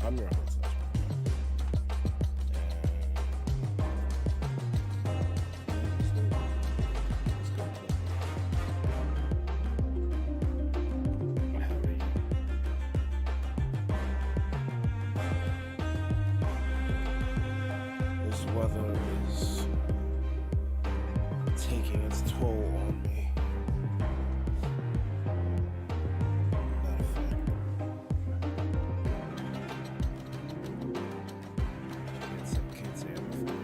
I'm your host. This weather is taking its toll on me. Can't say everything.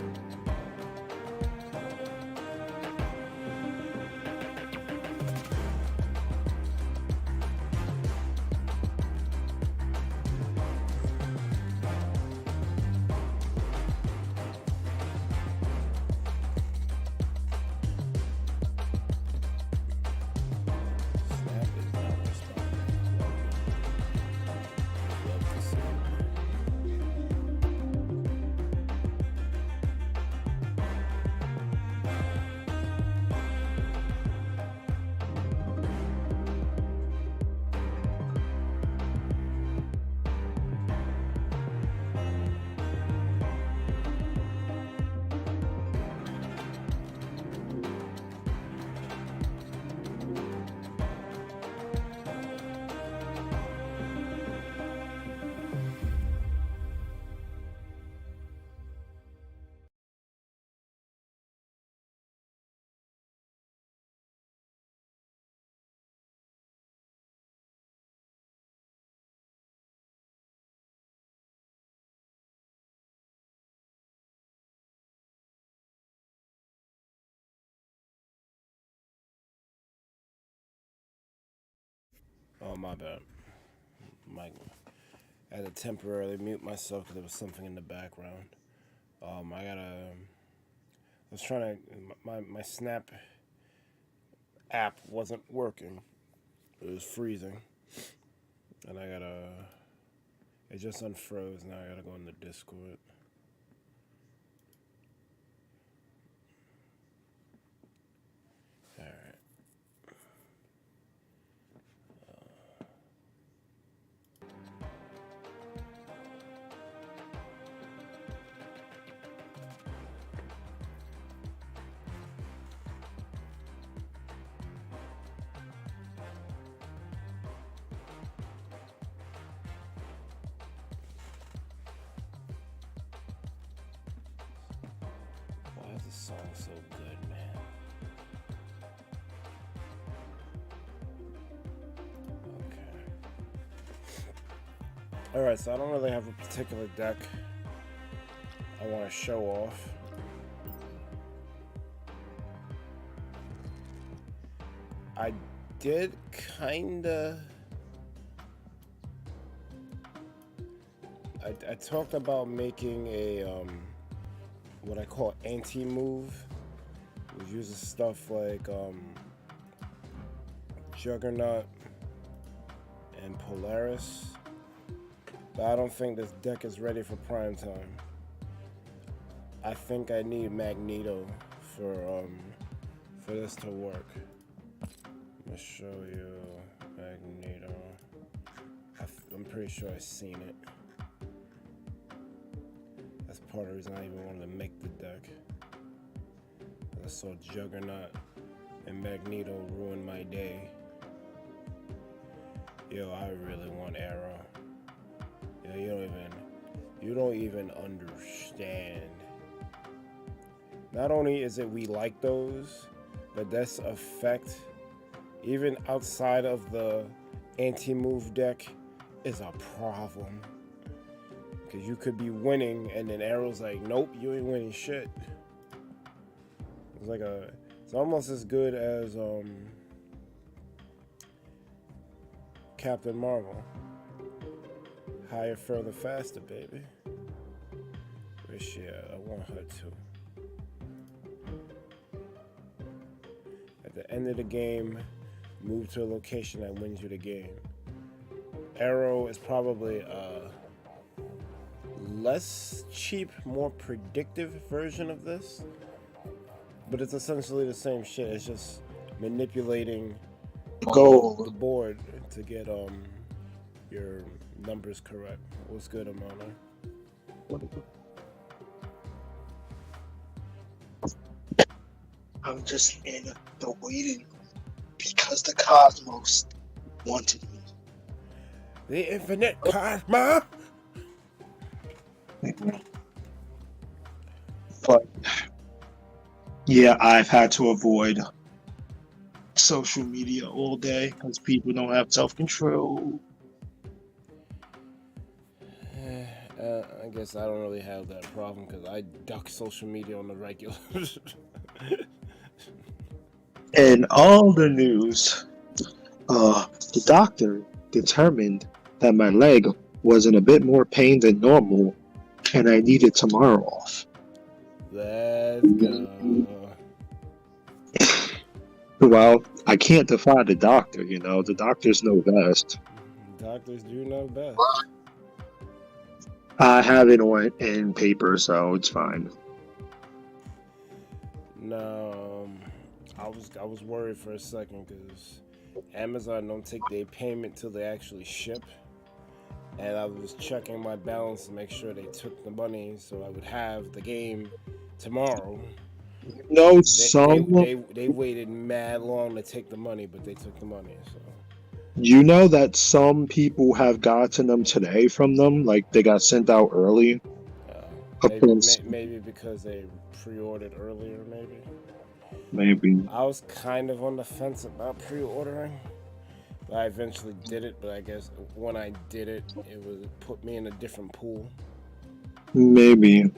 Snap is not responding. Love to see it. Oh, my bad. Mike, I had to temporarily mute myself because there was something in the background. I was trying to, my Snap app wasn't working. It was freezing. And it just unfroze. Now I gotta go in the Discord. Alright. Why is this song so good, man? Okay. Alright, so I don't really have a particular deck I want to show off. I did kinda... I talked about making a, what I call anti-move, which uses stuff like, Juggernaut and Polaris. But I don't think this deck is ready for prime time. I think I need Magneto for this to work. Let me show you Magneto. I'm pretty sure I've seen it. That's part of the reason I even wanted to make the deck. I saw Juggernaut and Magneto ruin my day. Yo, I really want Arrow. Yo, you don't even understand. Not only is it we like those, but that's effect, even outside of the anti-move deck, is a problem. Because you could be winning and then Arrow's like, nope, you ain't winning shit. It's almost as good as Captain Marvel. Higher, further, faster, baby. Where's she at? I want her to. At the end of the game, move to a location that wins you the game. Arrow is probably a less cheap, more predictive version of this, but it's essentially the same shit. It's just manipulating the board to get your Numbers correct. What's good, Amona? I'm just in the waiting because the cosmos wanted me. The infinite cosmos. But yeah, I've had to avoid social media all day because people don't have self-control. I guess I don't really have that problem because I duck social media on the regular. In all the news, the doctor determined that my leg was in a bit more pain than normal and I needed tomorrow off. Let's go. Well, I can't defy the doctor, you know. The doctors know best. Doctors do know best. I have it on in paper, so it's fine. No, I was worried for a second because Amazon don't take their payment till they actually ship, and I was checking my balance to make sure they took the money so I would have the game tomorrow. No, They waited mad long to take the money, but they took the money. So you know that some people have gotten them today from them, like they got sent out early. maybe because they pre-ordered earlier. Maybe. I was kind of on the fence about pre-ordering. I eventually did it, but I guess when I did it, it put me in a different pool. Maybe.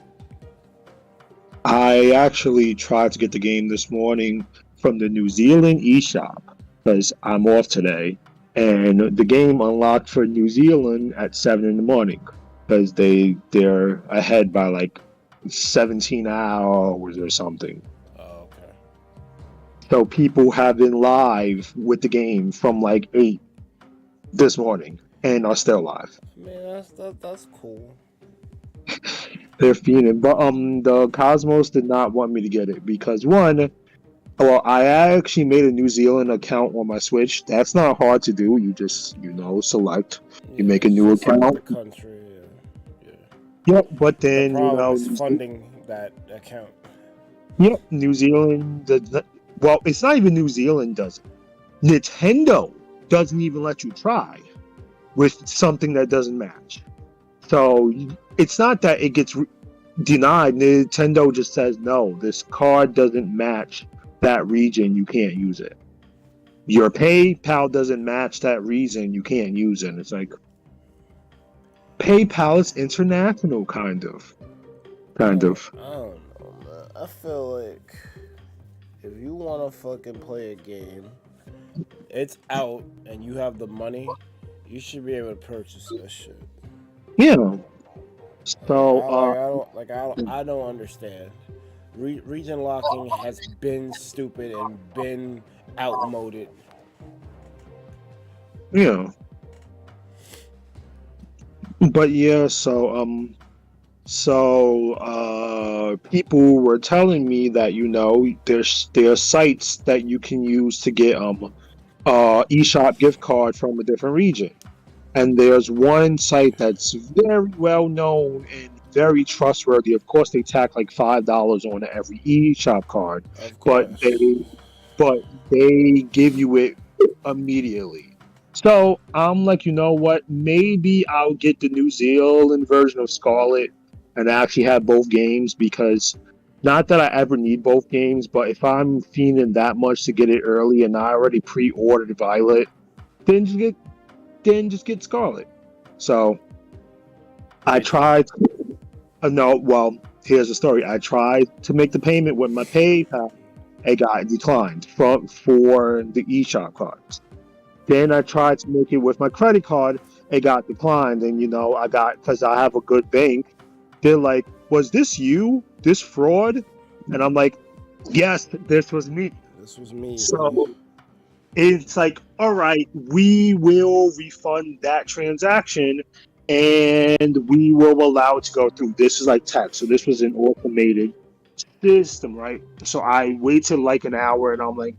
I actually tried to get the game this morning from the New Zealand eShop because I'm off today, and the game unlocked for New Zealand at 7 in the morning because they're ahead by like 17 hours or something. Oh, okay. So people have been live with the game from like 8 this morning and are still live. Man, that's cool. They're fiending, but the Cosmos did not want me to get it because I actually made a New Zealand account on my Switch. That's not hard to do. You just select, you make a new account. The country, yeah. Yep, but then the problem is funding that account. Yep, New Zealand well, it's not even New Zealand does it. Nintendo doesn't even let you try with something that doesn't match. So it's not that it gets denied. Nintendo just says, no, this card doesn't match that region. You can't use it. Your PayPal doesn't match that region. You can't use it. And it's like, PayPal is international, kind of. I don't know, man. I feel like if you want to fucking play a game, it's out and you have the money, you should be able to purchase that shit. Yeah. So I don't understand. Region locking has been stupid and been outmoded. Yeah. But yeah, people were telling me that there's sites that you can use to get eShop gift card from a different region. And there's one site that's very well known and very trustworthy. Of course, they tack like $5 on every eShop card, but they give you it immediately. So I'm like, you know what? Maybe I'll get the New Zealand version of Scarlet and actually have both games, because not that I ever need both games, but if I'm fiending that much to get it early and I already pre-ordered Violet, then just get Scarlet. So I tried. Here's the story. I tried to make the payment with my PayPal. It got declined for the eShop cards. Then I tried to make it with my credit card. It got declined. And, because I have a good bank, they're like, was this you? This fraud? And I'm like, yes, this was me. This was me. So it's like, all right, we will refund that transaction and we will allow it to go through. This is like text. So this was an automated system, right? So I waited like an hour and I'm like,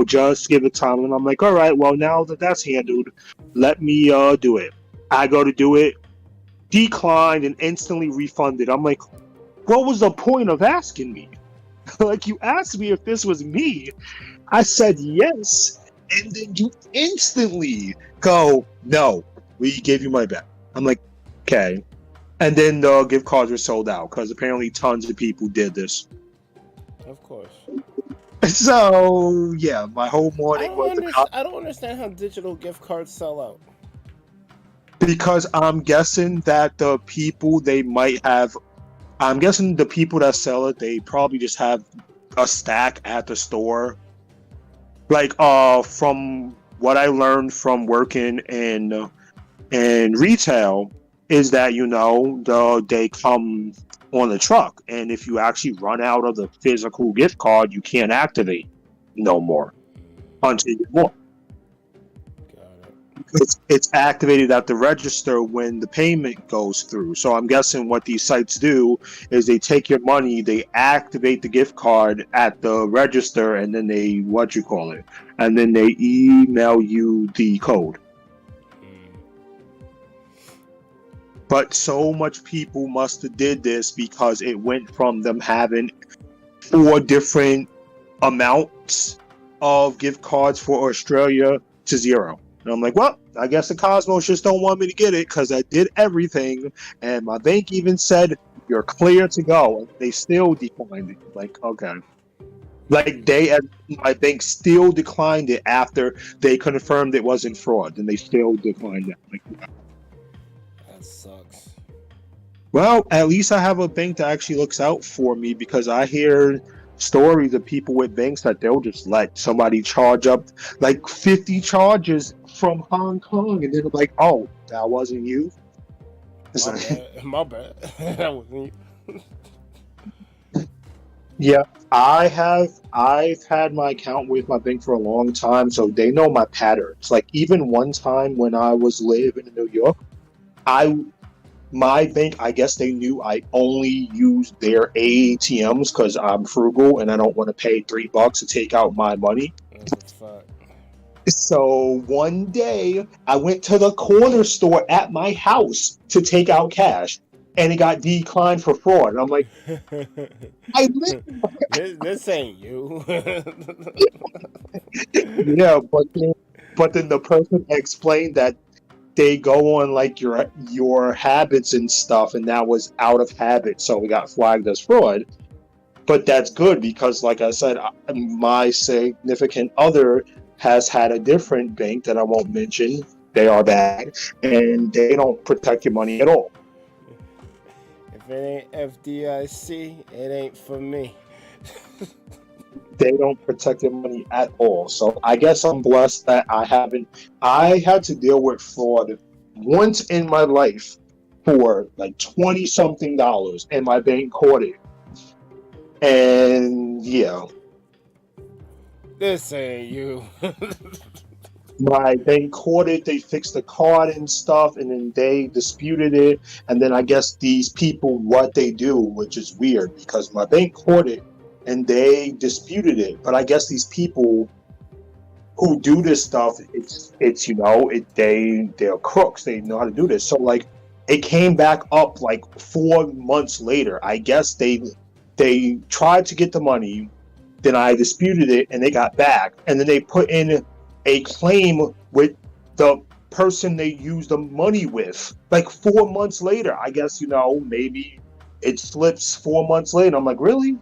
just give it time. And I'm like, all right, well, now that that's handled, let me do it. I go to do it, declined, and instantly refunded. I'm like, what was the point of asking me? Like, you asked me if this was me. I said yes, and then you instantly go, no, we gave you money back. I'm like, okay. And then the gift cards were sold out because apparently tons of people did this. Of course. So yeah, my whole morning was I don't understand how digital gift cards sell out. because I'm guessing that the people they might have, I'm guessing the people that sell it, they probably just have a stack at the store. Like from what I learned from working in retail is that they come on the truck, and if you actually run out of the physical gift card, you can't activate no more until you get more. It's activated at the register when the payment goes through. So I'm guessing what these sites do is they take your money, they activate the gift card at the register, and then they and then they email you the code. But so much people must have did this because it went from them having 4 different amounts of gift cards for Australia to 0. And I'm like, well, I guess the Cosmos just don't want me to get it because I did everything. And my bank even said, you're clear to go. And they still declined it. Like, okay. Like, my bank still declined it after they confirmed it wasn't fraud. And they still declined it. Like, that sucks. Well, at least I have a bank that actually looks out for me because I hear stories of people with banks that they'll just let somebody charge up like 50 charges from Hong Kong, and then I'm like, oh, that wasn't you. My bad. That wasn't you. Yeah, I've had my account with my bank for a long time, so they know my patterns. Like, even one time when I was living in New York, my bank, I guess they knew I only used their ATMs because I'm frugal and I don't want to pay $3 to take out my money. That's a fact. So one day I went to the corner store at my house to take out cash, and it got declined for fraud. And I'm like, this ain't you. Yeah, but then the person explained that they go on like your habits and stuff, and that was out of habit, so we got flagged as fraud. But that's good because, like I said, my significant other has had a different bank that I won't mention. They are bad, and they don't protect your money at all. If it ain't FDIC, it ain't for me. They don't protect your money at all. So I guess I'm blessed that I had to deal with fraud once in my life for like $20-something, and my bank caught it. And yeah. This ain't you. My bank caught it, they fixed the card and stuff, and then they disputed it. And then I guess these people, what they do, which is weird because my bank caught it and they disputed it. But I guess these people who do this stuff, they're crooks. They know how to do this. So like, it came back up like 4 months later. I guess they tried to get the money, then I disputed it, and they got back, and then they put in a claim with the person they used the money with. Like 4 months later, I guess maybe it slips 4 months later. I'm like, really?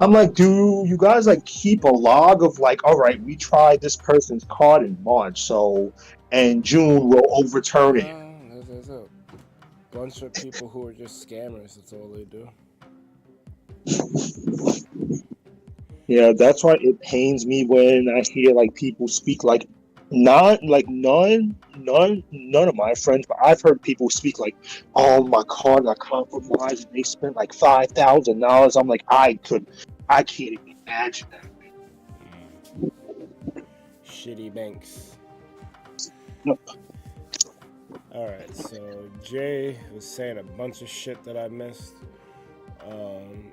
I'm like, do you guys like keep a log of like, all right, we tried this person's card in March, so in June we'll overturn it. There's a bunch of people who are just scammers. That's all they do. Yeah, that's why it pains me when I hear like people speak like none of my friends, but I've heard people speak like, oh, my card got compromised and they spent like $5,000. I'm like, I can't even imagine that. Shitty banks. Nope. Alright, so Jay was saying a bunch of shit that I missed.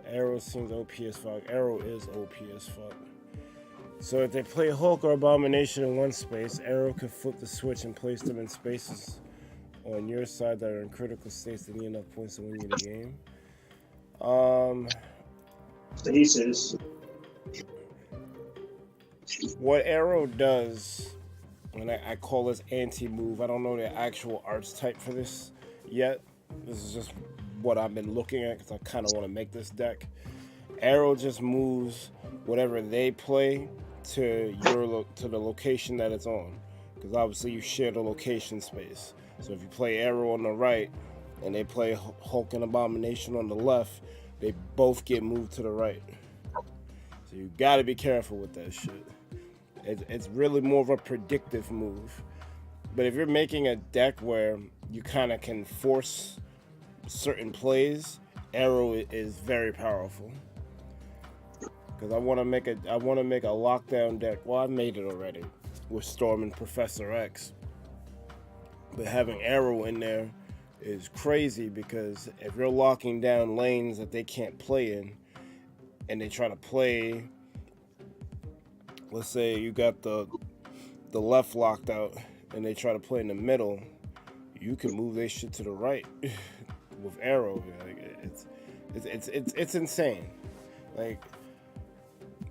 Arrow seems OP as fuck. Arrow is OP as fuck. So if they play Hulk or Abomination in one space, Arrow can flip the switch and place them in spaces on your side that are in critical states that need enough points to win you the game. Stasis. What Arrow does, and I call this anti-move. I don't know the actual arts type for this yet. This is just what I've been looking at because I kind of want to make this deck. Arrow just moves whatever they play to the location that it's on, because obviously you share the location space. So if you play Arrow on the right and they play Hulk and Abomination on the left, they both get moved to the right. So you got to be careful with that shit. It's really more of a predictive move. But if you're making a deck where you kind of can force certain plays, Arrow is very powerful. Because I want to make a lockdown deck. Well, I made it already with Storm and Professor X. But having Arrow in there is crazy, because if you're locking down lanes that they can't play in, and they try to play, let's say you got the left locked out, and they try to play in the middle, you can move their shit to the right with Arrow. Like, it's insane. Like,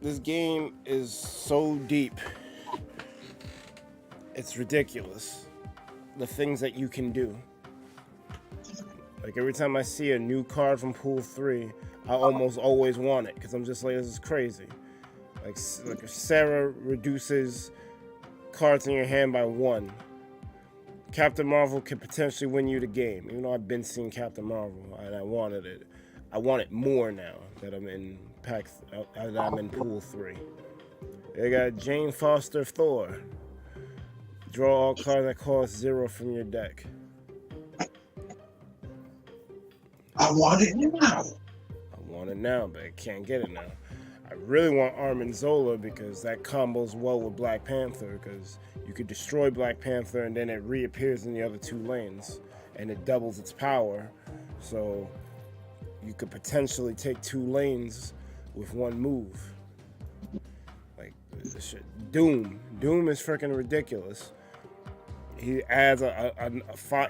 this game is so deep. It's ridiculous. The things that you can do. Like, every time I see a new card from Pool 3, I almost always want it, because I'm just like, this is crazy. Like if Sarah reduces cards in your hand by 1, Captain Marvel could potentially win you the game. Even though I've been seeing Captain Marvel and I wanted it. I want it more now that I'm in Pool 3. They got Jane Foster Thor. Draw all cards that cost 0 from your deck. I want it now. I want it now, but I can't get it now. I really want Armin Zola, because that combos well with Black Panther, because you could destroy Black Panther and then it reappears in the other 2 lanes and it doubles its power. So you could potentially take 2 lanes with 1 move. Like, this shit. Doom is freaking ridiculous. He adds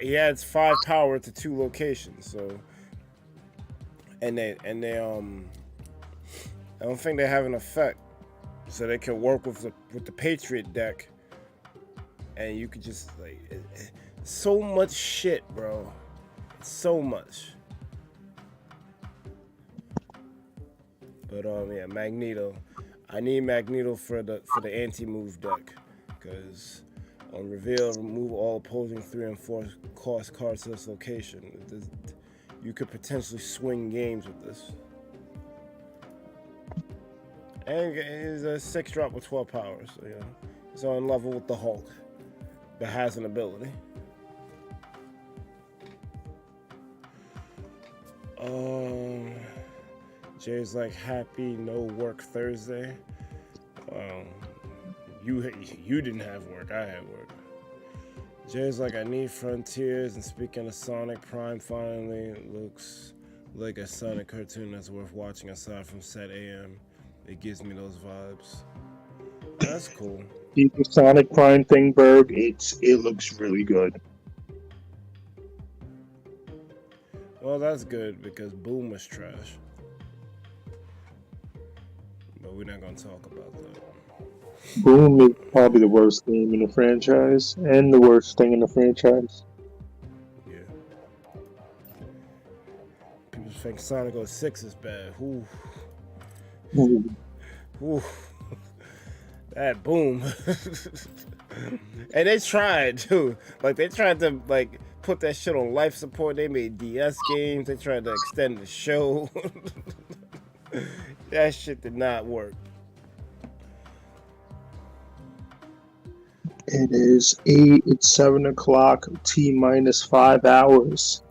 he adds 5 power to 2 locations. So and they I don't think they have an effect, so they can work with the Patriot deck, and you could just like so much shit, bro. So much. But yeah, Magneto. I need Magneto for the anti-move deck, because on reveal, remove all opposing 3 and 4 cost cards to this location. You could potentially swing games with this. And it's a 6-drop with 12 power, so yeah, it's on level with the Hulk, but has an ability. Jay's like, happy no work Thursday. You didn't have work, I had work. Jay's like, I need Frontiers, and speaking of Sonic, Prime finally looks like a Sonic cartoon that's worth watching aside from Set AM. It gives me those vibes. That's cool. The Sonic Prime thing, Berg, it looks really good. Well, that's good, because Boom was trash. But we're not gonna talk about that. Boom is probably the worst game in the franchise, and the worst thing in the franchise. Yeah. People think Sonic 06 is bad. Ooh. Ooh. That Boom. And they tried too. Like, they tried to like put that shit on life support. They made DS games. They tried to extend the show. That shit did not work. It is 8. It's 7 o'clock. T minus 5 hours.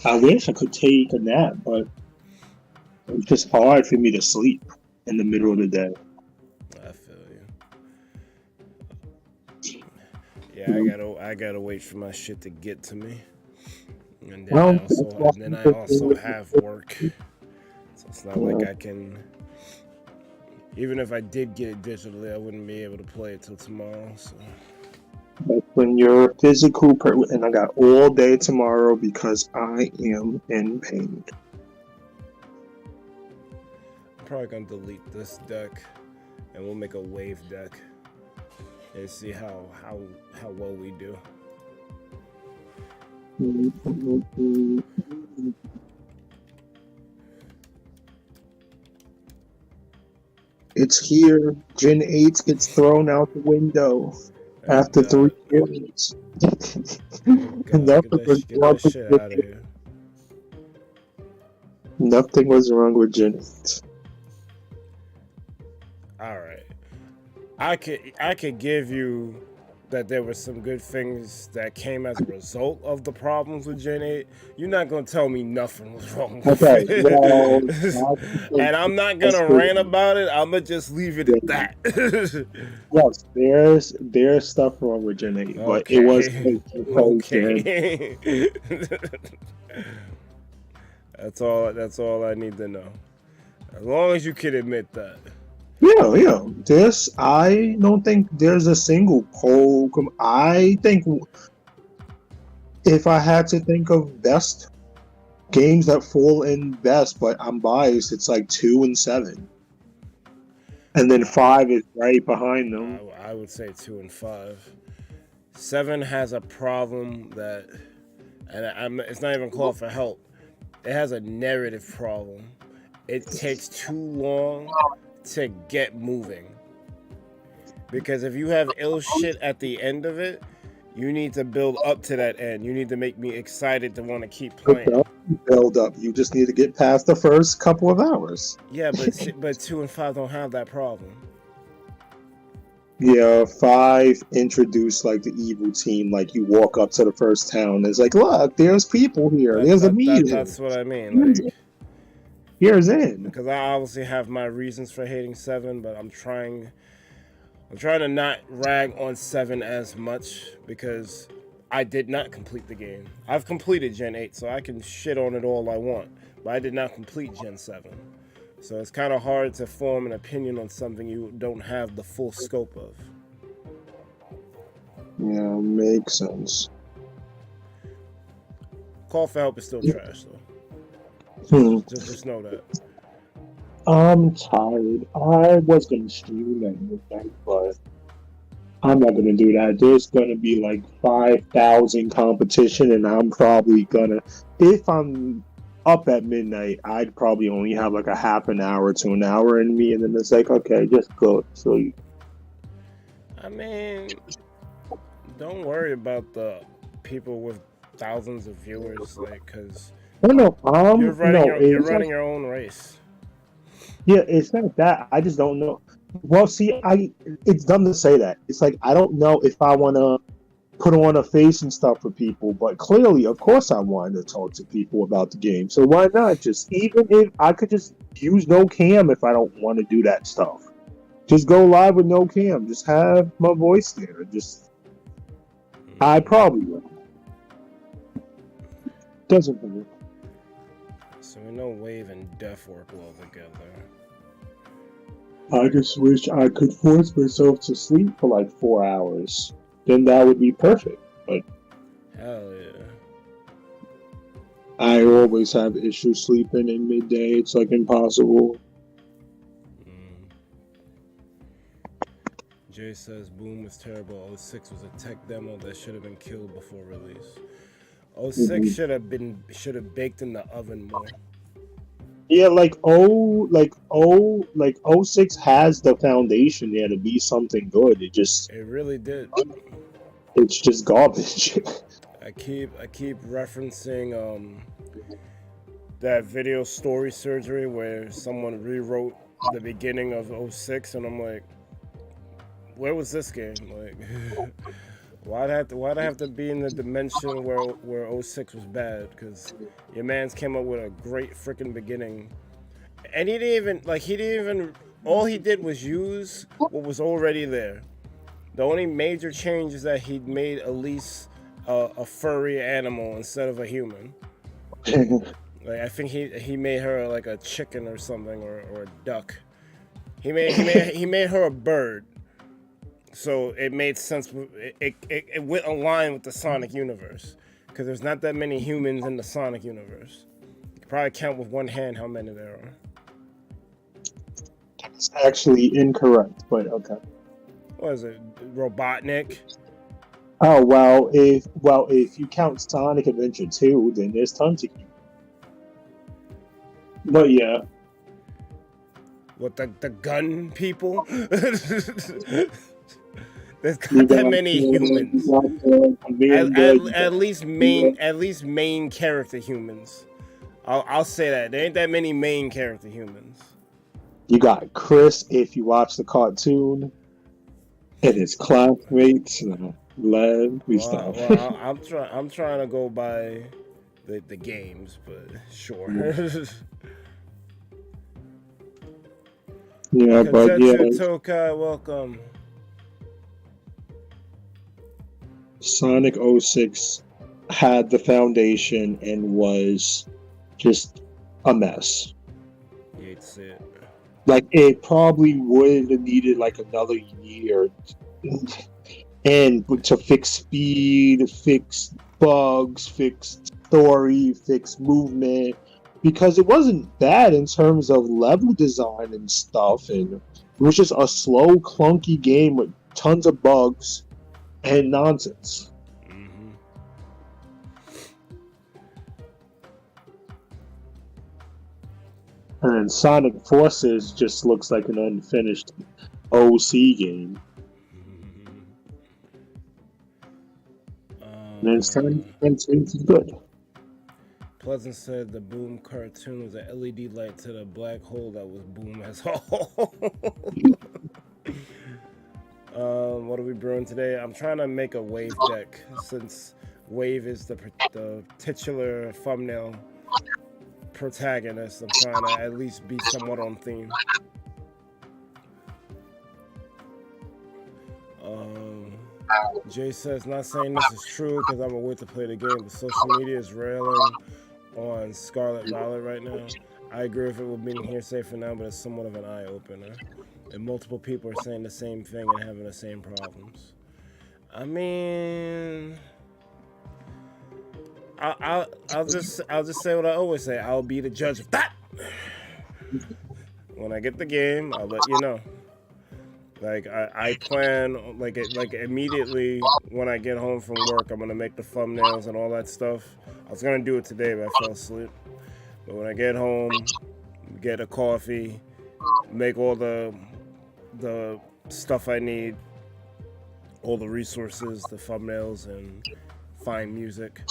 I wish I could take a nap, but it's just hard for me to sleep in the middle of the day. I feel you. Yeah, I gotta wait for my shit to get to me, and then I also have work. So it's not like I can. Even if I did get it digitally, I wouldn't be able to play it till tomorrow. So. When you're a physical and I got all day tomorrow because I am in pain. I'm probably gonna delete this deck, and we'll make a wave deck, and see how well we do. It's here. Gen 8 gets thrown out the window after 3 years. Get that shit out of here. Nothing was wrong with Gen 8. Alright. I could give you that there were some good things that came as a result of the problems with Gen 8. You're not gonna tell me nothing was wrong with it. Well, and I'm not gonna rant about it. I'm gonna just leave it at that. Yes, there's stuff wrong with Gen 8, but it was okay. That's all I need to know. As long as you can admit that. Yeah. I don't think there's a single poll. I think if I had to think of best games that fall in best, but I'm biased, it's like 2 and 7. And then 5 is right behind them. I would say 2 and 5. 7 has a problem that, and it's not even called for help. It has a narrative problem. It takes too long to get moving. Because if you have ill shit at the end of it, you need to build up to that end. You need to make me excited to want to keep playing. Build up. You just need to get past the first couple of hours. Yeah, but 2 and 5 don't have that problem. Yeah, 5 introduced like the evil team. Like you walk up to the first town, it's like, look, there's people here. There's a meeting. That's what I mean. Like, here's in. Because I obviously have my reasons for hating 7, but I'm trying to not rag on 7 as much because I did not complete the game. I've completed Gen 8, so I can shit on it all I want, but I did not complete Gen 7. So it's kind of hard to form an opinion on something you don't have the full scope of. Yeah, makes sense. Call for help is still trash, though. Just know that. I'm tired. I was going to stream at midnight, but I'm not going to do that. There's going to be like 5,000 competition, and I'm probably going to... If I'm up at midnight, I'd probably only have like a half an hour to an hour in me, and then it's like, okay, just go to sleep. I mean, don't worry about the people with thousands of viewers, like, because you're running your own race. Yeah, it's not that. I just don't know. Well, see, it's dumb to say that. It's like, I don't know if I want to put on a face and stuff for people, but clearly, of course, I wanted to talk to people about the game. So why not just, even if I could just use no cam if I don't want to do that stuff. Just go live with no cam. Just have my voice there. I probably will. Doesn't matter. So we know Wave and Def work well together. I just wish I could force myself to sleep for like 4 hours. Then that would be perfect. But hell yeah. I always have issues sleeping in midday. It's like impossible. Jay says Boom was terrible. 06 was a tech demo that should have been killed before release. 06 should have baked in the oven more. Yeah, like 06 has the foundation there to be something good. It really did. It's just garbage. I keep referencing that video Story Surgery where someone rewrote the beginning of 06, and I'm like, where was this game? Like, why'd I have to be in the dimension where 06 was bad? Because your man's came up with a great freaking beginning, and he didn't even all he did was use what was already there. The only major change is that he made Elise a furry animal instead of a human. Like, I think he made her like a chicken or something, or a duck. He made her a bird. So it made sense. It went aligned with the Sonic universe because there's not that many humans in the Sonic universe. You can probably count with one hand how many there are. That's actually incorrect, but okay. What is it? Robotnik? Oh if you count Sonic Adventure 2, then there's tons of humans. But yeah. What, the gun people? There's not that many humans. At least main character humans. I'll say that. There ain't that many main character humans. You got Chris if you watch the cartoon, and his classmates, Lev, stuff. Well, I'm trying to go by the games, but sure. Yeah, but yeah. Tokai, welcome. Sonic 06 had the foundation and was just a mess. You hate to see it. Like, it probably would have needed like another year and to fix speed, fix bugs, fix story, fix movement, because it wasn't bad in terms of level design and stuff, and it was just a slow, clunky game with tons of bugs and nonsense. Mm-hmm. And Sonic Forces just looks like an unfinished OC game. And then Sonic is good. Pleasant said the Boom cartoon was an LED light to the black hole that was Boom as a whole. What are we brewing today? I'm trying to make a Wave deck since Wave is the titular thumbnail protagonist. I'm trying to at least be somewhat on theme. Jay says, not saying this is true because I'm aware to play the game, but social media is railing on Scarlet Violet right now. I agree if it will be hearsay for now, but it's somewhat of an eye-opener. And multiple people are saying the same thing and having the same problems. I mean, I'll just say what I always say. I'll be the judge of that. When I get the game, I'll let you know. Like I plan, like immediately when I get home from work, I'm gonna make the thumbnails and all that stuff. I was gonna do it today, but I fell asleep. But when I get home, get a coffee, make all the stuff I need, all the resources, the thumbnails, and find music.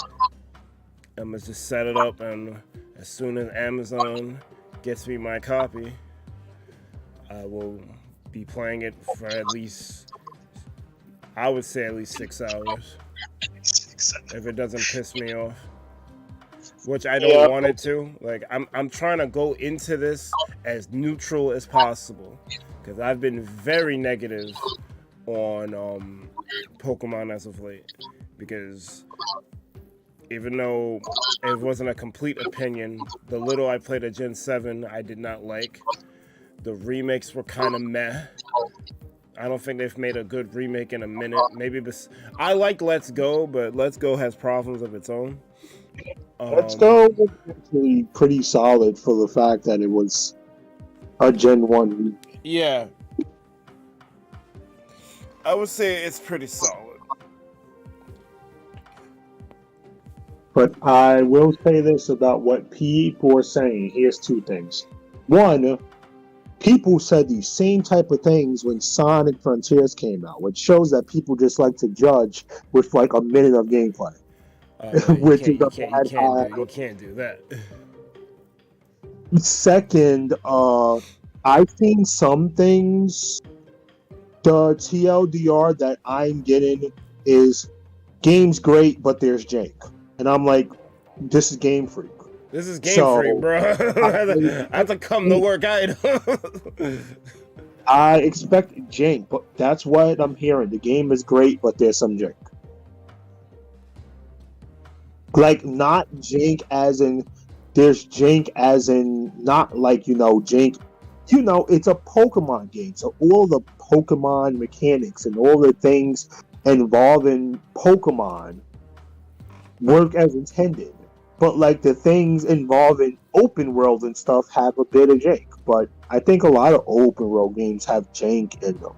I'm gonna just set it up, and as soon as Amazon gets me my copy, I will be playing it for at least, I would say at least 6 hours. If it doesn't piss me off. Which I don't want it to. Like, I'm trying to go into this as neutral as possible. Because I've been very negative on Pokemon as of late. Because even though it wasn't a complete opinion, the little I played at Gen 7 I did not like. The remakes were kind of meh. I don't think they've made a good remake in a minute. Maybe this. I like Let's Go, but Let's Go has problems of its own. Let's Go was actually pretty solid for the fact that it was a Gen 1 remake. Yeah. I would say it's pretty solid. But I will say this about what people are saying. Here's two things. One, people said these same type of things when Sonic Frontiers came out, which shows that people just like to judge with like a minute of gameplay. You can't do that. Second, I've seen some things. The TLDR that I'm getting is game's great, but there's jank. And I'm like, this is Game Freak. This is Game Freak, bro. I have to come to work. I expect jank, but that's what I'm hearing. The game is great, but there's some jank. Like, not jank as in, there's jank as in, not like, jank. It's a Pokemon game, so all the Pokemon mechanics and all the things involving Pokemon work as intended. But like the things involving open world and stuff have a bit of jank. But I think a lot of open world games have jank in them.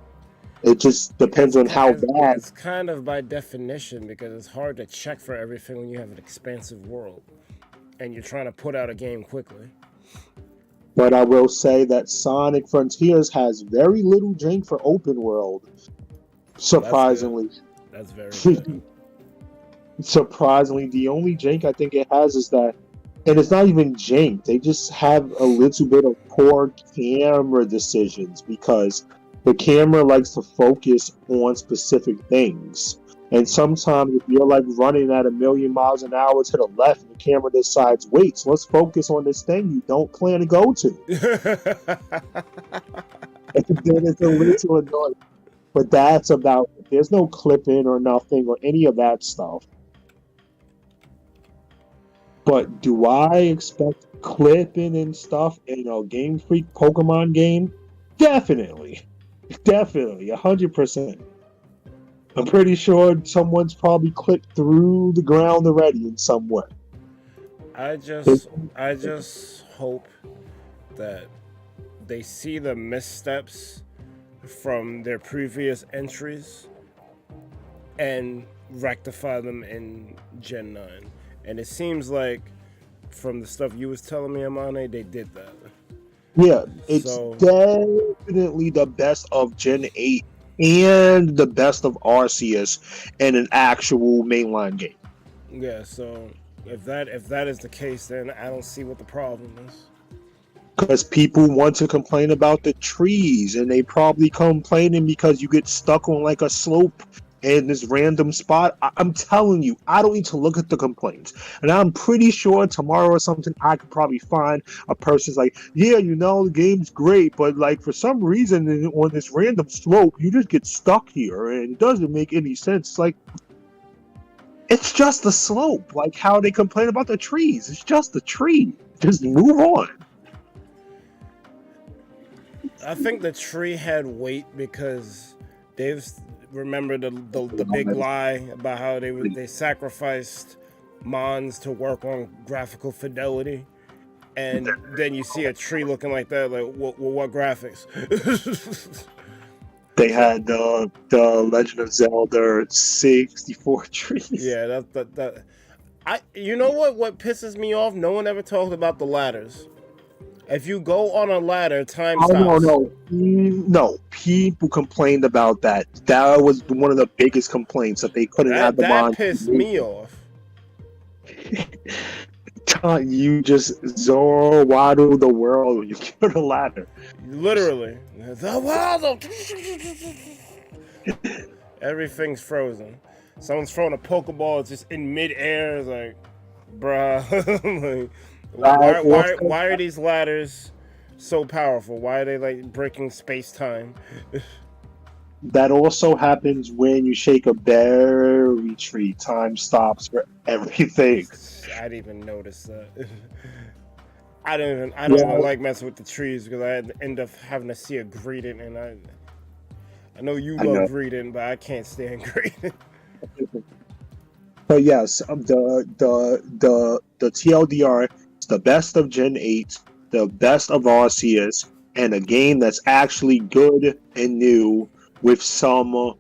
It just depends on how bad. It's kind of by definition because it's hard to check for everything when you have an expansive world and you're trying to put out a game quickly. But I will say that Sonic Frontiers has very little jank for open world. Surprisingly. That's very good. Surprisingly, the only jank I think it has is that, and it's not even jank, they just have a little bit of poor camera decisions because the camera likes to focus on specific things. And sometimes if you're like running at 1,000,000 miles an hour to the left and the camera decides, wait, so let's focus on this thing you don't plan to go to. And then it's a little annoying. But that's about it. There's no clipping or nothing or any of that stuff. But do I expect clipping and stuff in a Game Freak Pokemon game? Definitely. Definitely. 100%. I'm pretty sure someone's probably clipped through the ground already in some way. I just hope that they see the missteps from their previous entries and rectify them in Gen 9. And it seems like from the stuff you was telling me, Amane, they did that. Yeah, it's definitely the best of Gen 8 and the best of Arceus in an actual mainline game. Yeah, so if that is the case, then I don't see what the problem is. Because people want to complain about the trees, and they probably complaining because you get stuck on like a slope in this random spot. I'm telling you, I don't need to look at the complaints. And I'm pretty sure tomorrow or something, I could probably find a person's like, yeah, you know, the game's great, but like for some reason on this random slope, you just get stuck here, and it doesn't make any sense. It's like, it's just a slope. Like how they complain about the trees. It's just a tree. Just move on. I think the tree had weight because they've remember the big lie about how they sacrificed Mons to work on graphical fidelity, and then you see a tree looking like that. Like, what graphics? They had the Legend of Zelda 64 trees. Yeah, you know what pisses me off? No one ever talked about the ladders. If you go on a ladder, time stops. No. People complained about that. That was one of the biggest complaints that they couldn't have the Mons. That pissed me off. You just Zoro waddle the world when you get a ladder. Literally, the world. Everything's frozen. Someone's throwing a Pokeball. It's just in midair. It's like, bruh. Like, why are these ladders so powerful? Why are they like breaking space-time? That also happens when you shake a berry tree. Time stops for everything. I didn't even notice that. I don't even like messing with the trees because I end up having to see a Greedent, and I know you love Greedent, but I can't stand Greedent. But yes, the TLDR is the best of Gen 8, the best of Arceus, and a game that's actually good and new with some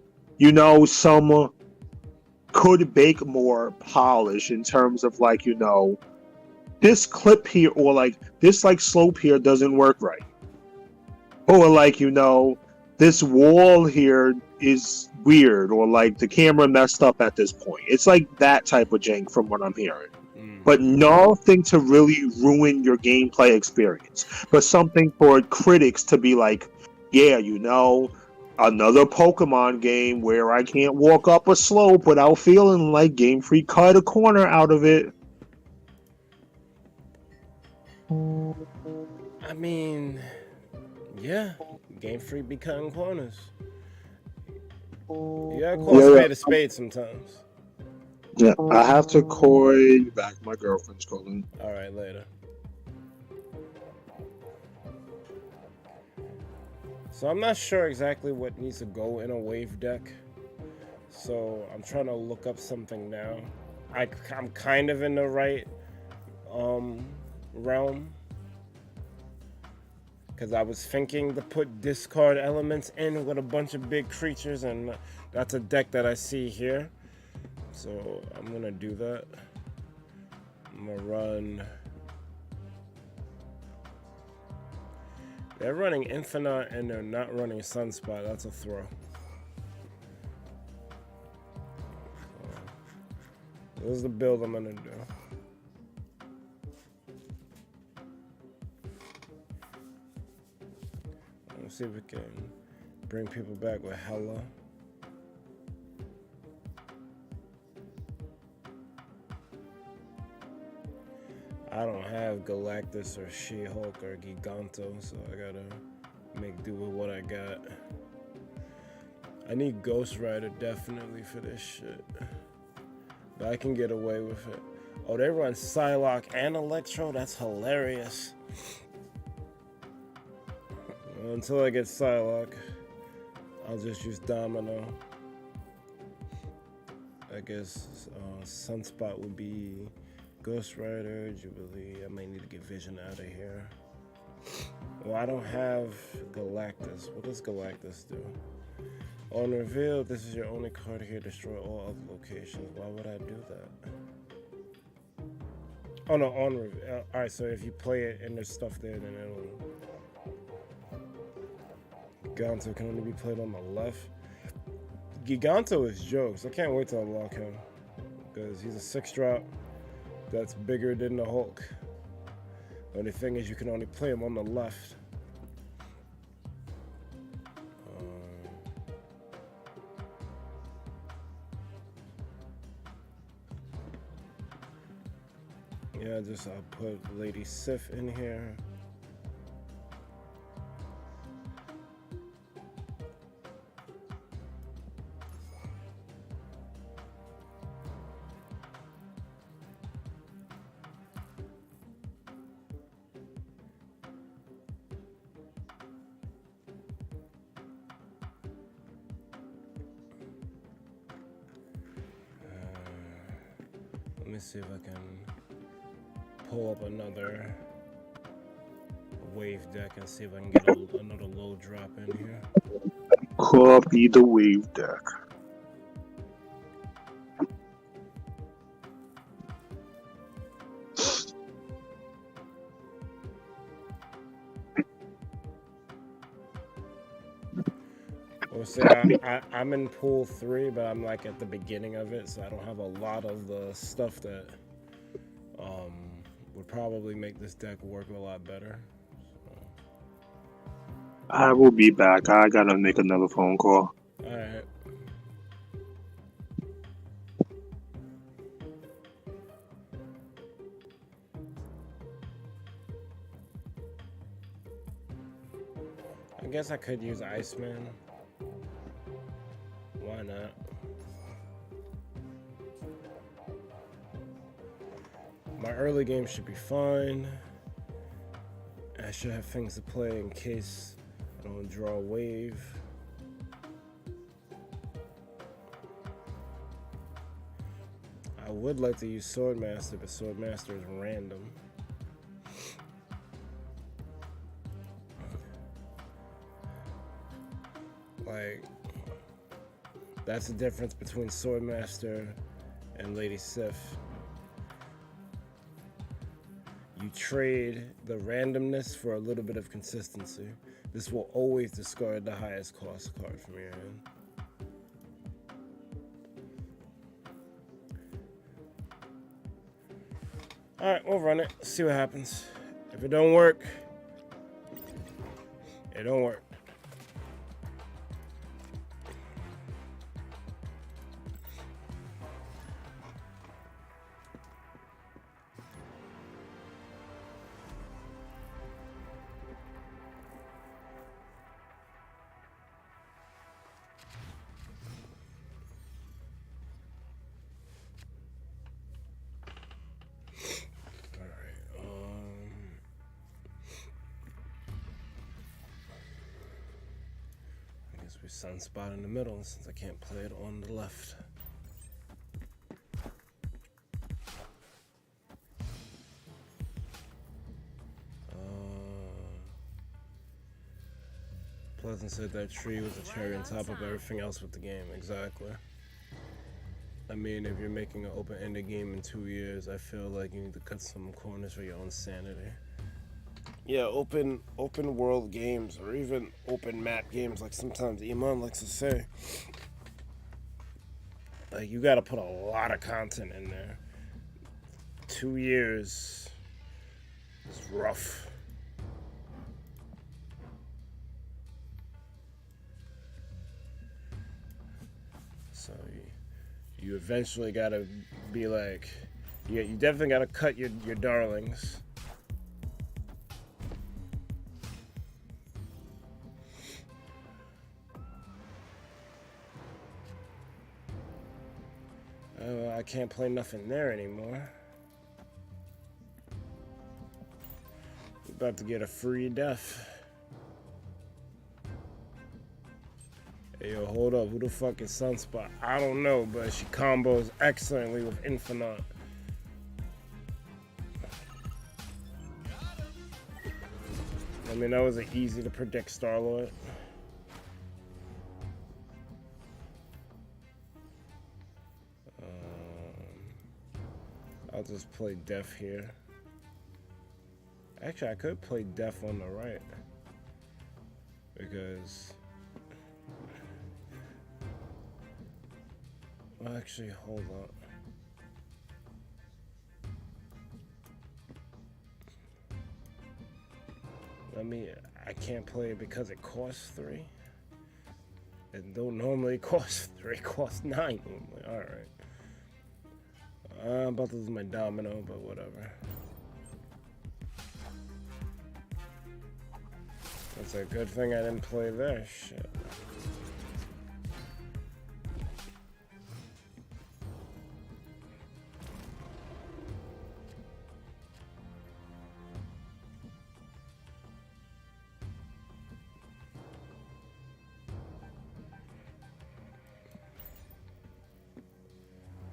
could bake more polish in terms of like, this clip here or like this like slope here doesn't work right. Or like, this wall here is weird, or like the camera messed up at this point. It's like that type of jank from what I'm hearing. But nothing to really ruin your gameplay experience. But something for critics to be like, yeah, another Pokemon game where I can't walk up a slope without feeling like Game Freak cut a corner out of it. I mean, yeah, Game Freak be cutting corners. You gotta call a spade a spade sometimes. Yeah, I have to call you back. My girlfriend's calling. All right, later. So I'm not sure exactly what needs to go in a wave deck. So I'm trying to look up something now. I'm kind of in the right realm. Because I was thinking to put discard elements in with a bunch of big creatures, and that's a deck that I see here. So I'm gonna do that. I'm gonna run. They're running Infinite and they're not running Sunspot. That's a throw. So, this is the build I'm gonna do. Let's see if we can bring people back with Hella. I don't have Galactus or She-Hulk or Giganto, so I gotta make do with what I got. I need Ghost Rider definitely for this shit, but I can get away with it. Oh, they run Psylocke and Electro? That's hilarious. Until I get Psylocke, I'll just use Domino. I guess Sunspot would be Ghost Rider, Jubilee. I might need to get Vision out of here. Well, I don't have Galactus. What does Galactus do? On reveal, this is your only card here. Destroy all other locations. Why would I do that? Oh no, on reveal. Alright, so if you play it and there's stuff there, then it'll... Giganto can only be played on the left. Giganto is jokes. I can't wait to unlock him. Because he's a 6-drop that's bigger than the Hulk. The only thing is you can only play him on the left. Yeah, I'll put Lady Sif in here. Let me see if I can pull up another wave deck and see if I can get another low drop in here. Copy the wave deck. Well, see, I'm in pool 3, but I'm like at the beginning of it, so I don't have a lot of the stuff that would probably make this deck work a lot better. So. I will be back. I gotta make another phone call. Alright. I guess I could use Iceman. Why not? My early game should be fine. I should have things to play in case I don't draw a wave. I would like to use Swordmaster, but Swordmaster is random. Like, that's the difference between Swordmaster and Lady Sif. You trade the randomness for a little bit of consistency. This will always discard the highest cost card from your hand. Alright, we'll run it. See what happens. If it don't work, it don't work. guess we sunspot in the middle since I can't play it on the left. Pleasant said that tree was the cherry on top of everything else with the game. Exactly. I mean, if you're making an open-ended game in 2 years, I feel like you need to cut some corners for your own sanity. Yeah, open world games, or even open map games, like sometimes Iman likes to say. Like, you gotta put a lot of content in there. 2 years is rough. So you eventually gotta be like, you definitely gotta cut your darlings. I can't play nothing there anymore. We're about to get a free death. Hey, yo, hold up. Who the fuck is Sunspot? I don't know, but she combos excellently with Infinite. I mean, that was an easy to predict Star-Lord. I'll just play Def here. Actually, I could play Def on the right. Because... well, actually, hold up. I can't play it because it costs 3. It don't normally cost 3, it costs 9 normally. Alright. I'm about to lose my domino, but whatever. That's a good thing I didn't play there. Shit.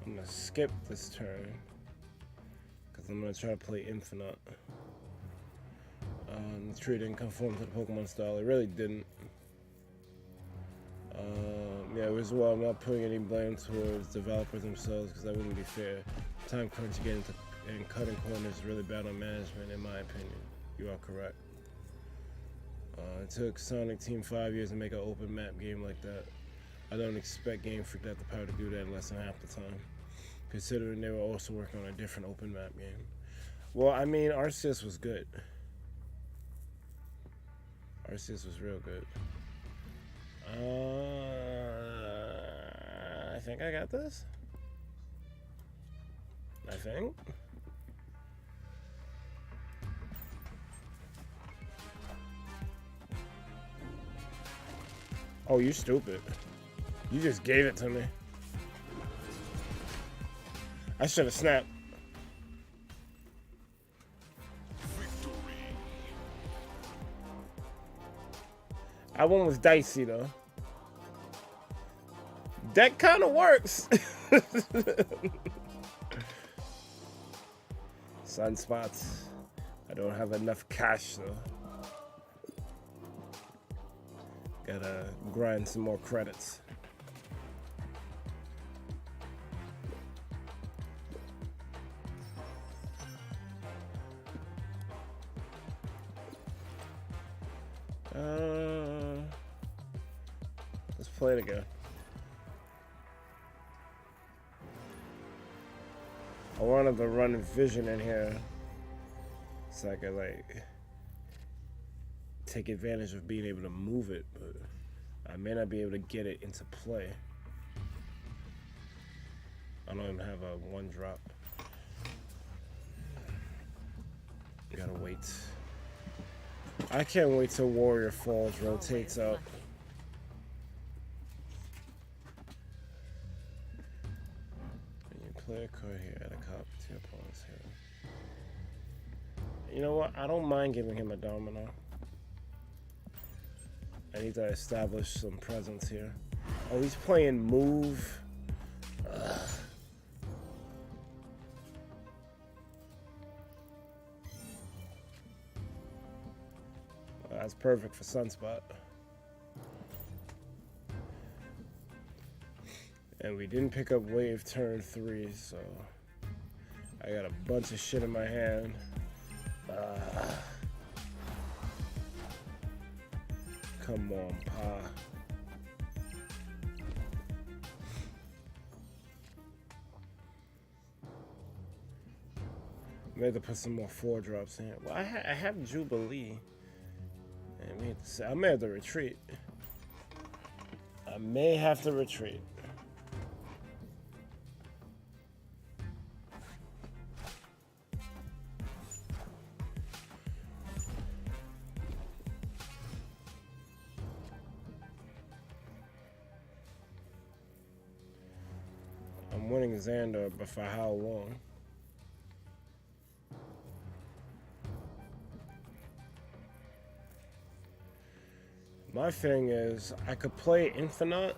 I'm gonna skip this turn because I'm gonna try to play Infinite. The tree didn't conform to the Pokemon style. It really didn't. Yeah, as well, I'm not putting any blame towards developers themselves because that wouldn't be fair. Time crunch again and cutting corners is really bad on management, in my opinion. You are correct. It took Sonic Team 5 years to make an open map game like that. I don't expect Game Freak to have the power to do that in less than half the time, considering they were also working on a different open map game. Well, I mean, Arceus was good. Arceus was real good. I think I got this. I think. Oh, you stupid. You just gave it to me. I should have snapped. I went with Dicey though. That kind of works. Sunspots. I don't have enough cash though. Gotta grind some more credits. Let's play it again. I wanted to run Vision in here so I could like take advantage of being able to move it, but I may not be able to get it into play. I don't even have a 1-drop. Gotta wait. I can't wait till Warrior Falls rotates out. You play a card here, add a copy to your opponent's hand. You know what? I don't mind giving him a domino. I need to establish some presence here. Oh, he's playing move. Ugh. Well, that's perfect for Sunspot. And we didn't pick up wave turn 3, so I got a bunch of shit in my hand. Come on, Pa. Maybe to put some more 4-drops in. Well, I have Jubilee. I may have to retreat. I may have to retreat. I'm winning Xander, but for how long? My thing is, I could play Infinite.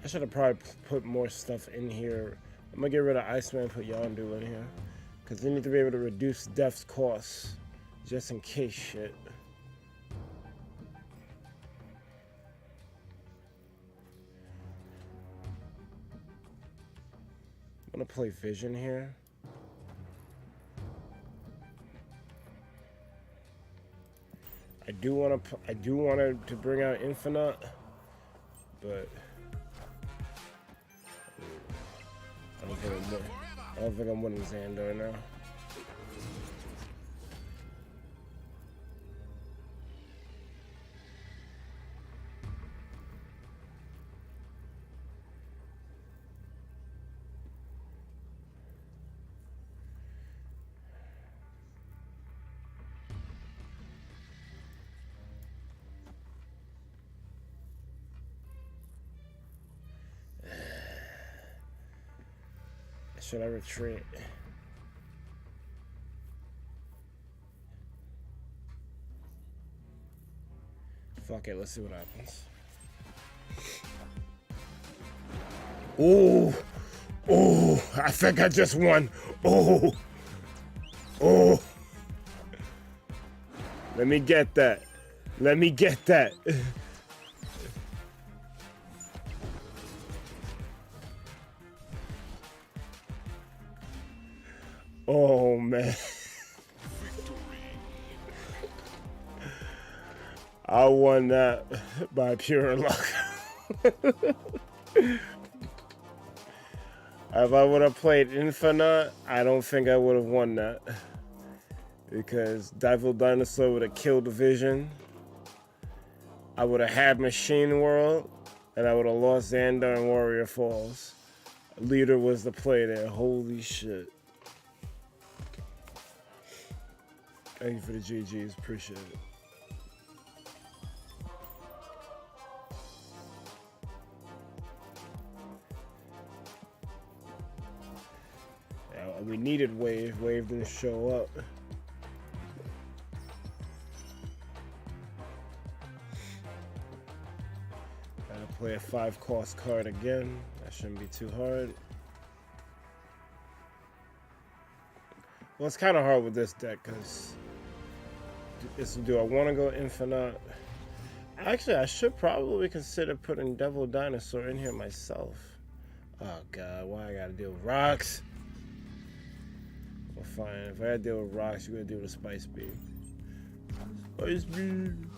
I should have probably put more stuff in here. I'm gonna get rid of Iceman and put Yondu in here. Because they need to be able to reduce Death's costs. Just in case shit. I'm gonna play Vision here. I do want to bring out Infinite, but I don't think I'm winning Xander now. Should I retreat? Fuck it, let's see what happens. Oh, oh, I think I just won. Oh, oh. Let me get that. Let me get that. Oh, man. I won that by pure luck. If I would have played Infinite, I don't think I would have won that. Because Devil Dinosaur would have killed Vision. I would have had Machine World. And I would have lost Xander and Warrior Falls. Leader was the play there. Holy shit. Thank you for the GGs. Appreciate it. Yeah, we needed Wave. Wave didn't show up. Gotta play a 5-cost card again. That shouldn't be too hard. Well, it's kind of hard with this deck because do I want to go Infinite? Actually, I should probably consider putting Devil Dinosaur in here myself. Oh god, why I gotta deal with rocks? Well, fine. If I gotta deal with rocks, you're gonna deal with a Spice Beam. Spice Beam!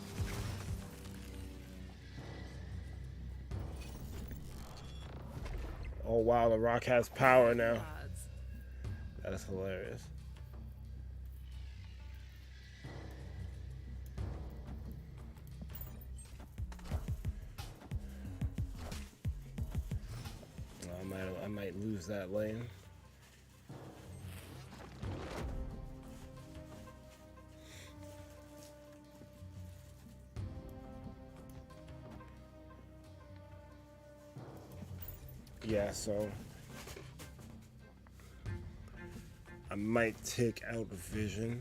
Oh wow, the rock has power now. That is hilarious. I might lose that lane. Yeah, so I might take out Vision.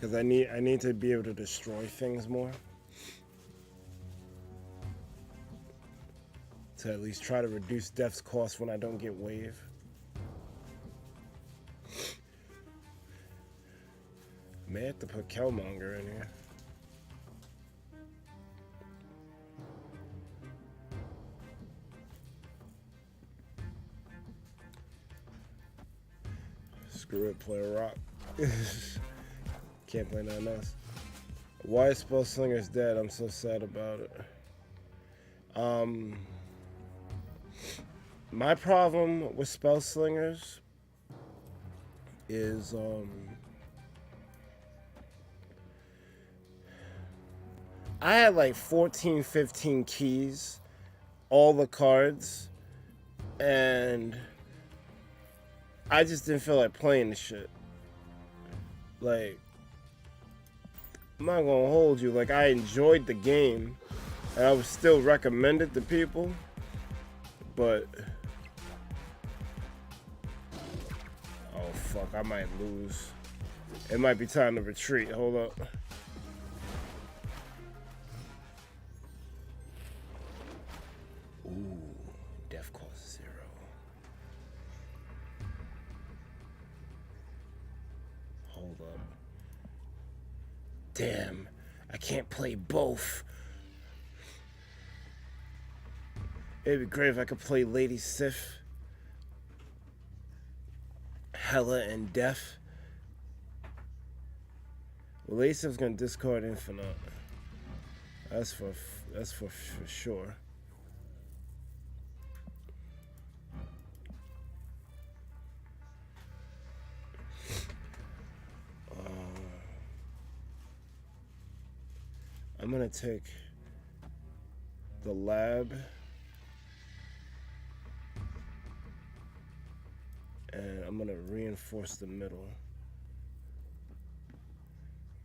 because I need to be able to destroy things more. To at least try to reduce death's cost when I don't get wave. May have to put Killmonger in here. Screw it, play a rock. Can't play nothing else. Why is Spellslinger's dead? I'm so sad about it. My problem with Spellslingers is I had like 14, 15 keys, all the cards, and I just didn't feel like playing the shit. Like, I'm not gonna hold you. Like, I enjoyed the game, and I would still recommend it to people, but oh fuck, I might lose. It might be time to retreat. Hold up. Ooh, death cost 0. Hold up. Damn, I can't play both. It'd be great if I could play Lady Sif, Hella, and Death. Well, Lady Sif's gonna discard Infinite. That's for sure. I'm gonna take the lab and I'm gonna reinforce the middle.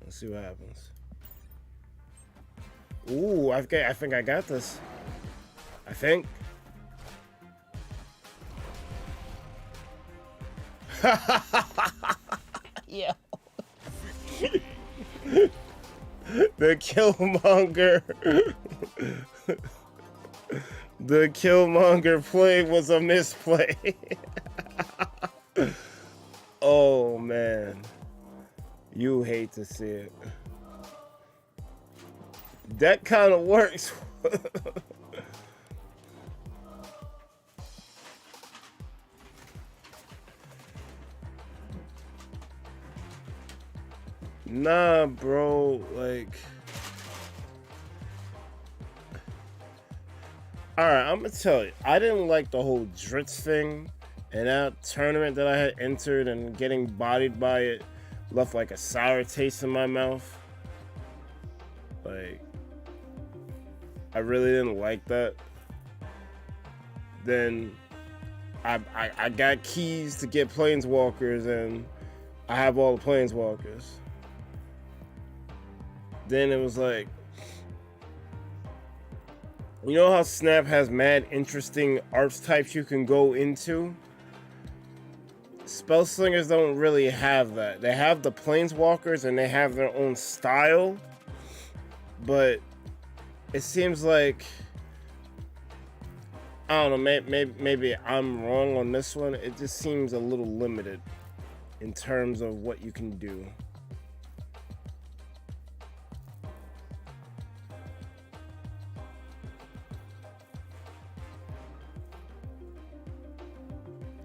Let's see what happens. Ooh, I think I got this. I think. Yeah. The Killmonger. The Killmonger play was a misplay. Oh man. You hate to see it. That kind of works. Nah, bro, like, alright, I'm gonna tell you, I didn't like the whole Dritz thing, and that tournament that I had entered and getting bodied by it left like a sour taste in my mouth. Like, I really didn't like that. Then I got keys to get Planeswalkers, and I have all the Planeswalkers. Then it was like, you know how Snap has mad interesting archetypes you can go into? Spellslingers don't really have that. They have the Planeswalkers and they have their own style, but it seems like, I don't know, maybe I'm wrong on this one. It just seems a little limited in terms of what you can do.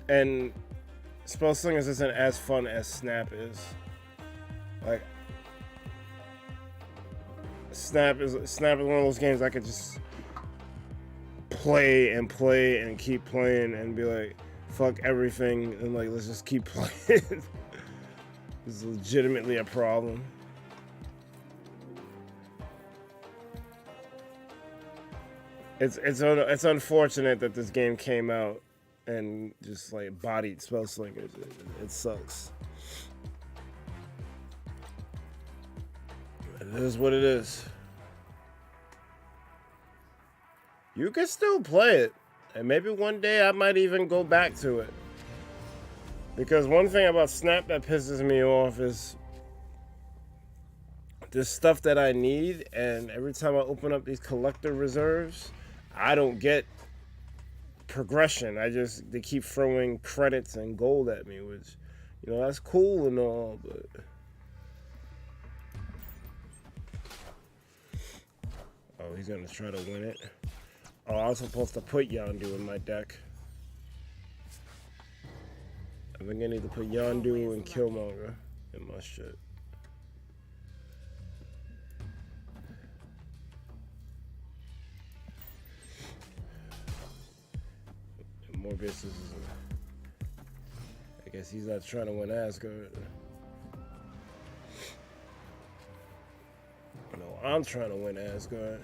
And Spellslingers isn't as fun as Snap is. Like, Snap is one of those games I could just play and keep playing and be like, fuck everything, and like, let's just keep playing. It's legitimately a problem. It's unfortunate that this game came out and just like bodied Spellslingers. It sucks. It is what it is. You can still play it, and maybe one day I might even go back to it. Because one thing about Snap that pisses me off is there's stuff that I need, and every time I open up these collector reserves, I don't get progression. They keep throwing credits and gold at me, which, you know, that's cool and all, but oh, he's gonna try to win it. Oh, I was supposed to put Yondu in my deck. I think I need to put Yondu and Killmonger in my shit. Morbius is... I guess he's not trying to win Asgard. No, I'm trying to win Asgard.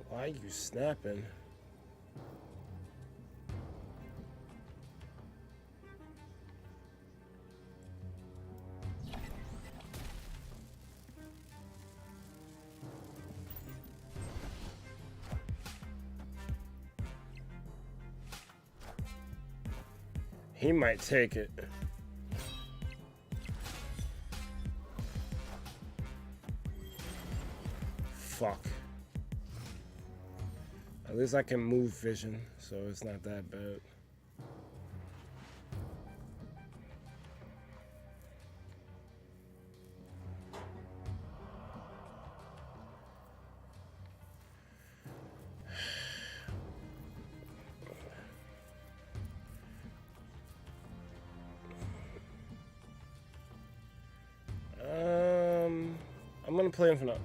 Why are you snapping? He might take it. Fuck. At least I can move vision, so it's not that bad. I'm gonna play Infinite.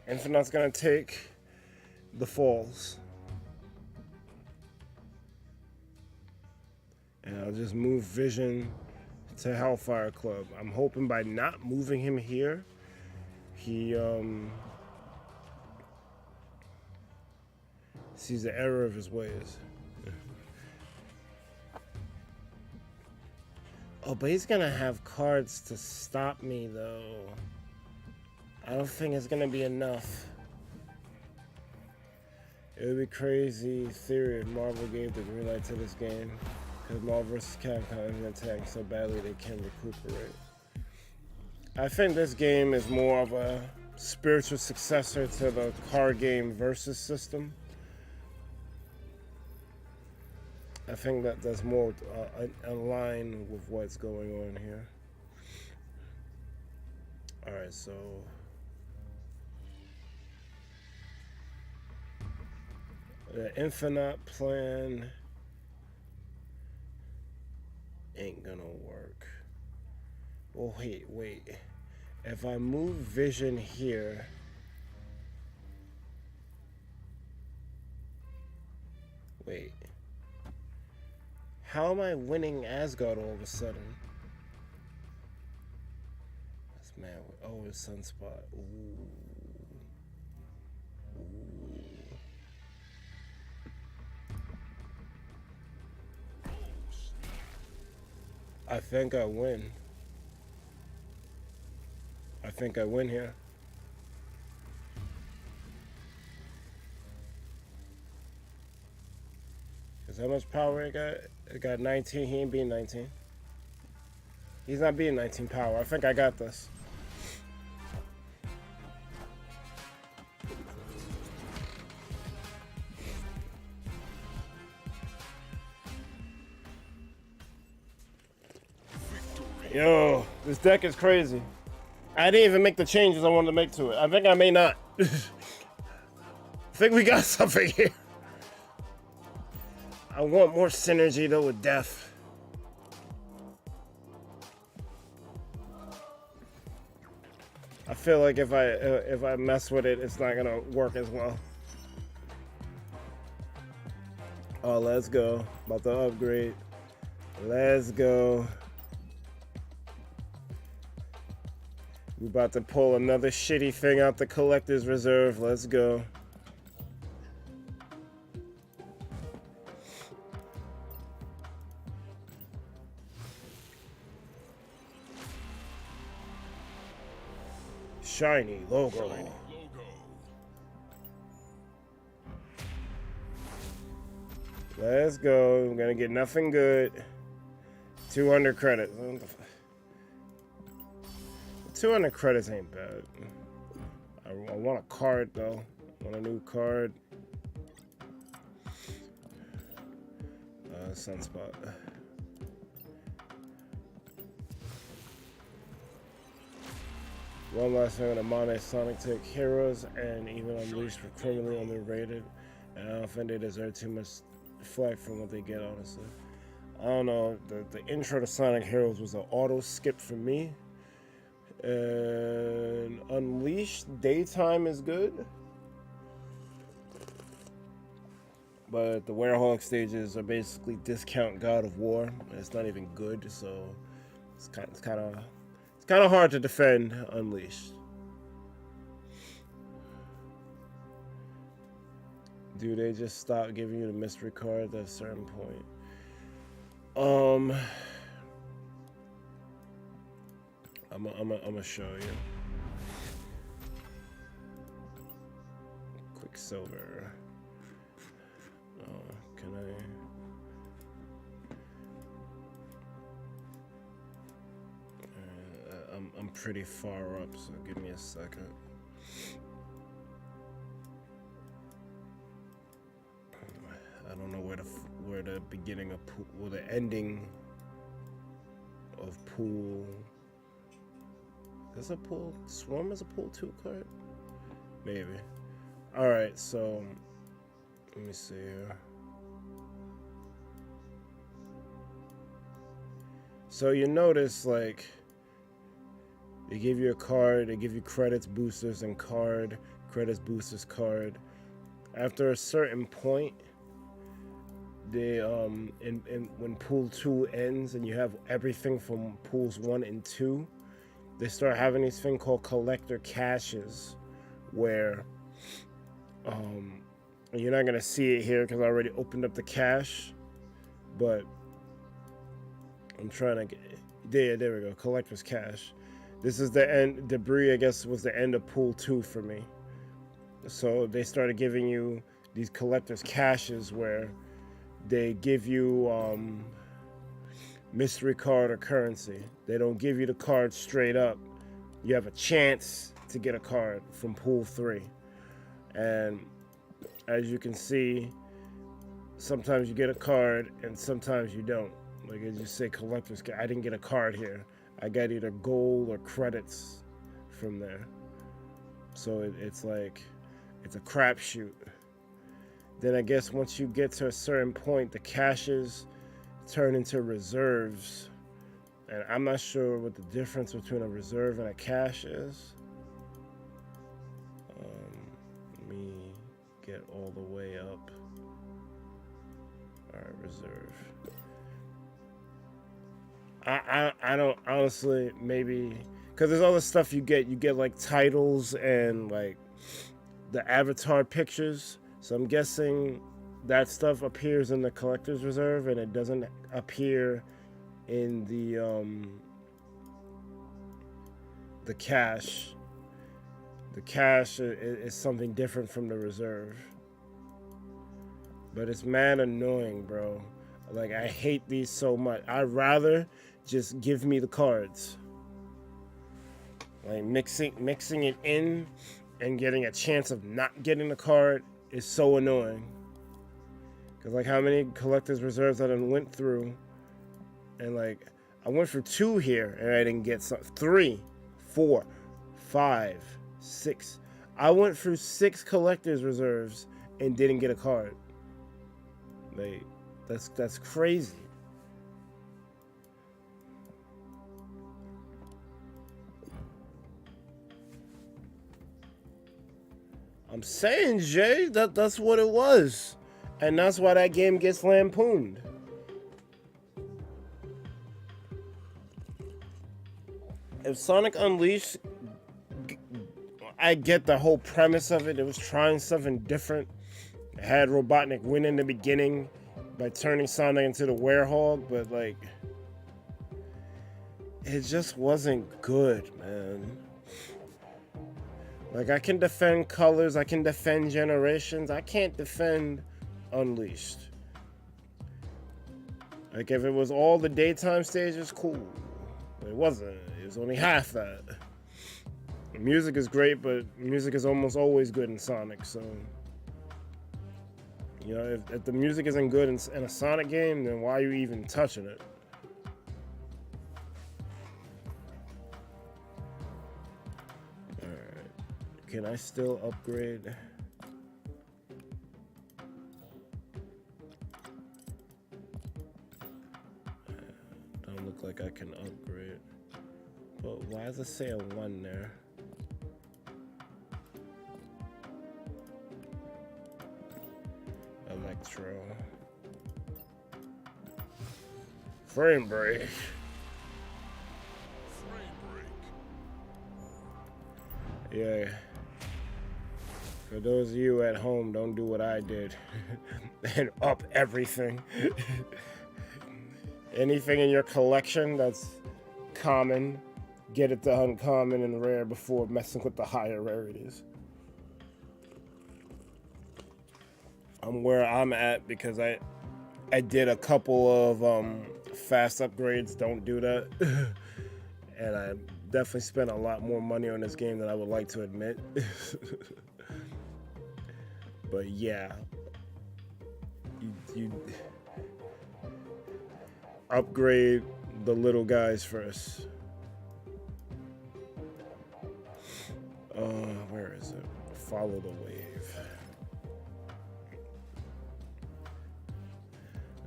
Infinite's gonna take the falls. And I'll just move Vision to Hellfire Club. I'm hoping by not moving him here, he sees the error of his ways. Oh, but he's gonna have cards to stop me though. I don't think it's gonna be enough. It would be crazy theory if Marvel gave the green light to this game, because Marvel vs. Capcom is attacking so badly they can't recuperate. I think this game is more of a spiritual successor to the card game Versus system. I think that that's more in line with what's going on here. Alright, so the Infinite plan ain't gonna work. Oh, wait. If I move Vision here, wait. How am I winning Asgard all of a sudden? This man, oh, his Sunspot. Ooh. Ooh. I think I win. I think I win here. Cause how much power it got? It got 19. He ain't being 19. He's not being 19 power. I think I got this. Yo, this deck is crazy. I didn't even make the changes I wanted to make to it. I think I may not. I think we got something here. I want more synergy though with Death. I feel like if I mess with it, it's not gonna work as well. Oh, let's go. About to upgrade. Let's go. We about to pull another shitty thing out the collector's reserve. Let's go. shiny logo. Let's go. I'm gonna get nothing good. 200 credits. 200 credits ain't bad. I want a card though. I want a new card. Sunspot. One last thing on the Monday Sonic Tech Heroes and even Unleashed were criminally underrated, and I don't think they deserve too much flack from what they get, honestly. I don't know, the intro to Sonic Heroes was an auto skip for me. And Unleashed daytime is good, but the Werehog stages are basically discount God of War, and it's not even good, so it's kind of hard to defend Unleashed. Do they just stop giving you the mystery cards at a certain point? I'm gonna show you. Quicksilver. Can I? I'm pretty far up, so give me a second. I don't know where the beginning of pool, or the ending of pool. Is a pool? Swarm is a pool 2 card? Maybe. Alright, so let me see here. So you notice, like, they give you a card, they give you credits, boosters, and card, credits, boosters, card. After a certain point, they when pool 2 ends and you have everything from pools 1 and 2, they start having these thing called collector caches, where you're not gonna see it here because I already opened up the cache, but I'm trying to get there we go, collector's cache. This is the end. Debris, I guess, was the end of pool 2 for me. So they started giving you these collector's caches where they give you mystery card or currency. They don't give you the card straight up. You have a chance to get a card from pool 3. And as you can see, sometimes you get a card and sometimes you don't. Like as you say, collector's card. I didn't get a card here. I got either gold or credits from there. So it's like, it's a crapshoot. Then I guess once you get to a certain point, the caches turn into reserves. And I'm not sure what the difference between a reserve and a cache is. Let me get all the way up. All right, reserve. I don't, honestly, maybe, because there's all the stuff you get like titles and like the avatar pictures. So I'm guessing that stuff appears in the collector's reserve and it doesn't appear in the cache. The cache is something different from the reserve. But it's mad annoying, bro. Like, I hate these so much. I'd rather just give me the cards. Like, mixing it in and getting a chance of not getting the card is so annoying. Because, like, how many collector's reserves I done went through. And, like, I went for 2 here and I didn't get some. 3, 4, 5, 6. I went through 6 collector's reserves and didn't get a card. Like, that's crazy. I'm saying, Jay, that's what it was. And that's why that game gets lampooned. If Sonic Unleashed, I get the whole premise of it. It was trying something different. It had Robotnik win in the beginning by turning Sonic into the Werehog, but like, it just wasn't good, man. Like, I can defend Colors, I can defend Generations, I can't defend Unleashed. Like, if it was all the daytime stages, cool. But it wasn't. It was only half that. The music is great, but music is almost always good in Sonic, so... You know, if the music isn't good in a Sonic game, then why are you even touching it? Alright. Can I still upgrade? Don't look like I can upgrade. But why does it say a 1 there? Electro. Frame break. Yeah. For those of you at home, don't do what I did and up everything. Anything in your collection that's common, get it to uncommon and rare before messing with the higher rarities. I'm where I'm at because I did a couple of fast upgrades. Don't do that. And I definitely spent a lot more money on this game than I would like to admit. But yeah, you upgrade the little guys first. Where is it? Follow the wave.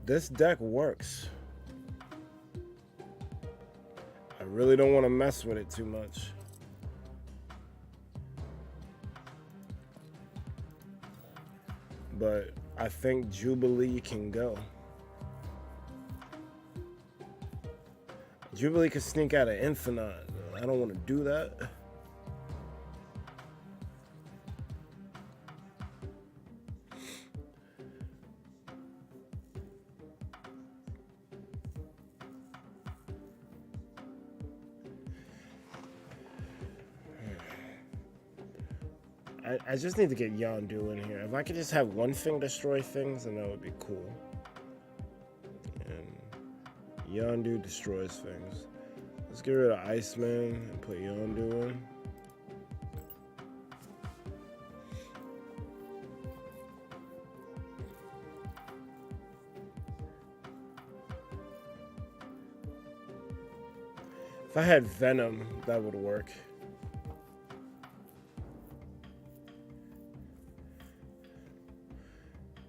This deck works. I really don't want to mess with it too much. But I think Jubilee can go. Jubilee can sneak out of Infinite. I don't want to do that. I just need to get Yondu in here. If I could just have one thing destroy things, then that would be cool. And Yondu destroys things. Let's get rid of Iceman and put Yondu in. If I had Venom, that would work.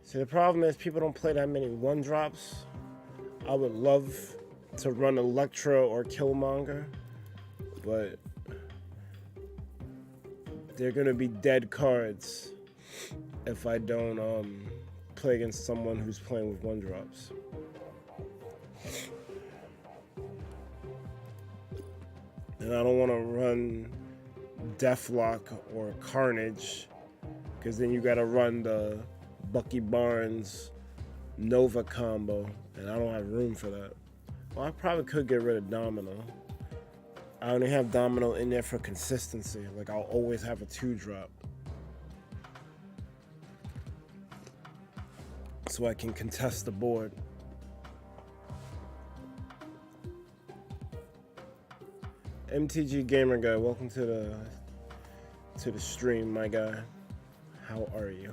See, the problem is people don't play that many 1-drops. I would love to run Electro or Killmonger, but they're gonna be dead cards if I don't play against someone who's playing with 1-drops. And I don't want to run Deathlock or Carnage, because then you gotta run the Bucky Barnes Nova combo, and I don't have room for that. Well, I probably could get rid of Domino. I only have Domino in there for consistency. Like, I'll always have a 2-drop. So I can contest the board. MTG Gamer Guy, welcome to the stream, my guy. How are you?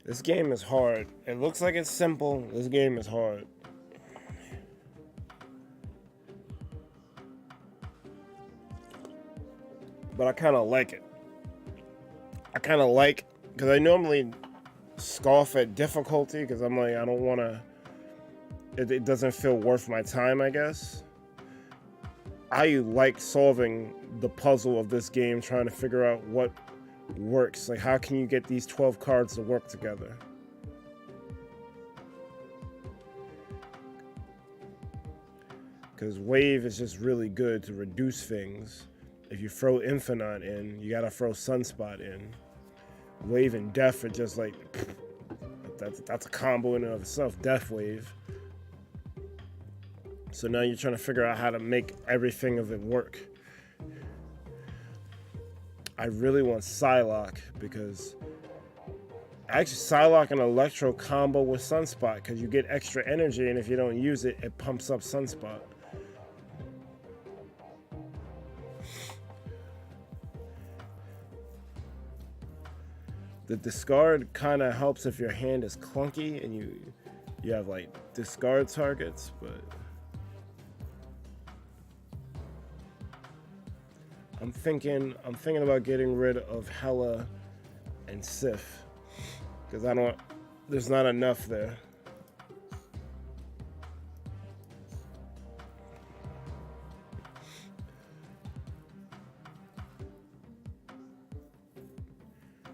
This game is hard. It looks like it's simple. This game is hard. But I kind of like it. Because I normally scoff at difficulty because I'm like, I don't want to, it doesn't feel worth my time, I guess. I like solving the puzzle of this game, trying to figure out what works. Like, how can you get these 12 cards to work together? Because Wave is just really good to reduce things. If you throw Infinite in, you gotta throw Sunspot in. Wave and Death are just like, that's a combo in and of itself. Death Wave. So now you're trying to figure out how to make everything of it work. I really want Psylocke because actually Psylocke and Electro combo with Sunspot because you get extra energy, and if you don't use it, it pumps up Sunspot. The discard kind of helps if your hand is clunky and you have like discard targets, but I'm thinking about getting rid of Hela and Sif because there's not enough there.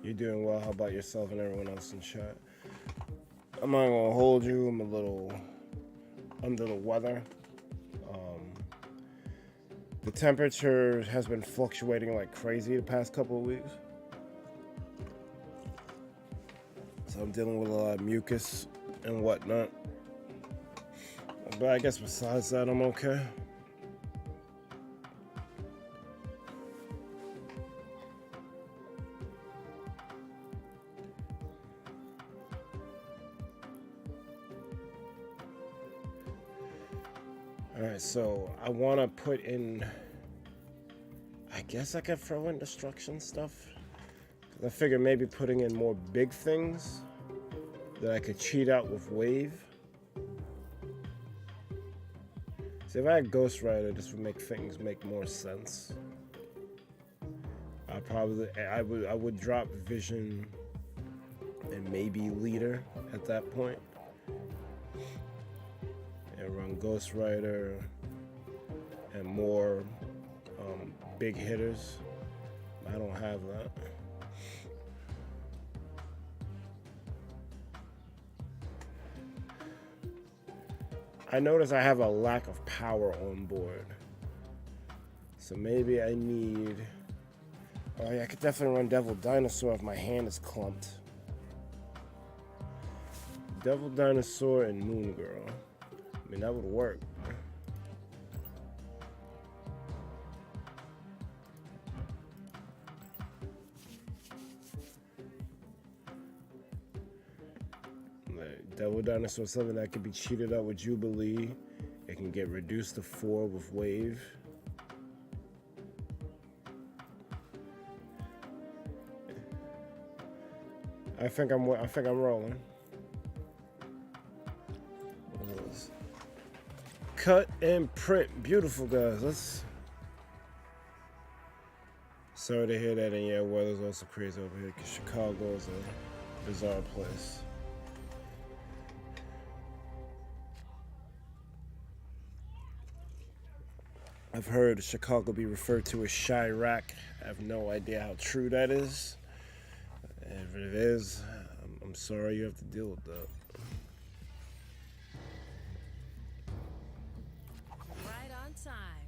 You're doing well. How about yourself and everyone else in chat? I'm not gonna hold you. I'm a little under the weather. The temperature has been fluctuating like crazy the past couple of weeks. So I'm dealing with a lot of mucus and whatnot. But I guess besides that, I'm okay. Alright, so I want to put in, I guess I could throw in destruction stuff. I figure maybe putting in more big things that I could cheat out with wave. See, if I had Ghost Rider, this would make things make more sense. I would drop Vision and maybe Leader at that point. And run Ghost Rider and more big hitters. I don't have that. I notice I have a lack of power on board. So maybe I need... Oh yeah, I could definitely run Devil Dinosaur if my hand is clumped. Devil Dinosaur and Moon Girl. I mean, that would work. Devil Dinosaur is something that can be cheated out with Jubilee. It can get reduced to 4 with Wave. I think I'm rolling. Cut and print. Beautiful, guys. Let's... Sorry to hear that, and yeah, weather's also crazy over here because Chicago is a bizarre place. I've heard Chicago be referred to as Chirac. I have no idea how true that is. If it is, I'm sorry you have to deal with that. Right on time.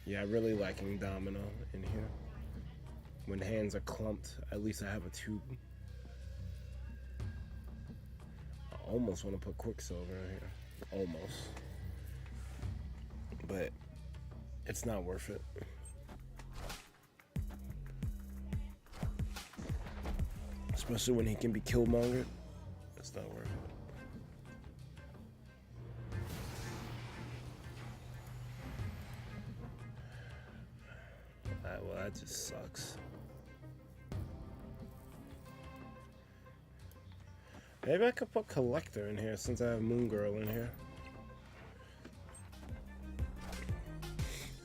Yeah, I really liking Domino in here. When hands are clumped, at least I have a tube. I almost want to put Quicksilver in here. Almost. But it's not worth it. Especially when he can be Killmonger. It's not worth it. Well, that just sucks. Maybe I could put Collector in here since I have Moon Girl in here.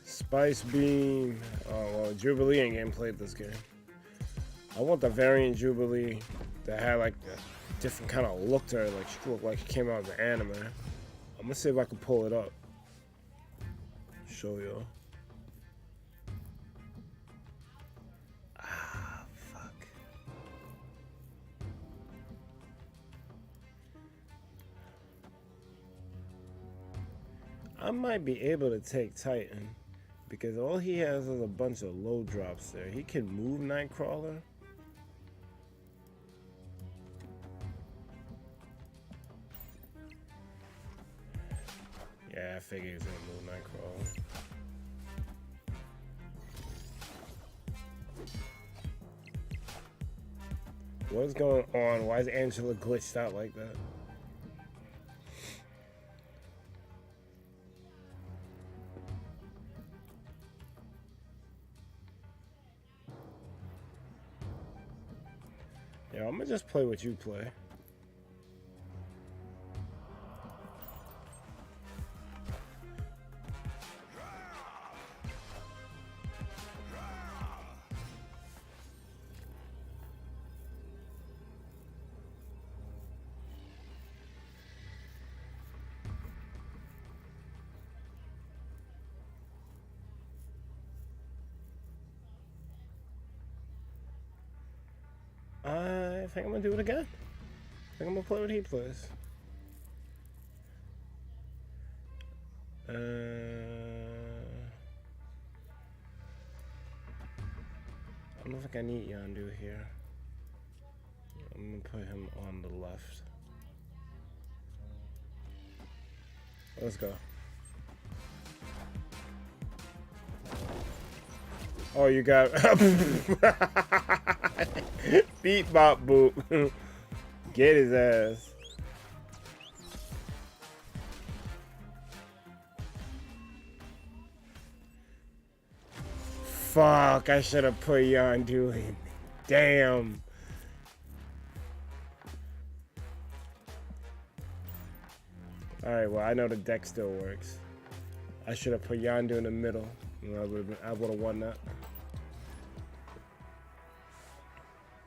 Spice Beam. Oh, well, Jubilee ain't getting played this game. I want the variant Jubilee that had like a different kind of look to her. Like she looked like she came out of the anime. I'm gonna see if I can pull it up. Show y'all. I might be able to take Titan because all he has is a bunch of low drops there. He can move Nightcrawler. Yeah, I figured he was gonna move Nightcrawler. What's going on? Why is Angela glitched out like that? Yeah, I'm gonna just play what you play. I think I'm gonna do it again. I think I'm gonna play what he plays. I don't think I need Yondu here. I'm gonna put him on the left. Let's go. Oh, you got beat bop boop. Get his ass. Fuck, I should have put Yondu in. Damn. Alright, well, I know the deck still works. I should have put Yondu in the middle. I would have won that.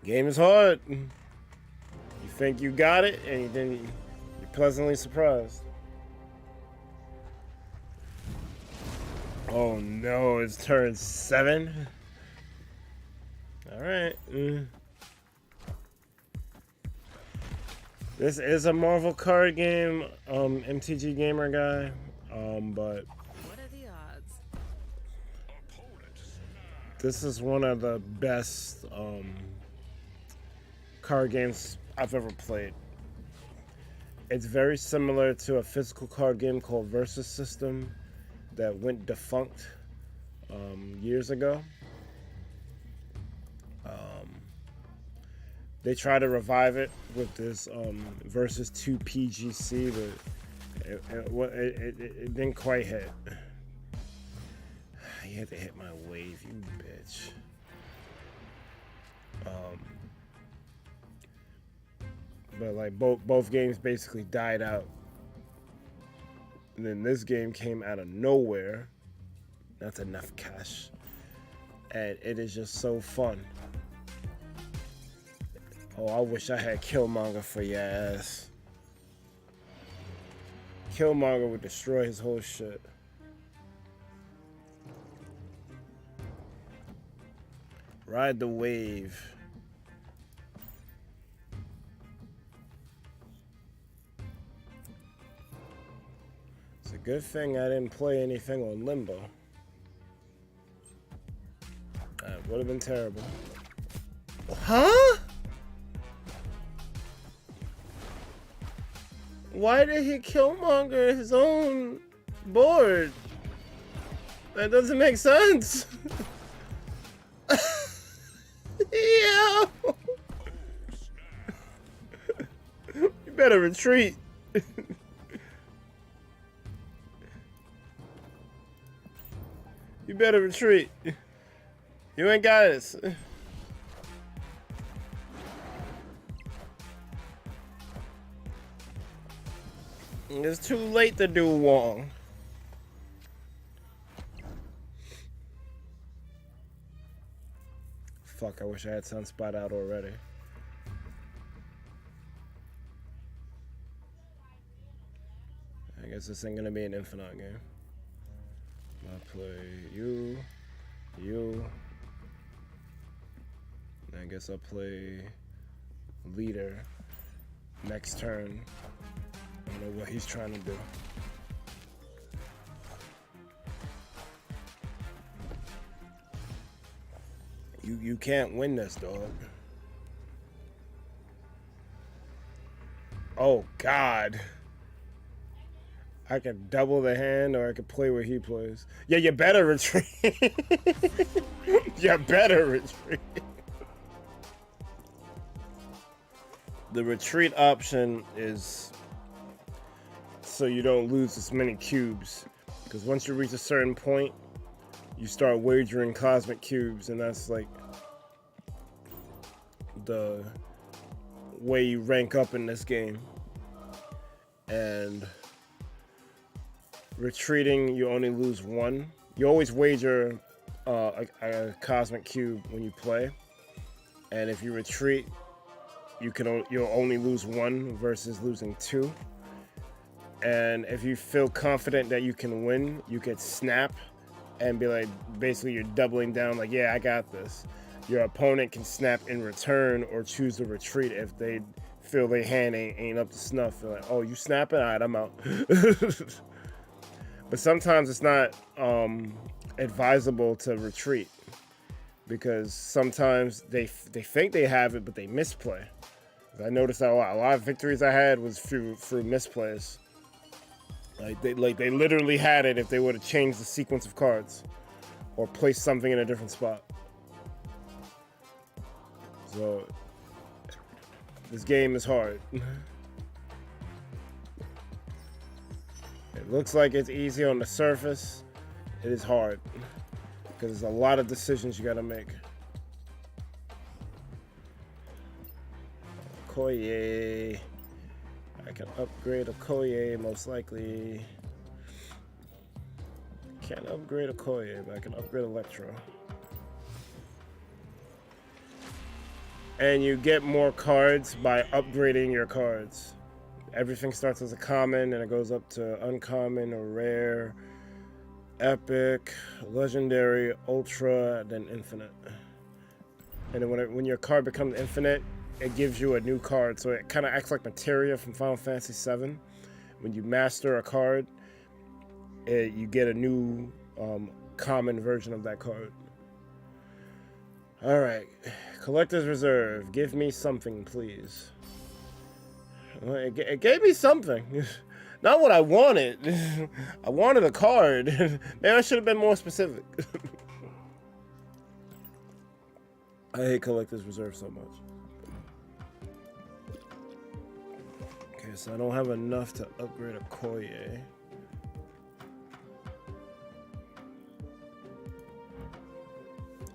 Game is hard. You think you got it, and then you're pleasantly surprised. Oh no, it's turn 7. All right. This is a Marvel card game, MTG Gamer guy, but What are the odds? this is one of the best card games I've ever played. It's very similar to a physical card game called Versus System that went defunct years ago. They tried to revive it with this Versus 2 PGC, but it didn't quite hit. You had to hit my wave, you bitch. But like both games basically died out. And then this game came out of nowhere. That's enough cash. And it is just so fun. Oh, I wish I had Killmonger for your ass. Killmonger would destroy his whole shit. Ride the wave. It's a good thing I didn't play anything on Limbo. That would have been terrible. Huh? Why did he Killmonger his own board? That doesn't make sense. Yo! You better retreat. You better retreat. You ain't got this. It's too late to do Wong. Fuck, I wish I had Sunspot out already. I guess this ain't gonna be an infinite game. I'll play you. I guess I'll play leader next turn. I don't know what he's trying to do. You can't win this, dog. Oh God. I could double the hand, or I could play where he plays. Yeah, you better retreat. You better retreat. The retreat option is so you don't lose as many cubes. Because once you reach a certain point, you start wagering cosmic cubes, and that's like the way you rank up in this game. And retreating, you only lose one. You always wager a cosmic cube when you play, and if you retreat, you'll only lose one versus losing two. And if you feel confident that you can win, you could snap and be like, basically you're doubling down, like, yeah, I got this. Your opponent can snap in return or choose to retreat if they feel their hand ain't up to snuff. They're like, oh, you snapping? All right, I'm out. But sometimes it's not advisable to retreat, because sometimes they think they have it, but they misplay. I noticed that a lot of victories I had was through misplays. Like they literally had it if they would have changed the sequence of cards or placed something in a different spot. So this game is hard. It looks like it's easy on the surface. It is hard because there's a lot of decisions you gotta make. Okoye. I can upgrade Okoye most likely. Can't upgrade Okoye, but I can upgrade Electro. And you get more cards by upgrading your cards. Everything starts as a common and it goes up to uncommon or rare, epic, legendary, ultra, then infinite. And then when your card becomes infinite, it gives you a new card. So it kind of acts like materia from Final Fantasy VII. When you master a card, you get a new common version of that card. All right, Collector's Reserve. Give me something, please. Well, it gave me something. Not what I wanted. I wanted a card. Maybe I should have been more specific. I hate Collector's Reserve so much. Okay, so I don't have enough to upgrade a Koye.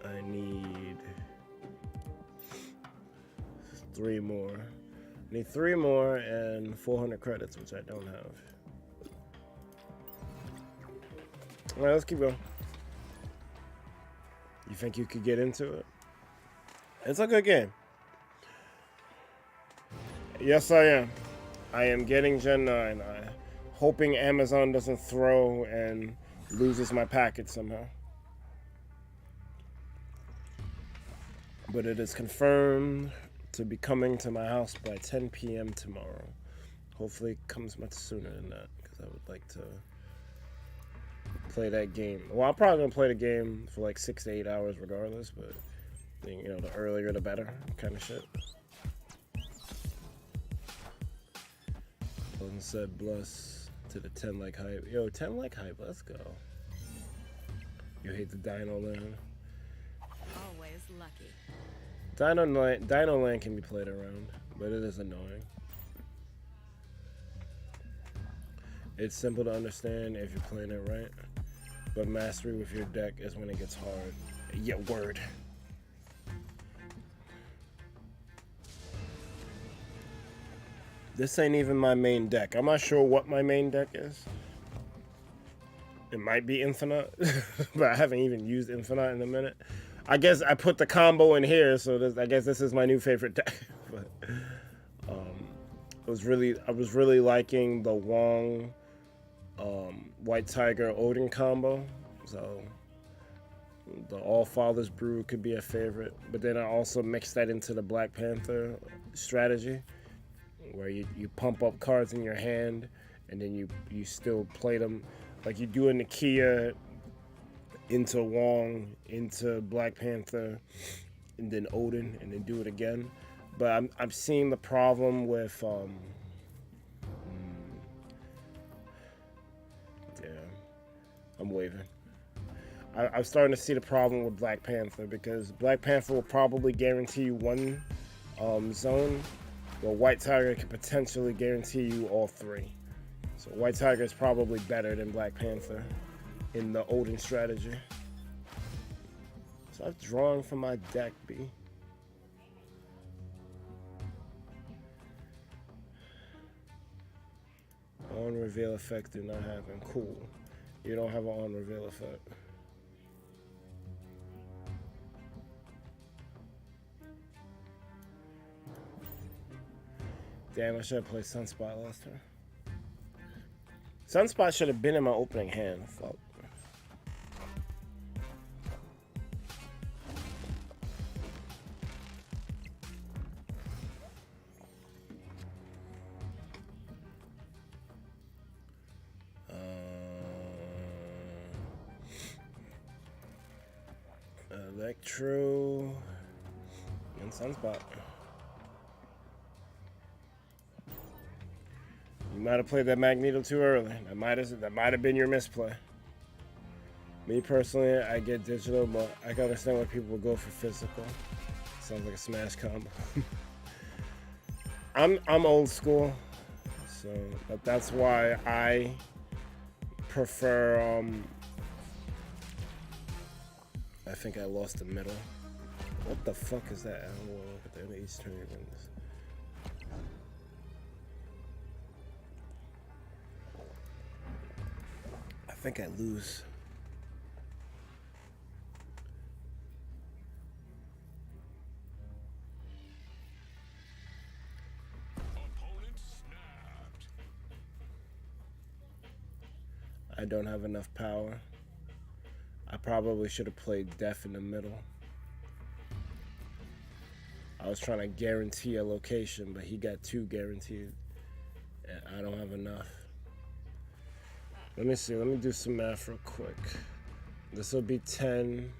I need 3 more. I need 3 more and 400 credits, which I don't have. All right, let's keep going. You think you could get into it? It's a good game. Yes, I am. I am getting Gen 9. Hoping Amazon doesn't throw and loses my package somehow. But it is confirmed to be coming to my house by 10 p.m. tomorrow. Hopefully it comes much sooner than that, because I would like to play that game. Well, I'm probably going to play the game for like 6 to 8 hours regardless, but you know, the earlier the better kind of shit. One said bless to the 10 like hype. Yo, 10 like hype, let's go. You hate the Dino Land? Always lucky. Dino Land can be played around, but it is annoying. It's simple to understand if you're playing it right, but mastery with your deck is when it gets hard. Yeah, word. This ain't even my main deck. I'm not sure what my main deck is. It might be Infinite, but I haven't even used Infinite in a minute. I guess I put the combo in here, so I guess this is my new favorite deck. But I was really liking the Wong White Tiger Odin combo. So the All Father's Brew could be a favorite. But then I also mixed that into the Black Panther strategy, where you pump up cards in your hand and then you still play them like you do in the Kia into Wong, into Black Panther, and then Odin, and then do it again. But I'm seeing the problem with I'm waving. I'm starting to see the problem with Black Panther because Black Panther will probably guarantee you one zone, while White Tiger can potentially guarantee you all three. So White Tiger is probably better than Black Panther in the Odin strategy. So I've drawn from my deck, B. On reveal effect did not happen. Cool. You don't have an on reveal effect. Damn, I should have played Sunspot last turn. Sunspot should have been in my opening hand. Fuck. Electro and Sunspot. You might have played that Magneto too early. That might have been your misplay. Me personally, I get digital, but I can understand why people would go for physical. Sounds like a smash combo. I'm old school, so that's why I prefer. I think I lost the middle. What the fuck is that? I don't want to look at the end of each turn you win this. I think I lose. I don't have enough power. I probably should have played Death in the middle. I was trying to guarantee a location, but he got 2 guaranteed. And I don't have enough. Let me see. Let me do some math real quick. This will be 10,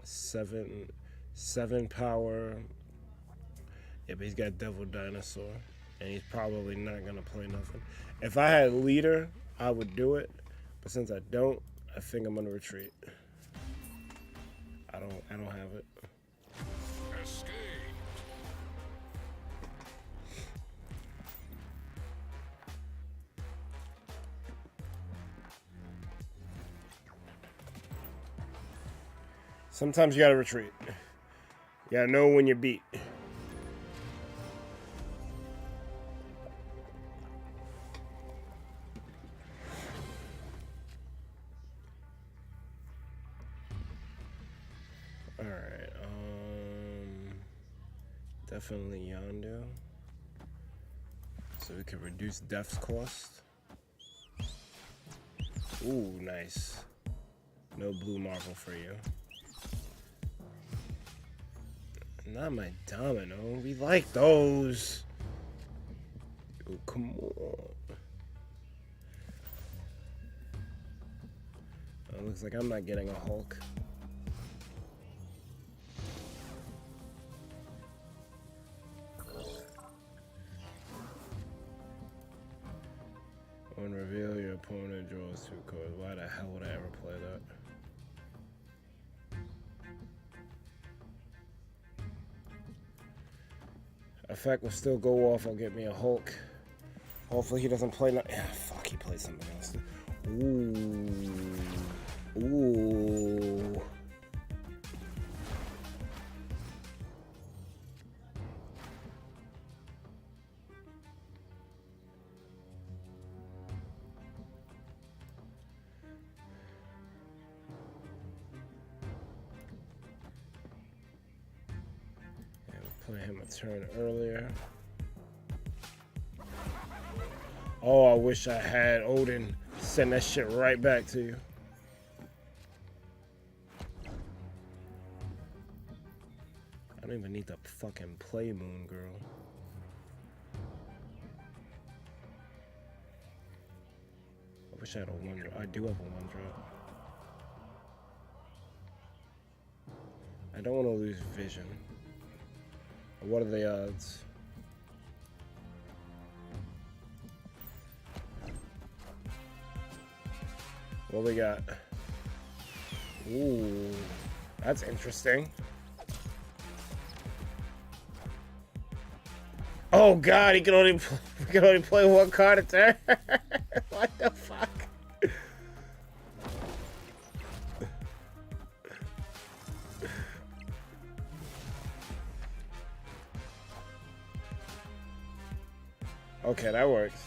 7 power. Yeah, but he's got Devil Dinosaur. And he's probably not going to play nothing. If I had Leader, I would do it. But since I don't, I think I'm going to retreat. I don't have it. Escape. Sometimes you gotta retreat. You gotta know when you're beat. Alright, definitely Yondu. So we can reduce Death's cost. Ooh, nice. No blue marble for you. Not my domino. We like those. Oh, come on. Oh, looks like I'm not getting a Hulk. On reveal, your opponent draws 2 cards. Why the hell would I ever play that? Effect will still go off. I'll get me a Hulk. Hopefully he doesn't play. Yeah, fuck, he plays something else. Ooh. Ooh. Play him a turn earlier. Oh, I wish I had Odin send that shit right back to you. I don't even need to fucking play Moon Girl. I wish I had a 1-drop. I do have a 1-drop. I don't want to lose vision. What are the odds? What we got? Ooh, that's interesting. Oh God, he can only play one card a turn. What the fuck? Okay, that works.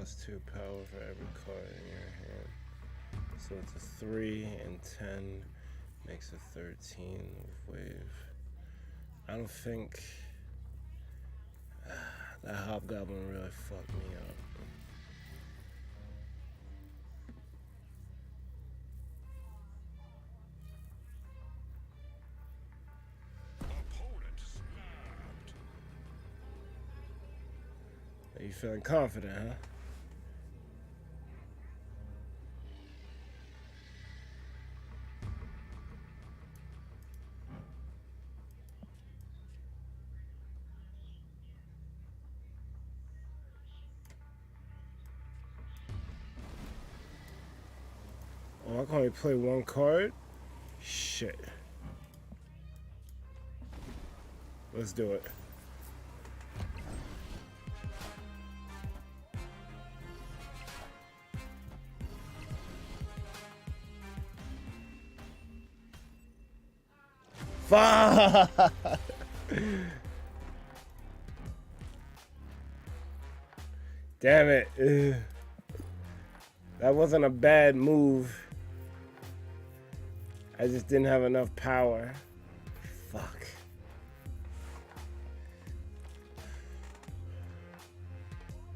+2 power for every card in your hand. So it's a 3 and 10 makes a 13 wave. I don't think that hobgoblin really fucked me up. Opponent snapped. Are you feeling confident, huh? Oh, I can only play one card? Shit. Let's do it. Fuck! Damn it. Ugh. That wasn't a bad move. I just didn't have enough power. Fuck.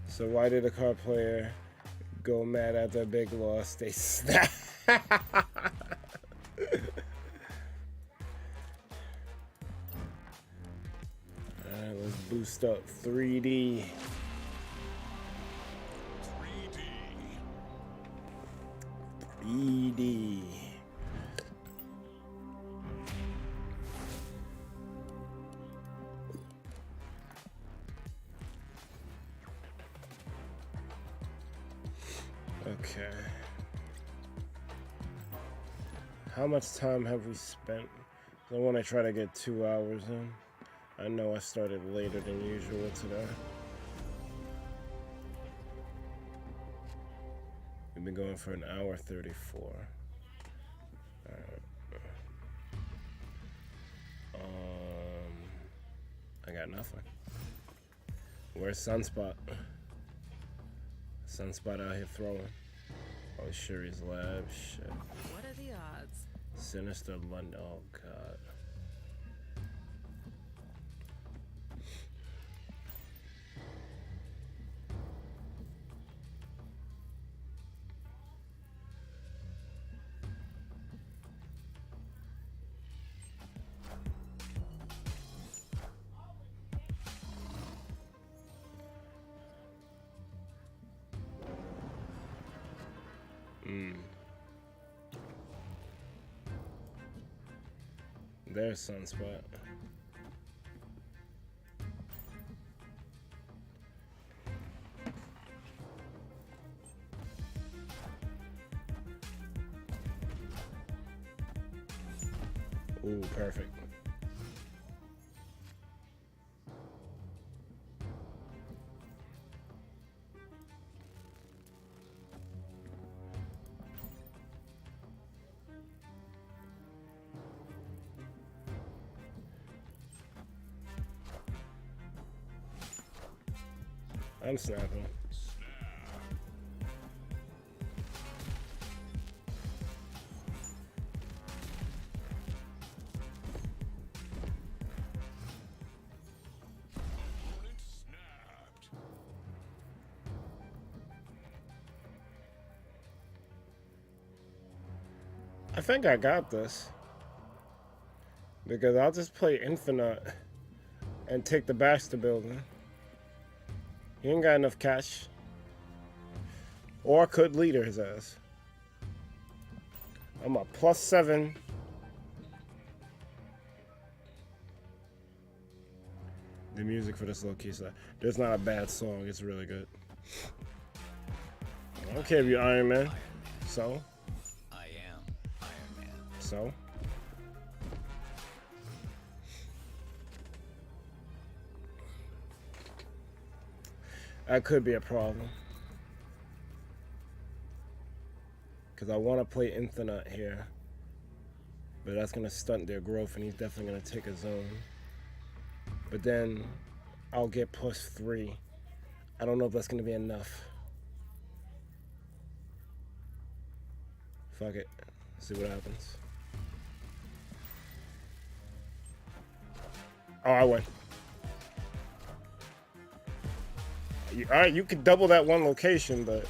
So why did a card player go mad after a big loss? They snap. Alright, let's boost up 3D. 3D. 3D. Okay. How much time have we spent? I want to try to get 2 hours in. I know I started later than usual today. We've been going for an hour 34. Alright. I got nothing. Where's Sunspot? Sunspot out here throwing. Oh, Shuri's lab. Shit. What are the odds? Sinister London. Oh, God. There's Sunspot. Ooh, perfect. I'm snapping. Opponent snapped. I think I got this. Because I'll just play Infinite and take the Baxter building. He ain't got enough cash. Or I could leader his ass. I'm a +7. The music for this low-key side. There's not a bad song. It's really good. I don't care if you're Iron Man. So? I am Iron Man. So? That could be a problem. Because I want to play Infinite here. But that's going to stunt their growth, and he's definitely going to take a zone. But then I'll get +3. I don't know if that's going to be enough. Fuck it. See what happens. Oh, I win. Alright, you could double that one location, but...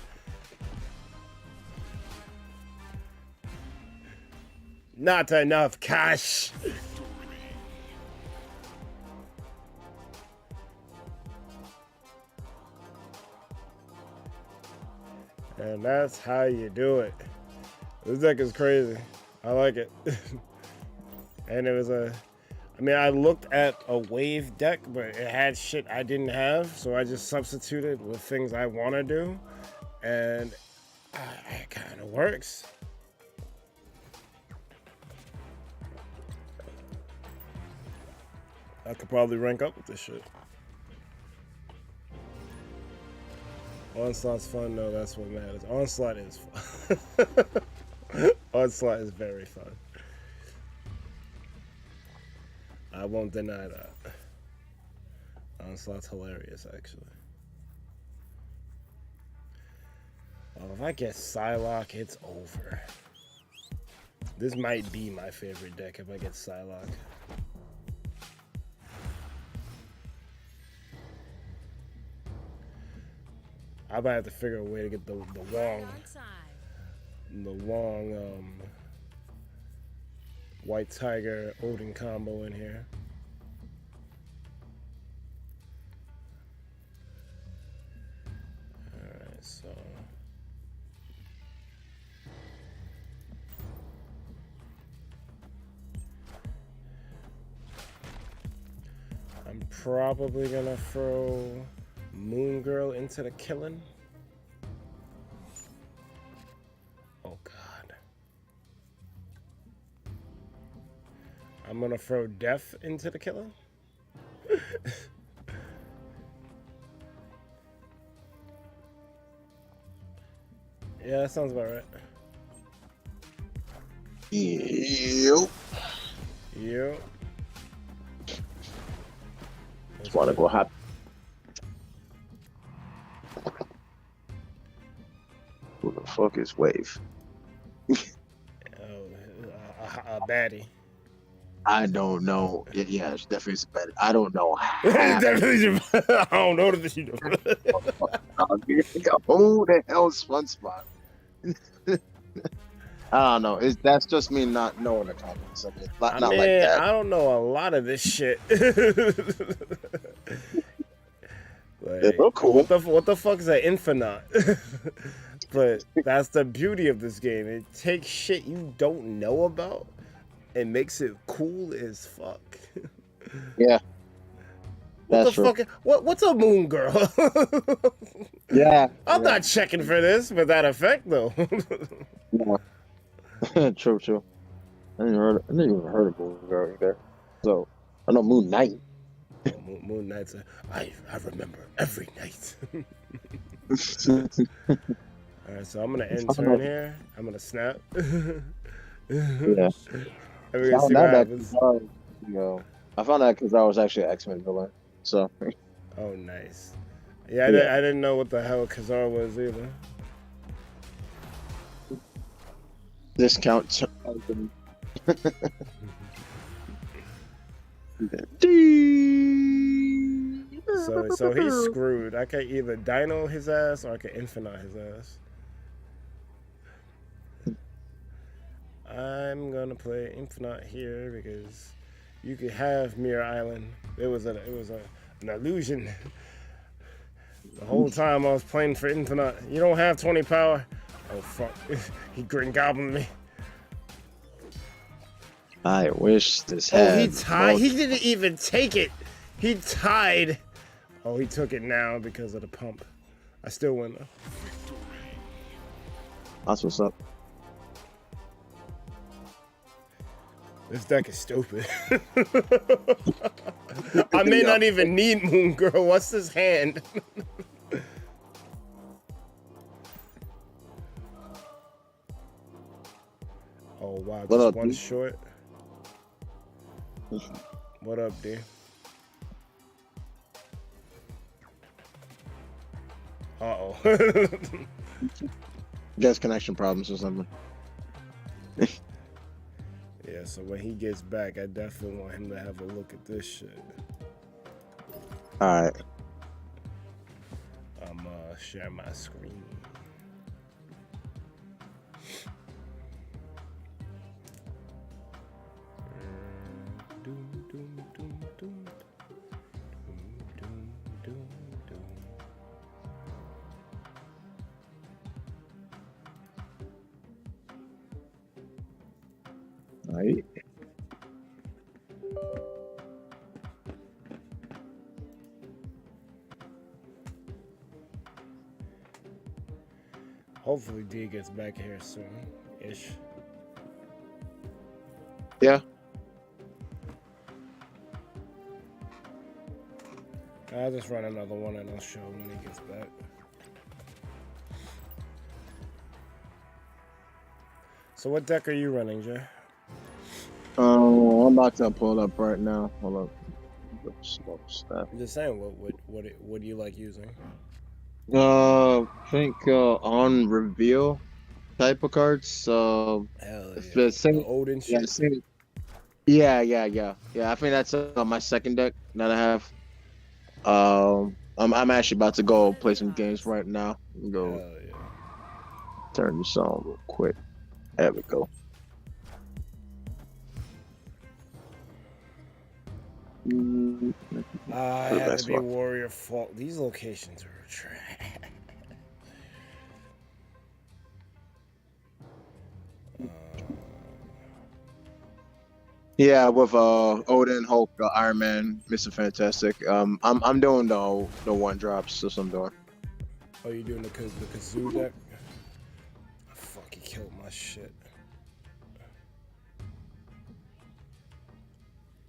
not enough cash. And that's how you do it. This deck is crazy. I like it. And it was a... I mean, I looked at a wave deck, but it had shit I didn't have, so I just substituted with things I want to do, and it kind of works. I could probably rank up with this shit. Onslaught's fun, though. That's what matters. Onslaught is fun. Onslaught is very fun. I won't deny that. Onslaught's hilarious, actually. Oh, if I get Psylocke, it's over. This might be my favorite deck if I get Psylocke. I might have to figure a way to get the Wong White Tiger Odin combo in here. Alright, so I'm probably gonna throw Moon Girl into the killing. Oh God. I'm gonna throw Death into the killing. Yeah, that sounds about right. Yep. Yep. Just want to go hop. Who the fuck is Wave? A baddie. I don't know. Yeah, it's definitely a bad. I don't know. I don't know that you know. Who the hell's SpongeBob? I don't know. That's just me not knowing the comics. I mean, not like that. I don't know a lot of this shit. Like, cool. What the fuck is an Infinite? But that's the beauty of this game. It takes shit you don't know about and makes it cool as fuck. Yeah. What the fuck? What's a Moon Girl? Yeah. I'm not checking for this with that effect though. Yeah. True. I didn't even heard of Moon Girl either. So I know Moon Knight. Moon Knight's I remember every night. Alright, so I'm gonna end turn here. I'm gonna snap. Yeah. And we're gonna see what happens. I found out because I was actually an X-Men villain. So. Oh, nice. Yeah, I didn't know what the hell Khazar was either. Discount. So he's screwed. I can either Dino his ass or I can Infinite his ass. I'm gonna play Infinite here because you could have Mirror Island. It was an illusion. The whole time I was playing for Infinite. You don't have 20 power. Oh fuck! He Green Goblin me. I wish this Oh, had. he tied. He didn't even take it. He tied. Oh, he took it now because of the pump. I still win though. That's what's up. This deck is stupid. I may not even need Moon Girl. What's this hand? Oh wow, What just up, one D? short. What up, D? Uh-oh. Guess connection problems or something. Yeah, so when he gets back, I definitely want him to have a look at this shit. All right. I'm share my screen. All right. Hopefully D gets back here soon-ish. Yeah. I'll just run another one and I'll show him when he gets back. So what deck are you running, Jay? I'm about to pull it up right now. Hold up. Slow stuff. I'm just saying, what do you like using? I think on reveal type of cards. Hell If yeah. the same, The Odin yeah, shit? same. Yeah. I think that's my second deck that I have. I'm actually about to go play some games right now. Go Hell yeah. turn this on real quick. There we go. I had to be Warrior Fault. These locations are trash. Yeah, with Odin, Hulk, Iron Man, Mr. Fantastic. I'm doing the one drops. That's what I'm doing. Oh, you doing the kazoo deck? Fuck, he killed my shit.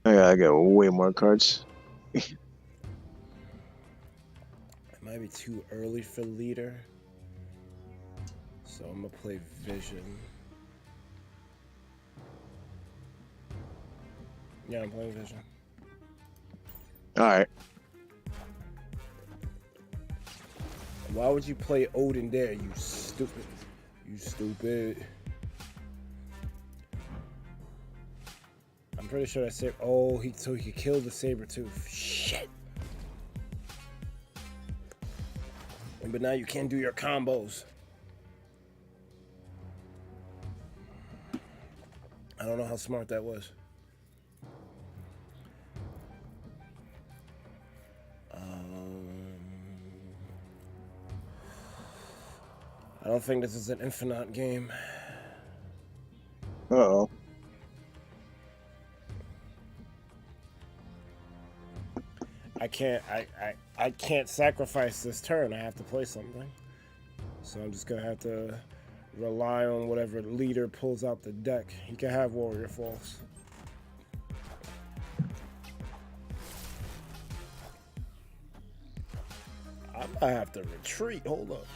I gotta get way more cards. It might be too early for leader. So I'm gonna play Vision. Yeah, I'm playing Vision. All right. Why would you play Odin there, you stupid? You stupid. I'm pretty sure that saber. Oh, so he could kill the saber too. Shit. But now you can't do your combos. I don't know how smart that was. I don't think this is an infinite game. Uh-oh. I can't sacrifice this turn. I have to play something. So I'm just gonna have to rely on whatever leader pulls out the deck. He can have Warrior Falls. I might have to retreat. Hold up.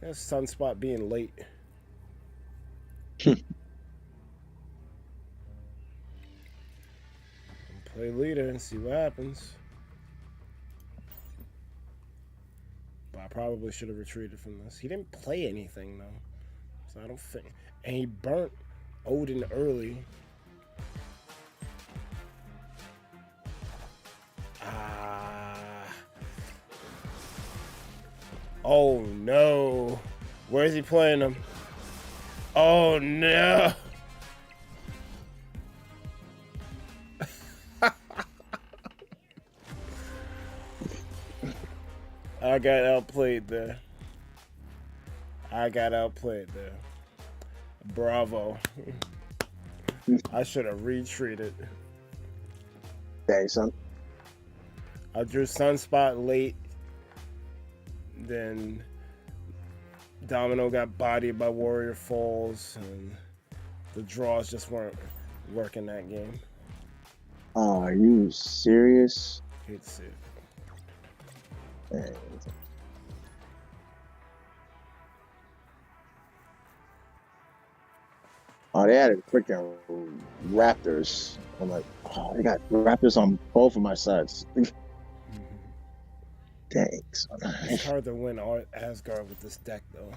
That's Sunspot being late. Play leader and see what happens. But I probably should have retreated from this. He didn't play anything though, so I don't think. And he burnt Odin early. Oh no. Where's he playing them? Oh no. I got outplayed there. Bravo. I should have retreated. Dang, son. I drew Sunspot late. Then Domino got bodied by Warrior Falls, and the draws just weren't working that game. Are you serious? It's it. Dang. Oh, they had freaking Raptors. I'm like, oh, they got Raptors on both of my sides. Dang. Son. It's hard to win Asgard with this deck, though.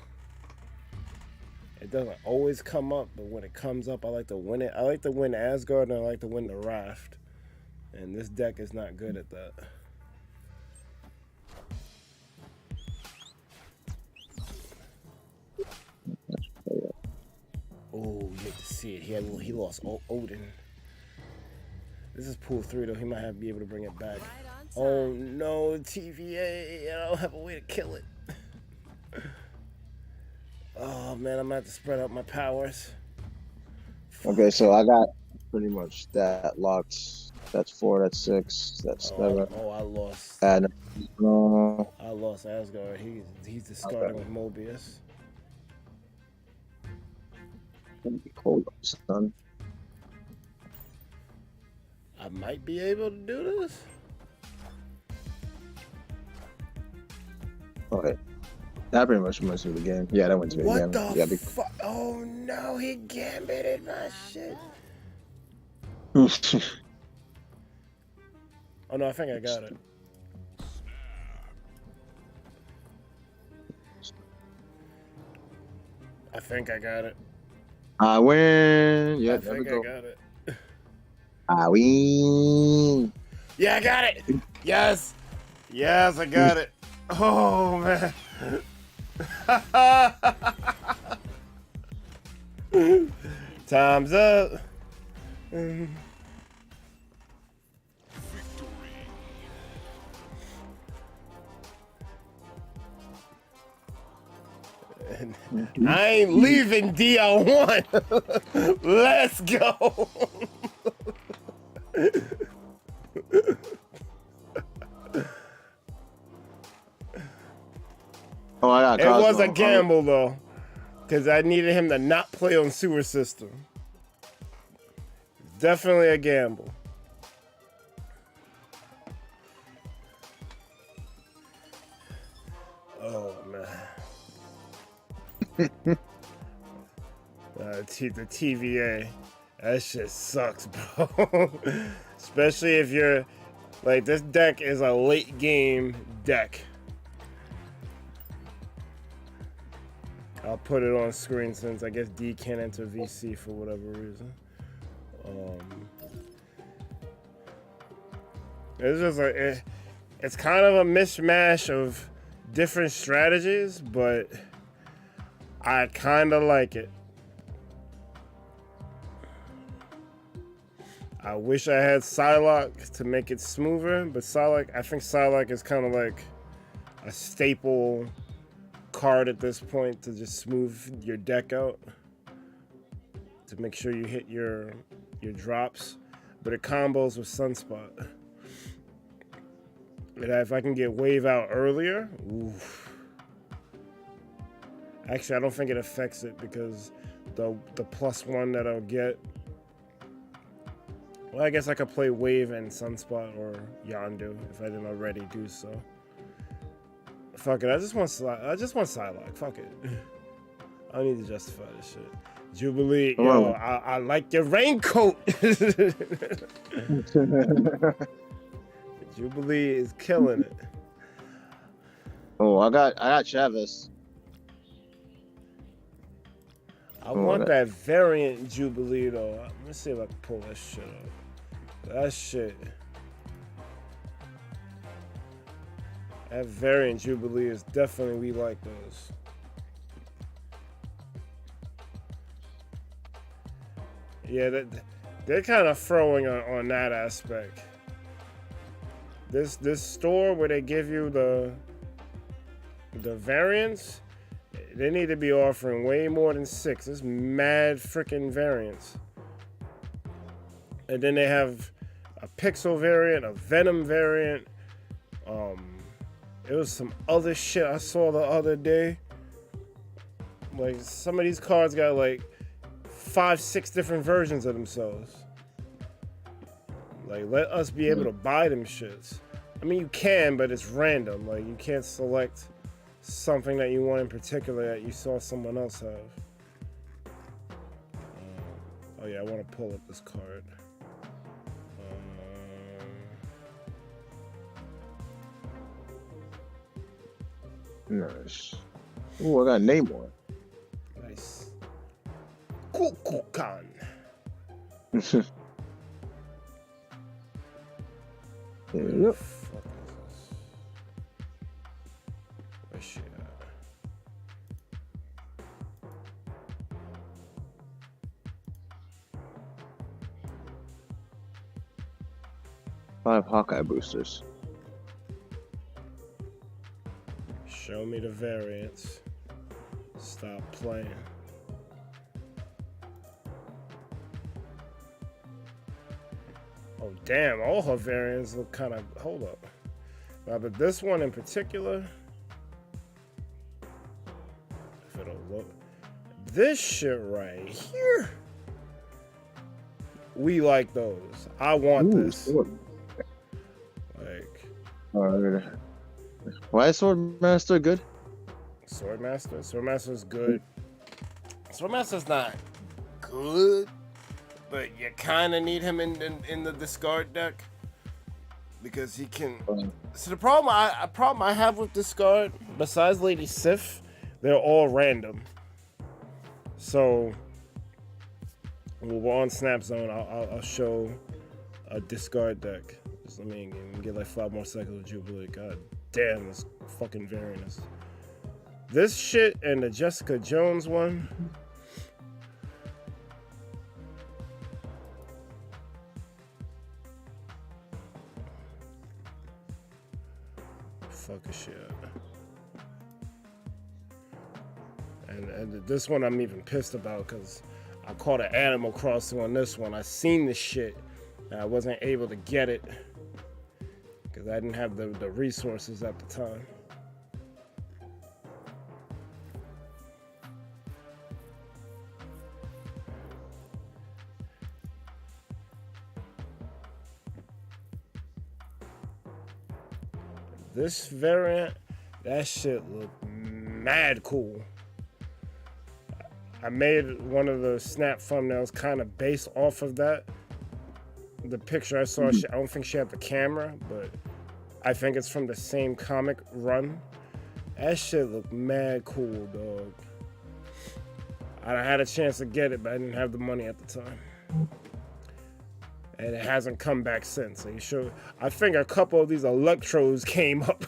It doesn't always come up, but when it comes up, I like to win it. I like to win Asgard, and I like to win the Raft. And this deck is not good at that. Oh, you hate to see it. He lost Odin. This is pool 3, though. He might be able to bring it back. Right on Oh time. no, TVA! I don't have a way to kill it. Oh man, I'm gonna have to spread out my powers. Okay, so I got pretty much that locked. That's 4, that's 6, that's 7. I lost. And I lost Asgard. He's discarding with Mobius. cold, son. I might be able to do this. Okay. That pretty much wins me the game. Yeah, that wins me the game. What Yeah, the fuck? Oh no, he gambited my shit. Oh no, I think I got it. I think I got it. I win. Yeah, I there we think go. I got it. I win. Yeah, I got it. Yes. Yes, I got it. Oh man. Time's up. I ain't leaving DL1. Let's go. Oh, I got It Cosmo. was a gamble though, because I needed him to not play on sewer system. Definitely a gamble. Oh man. The TVA, that shit sucks, bro. Especially if you're like, this deck is a late game deck. I'll put it on screen since I guess D can't enter VC for whatever reason. It's just like it's kind of a mishmash of different strategies, but I kind of like it. I wish I had Psylocke to make it smoother, but I think Psylocke is kind of like a staple card at this point to just smooth your deck out, to make sure you hit your drops, but it combos with Sunspot. And if I can get Wave out earlier, oof. Actually, I don't think it affects it because the +1 that I'll get. Well, I guess I could play Wave and Sunspot or Yondu if I didn't already do so. Fuck it, I just want Psylocke. Fuck it. I don't need to justify this shit. Jubilee, yo, I like your raincoat. Jubilee is killing it. Oh, I got Chavez. I want that variant Jubilee though. Let me see if I can pull that shit up. That shit. That variant Jubilee is definitely, we like those. Yeah, they're kind of throwing on that aspect. This store where they give you the variants, they need to be offering way more than 6. It's mad freaking variants. And then they have a Pixel variant, a Venom variant. It was some other shit I saw the other day. Like, some of these cards got like 5-6 different versions of themselves. Like, let us be able to buy them shits. I mean, you can, but it's random. Like, you can't select something that you want in particular that you saw someone else have. Oh yeah, I want to pull up this card. Nice. Ooh, I got a name on it. Nice. Kukulkan. Yep. Fuck is this? Where's she at? Five Hawkeye boosters. Show me the variants. Stop playing. Oh damn, all her variants look kind of, hold up. Now, but this one in particular, if it'll look, this shit right here, we like those. I want this. Sword. Like, why is Swordmaster good? Swordmaster? Swordmaster's good. Swordmaster's not good, but you kind of need him in the discard deck because he can. So the problem I have with discard, besides Lady Sif, they're all random. So when we're on Snap Zone, I'll show a discard deck. Just let me get like 5 more seconds of Jubilee. God damn, this fucking variant is. This shit and the Jessica Jones one. Fuck a shit. And this one I'm even pissed about because I caught an Animal Crossing on this one. I seen this shit and I wasn't able to get it because I didn't have the resources at the time. This variant, that shit looked mad cool. I made one of the snap thumbnails kind of based off of that. The picture I saw, I don't think she had the camera, but I think it's from the same comic run. That shit looked mad cool, dog. I had a chance to get it, but I didn't have the money at the time. And it hasn't come back since. So you sure? I think a couple of these electrodes came up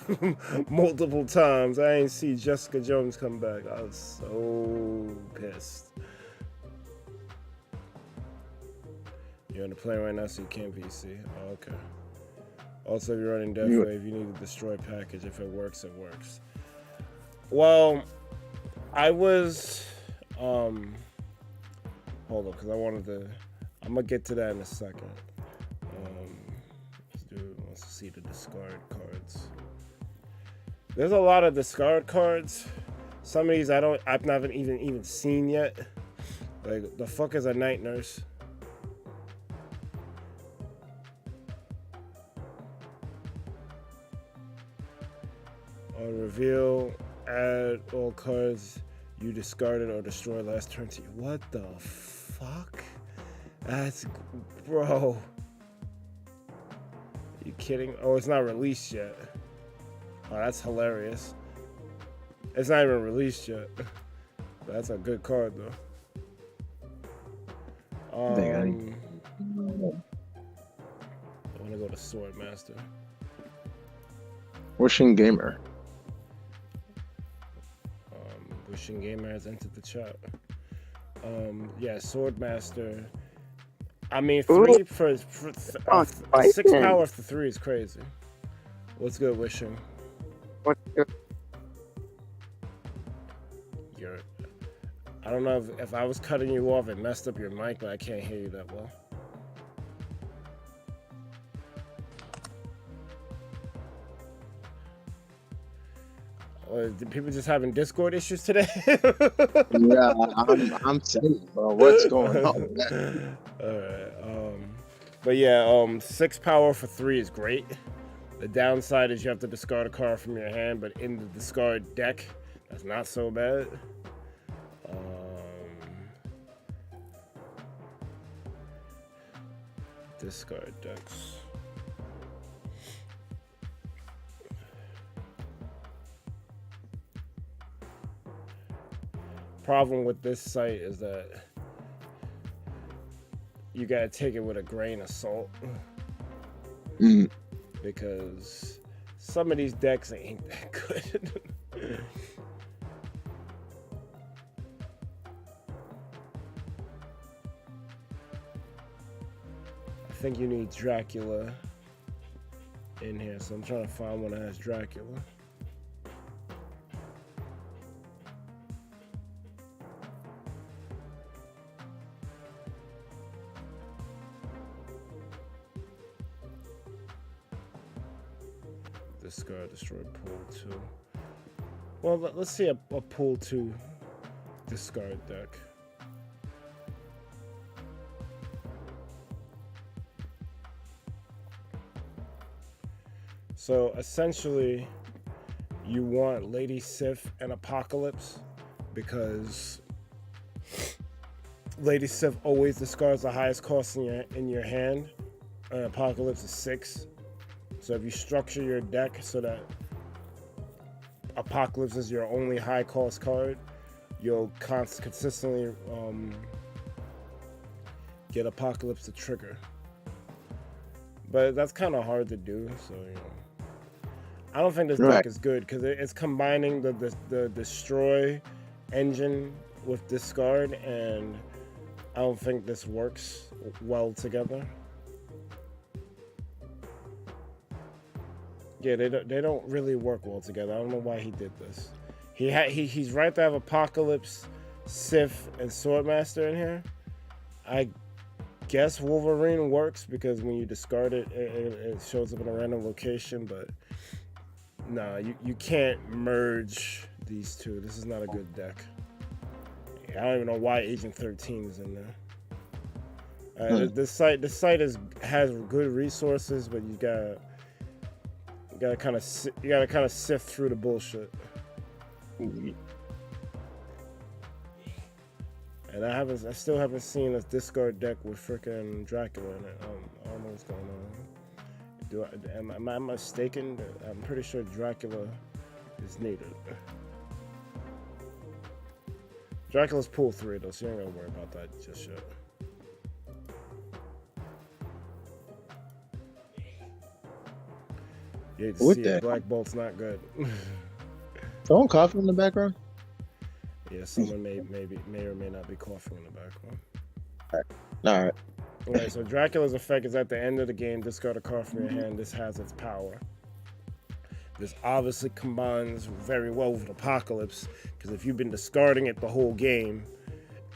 multiple times. I ain't see Jessica Jones come back. I was so pissed. You're on the plane right now, so you can't PC. Oh, okay. Also, if you're running Death Wave, you need to destroy package. If it works, it works. Well, I was hold on, because I wanted to. I'm gonna get to that in a second. Let's see the discard cards. There's a lot of discard cards. Some of these I've not even seen yet. Like, the fuck is a Night Nurse? On reveal, add all cards you discarded or destroyed last turn to you. What the fuck? That's, bro. Are you kidding? Oh, it's not released yet. Oh, that's hilarious. It's not even released yet. But that's a good card, though. I want to go to Swordmaster. Wishing Gamer. Wishing Gamer has entered the chat. Yeah, Swordmaster. I mean, 3 for 6 power for 3 is crazy. What's good, Wishing? What's good? I don't know if I was cutting you off, it messed up your mic, but I can't hear you that well. Or did people just having Discord issues today? Yeah, I'm saying, bro, what's going on? Alright, but yeah, 6 power for 3 is great. The downside is you have to discard a card from your hand, but in the discard deck, that's not so bad. Discard decks. Problem with this site is that you gotta take it with a grain of salt. Because some of these decks ain't that good. I think you need Dracula in here, so I'm trying to find one that has Dracula. Discard, destroy, pool 2. Well, let's see a pool 2 discard deck. So essentially, you want Lady Sif and Apocalypse because Lady Sif always discards the highest cost in your hand, and Apocalypse is 6. So if you structure your deck so that Apocalypse is your only high cost card, you'll consistently get Apocalypse to trigger. But that's kind of hard to do, so you know. I don't think this deck is good because it's combining the destroy engine with discard, and I don't think this works well together. Yeah, they don't really work well together. I don't know why he did this. He's right to have Apocalypse, Sif, and Swordmaster in here. I guess Wolverine works because when you discard it, it shows up in a random location, but no, you can't merge these two. This is not a good deck. I don't even know why Agent 13 is in there. This site has good resources, but you gotta kind of sift through the bullshit. And I still haven't seen a discard deck with frickin' Dracula in it. I don't know what's going on. Am I mistaken? I'm pretty sure Dracula is needed. Dracula's pool 3 though, so you ain't gotta worry about that just yet. You hate to see it. Black Bolt's not good. Someone coughing in the background? Yeah, someone may or may not be coughing in the background. All right. Alright, so Dracula's effect is at the end of the game, discard a card from your hand. This has its power. This obviously combines very well with Apocalypse, because if you've been discarding it the whole game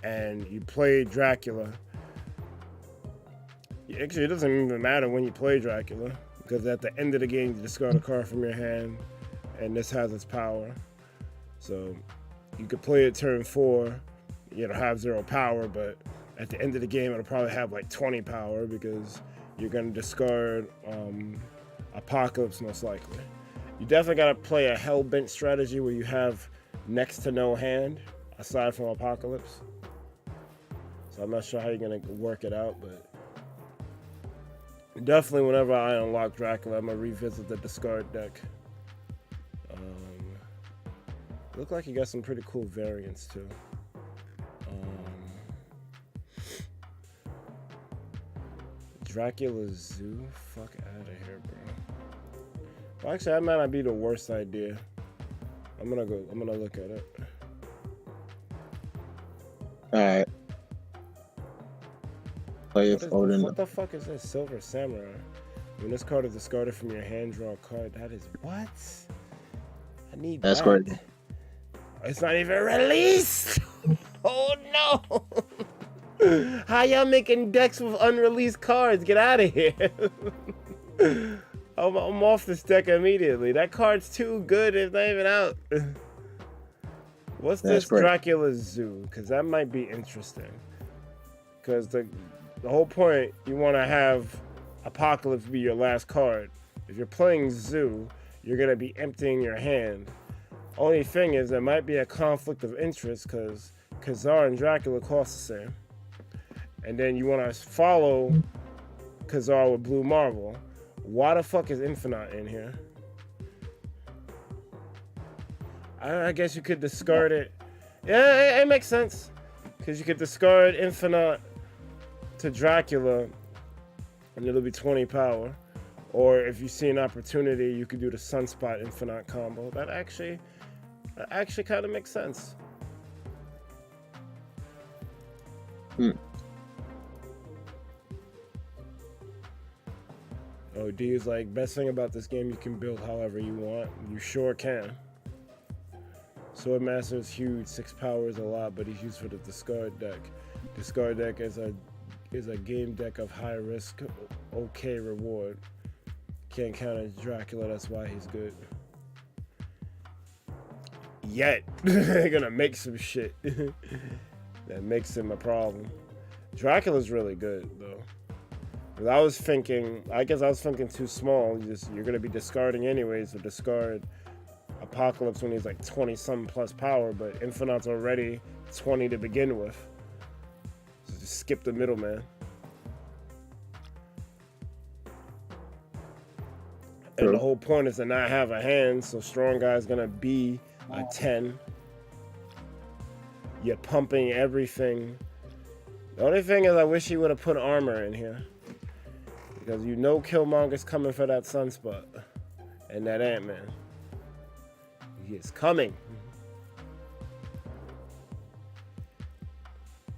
and you play Dracula, actually it doesn't even matter when you play Dracula, because at the end of the game you discard a card from your hand and this has its power. So you could play it turn 4, you know, have 0 power, but at the end of the game it'll probably have like 20 power because you're going to discard Apocalypse most likely. You definitely got to play a Hellbent strategy where you have next to no hand aside from Apocalypse. So I'm not sure how you're going to work it out, but definitely whenever I unlock Dracula, I'm going to revisit the discard deck. Look like you got some pretty cool variants too. Dracula Zoo? Fuck out of here, bro. Well, actually, that might not be the worst idea. I'm gonna look at it. All right. Play if Odin. What the fuck is this? Silver Samurai. When this card is discarded from your hand, draw a card. That is what? I need That's that. crazy. It's not even released. Oh no! How y'all making decks with unreleased cards? Get out of here! I'm off this deck immediately. That card's too good. It's not even out. What's That's this great. Dracula Zoo? Because that might be interesting. Because the whole point, you want to have Apocalypse be your last card. If you're playing Zoo, you're going to be emptying your hand. Only thing is, there might be a conflict of interest because Khazar and Dracula cost the same. And then you want to follow Khazar with Blue Marvel. Why the fuck is Infinite in here? I guess you could discard it. Yeah, it makes sense. Because you could discard Infinite to Dracula and it'll be 20 power. Or if you see an opportunity, you could do the Sunspot Infinite combo. That actually kind of makes sense. Oh, D is like, best thing about this game, you can build however you want. You sure can. Swordmaster is huge, 6 power is a lot, but he's used for the discard deck. Discard deck is a game deck of high risk, okay reward. Can't count as Dracula, that's why he's good. Yet, they're gonna make some shit that makes him a problem. Dracula's really good though. I guess I was thinking too small. You're gonna be discarding anyways, so discard Apocalypse when he's like 20-something plus power, but Infinite's already 20 to begin with. So just skip the middleman. And the whole point is to not have a hand, so Strong Guy's gonna be a 10. You're pumping everything. The only thing is I wish he would have put armor in here. Because you know Killmonger's coming for that Sunspot. And that Ant-Man. He is coming.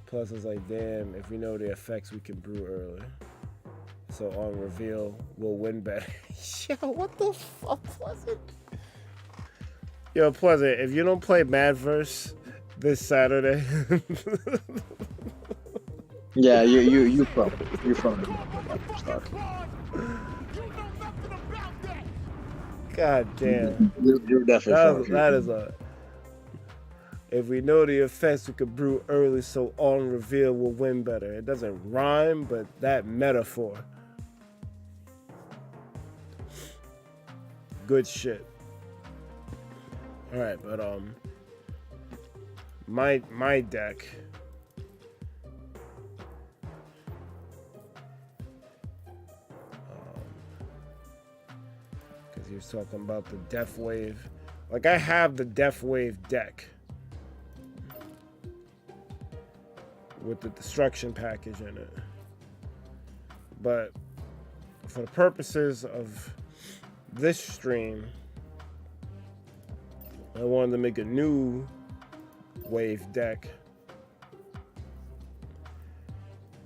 Plus it's like, damn, if we know the effects, we can brew early. So on reveal, we'll win better. Yo, what the fuck, Pleasant? Yo, Pleasant, if you don't play Madverse this Saturday... Yeah, you from stuff. God damn. You're definitely That is a... If we know the effects, we could brew early, so on reveal we'll win better. It doesn't rhyme, but that metaphor. Good shit. All right, but my deck. Because he was talking about the Death Wave. Like I have the Death Wave deck with the destruction package in it, but for the purposes of this stream, I wanted to make a new wave deck,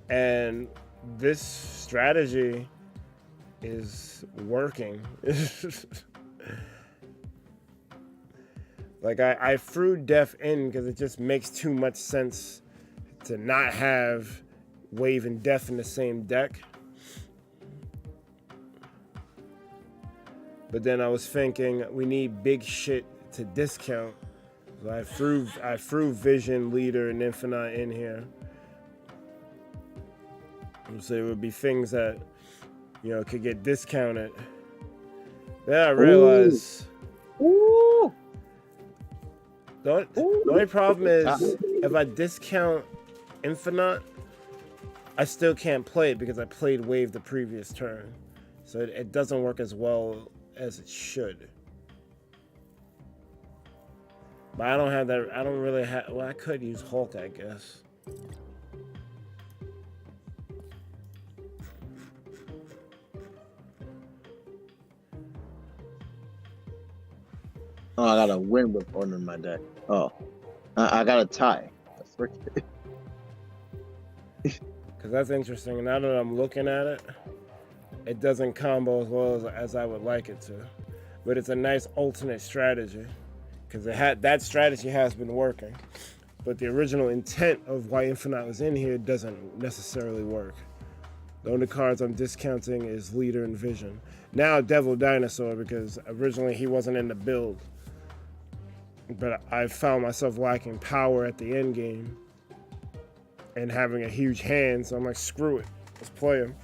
and this strategy is working. Like I threw Death in because it just makes too much sense to not have Wave and Death in the same deck. But then I was thinking we need big shit to discount. So I threw Vision, Leader, and Infinite in here. So there would be things that, you know, could get discounted. Then I realized the only problem is if I discount Infinite, I still can't play it because I played Wave the previous turn. So it doesn't work as well as it should. But I don't have that. I don't really have. Well, I could use Hulk, I guess. Oh, I got a win with Odin in my deck. Oh, I got a tie. The frick? Because that's interesting. Now that I'm looking at it, it doesn't combo as well as I would like it to. But it's a nice alternate strategy. Because that strategy has been working. But the original intent of why Infinite was in here doesn't necessarily work. The only cards I'm discounting is Leader and Vision. Now Devil Dinosaur, because originally he wasn't in the build. But I found myself lacking power at the end game and having a huge hand, so I'm like, screw it, let's play him.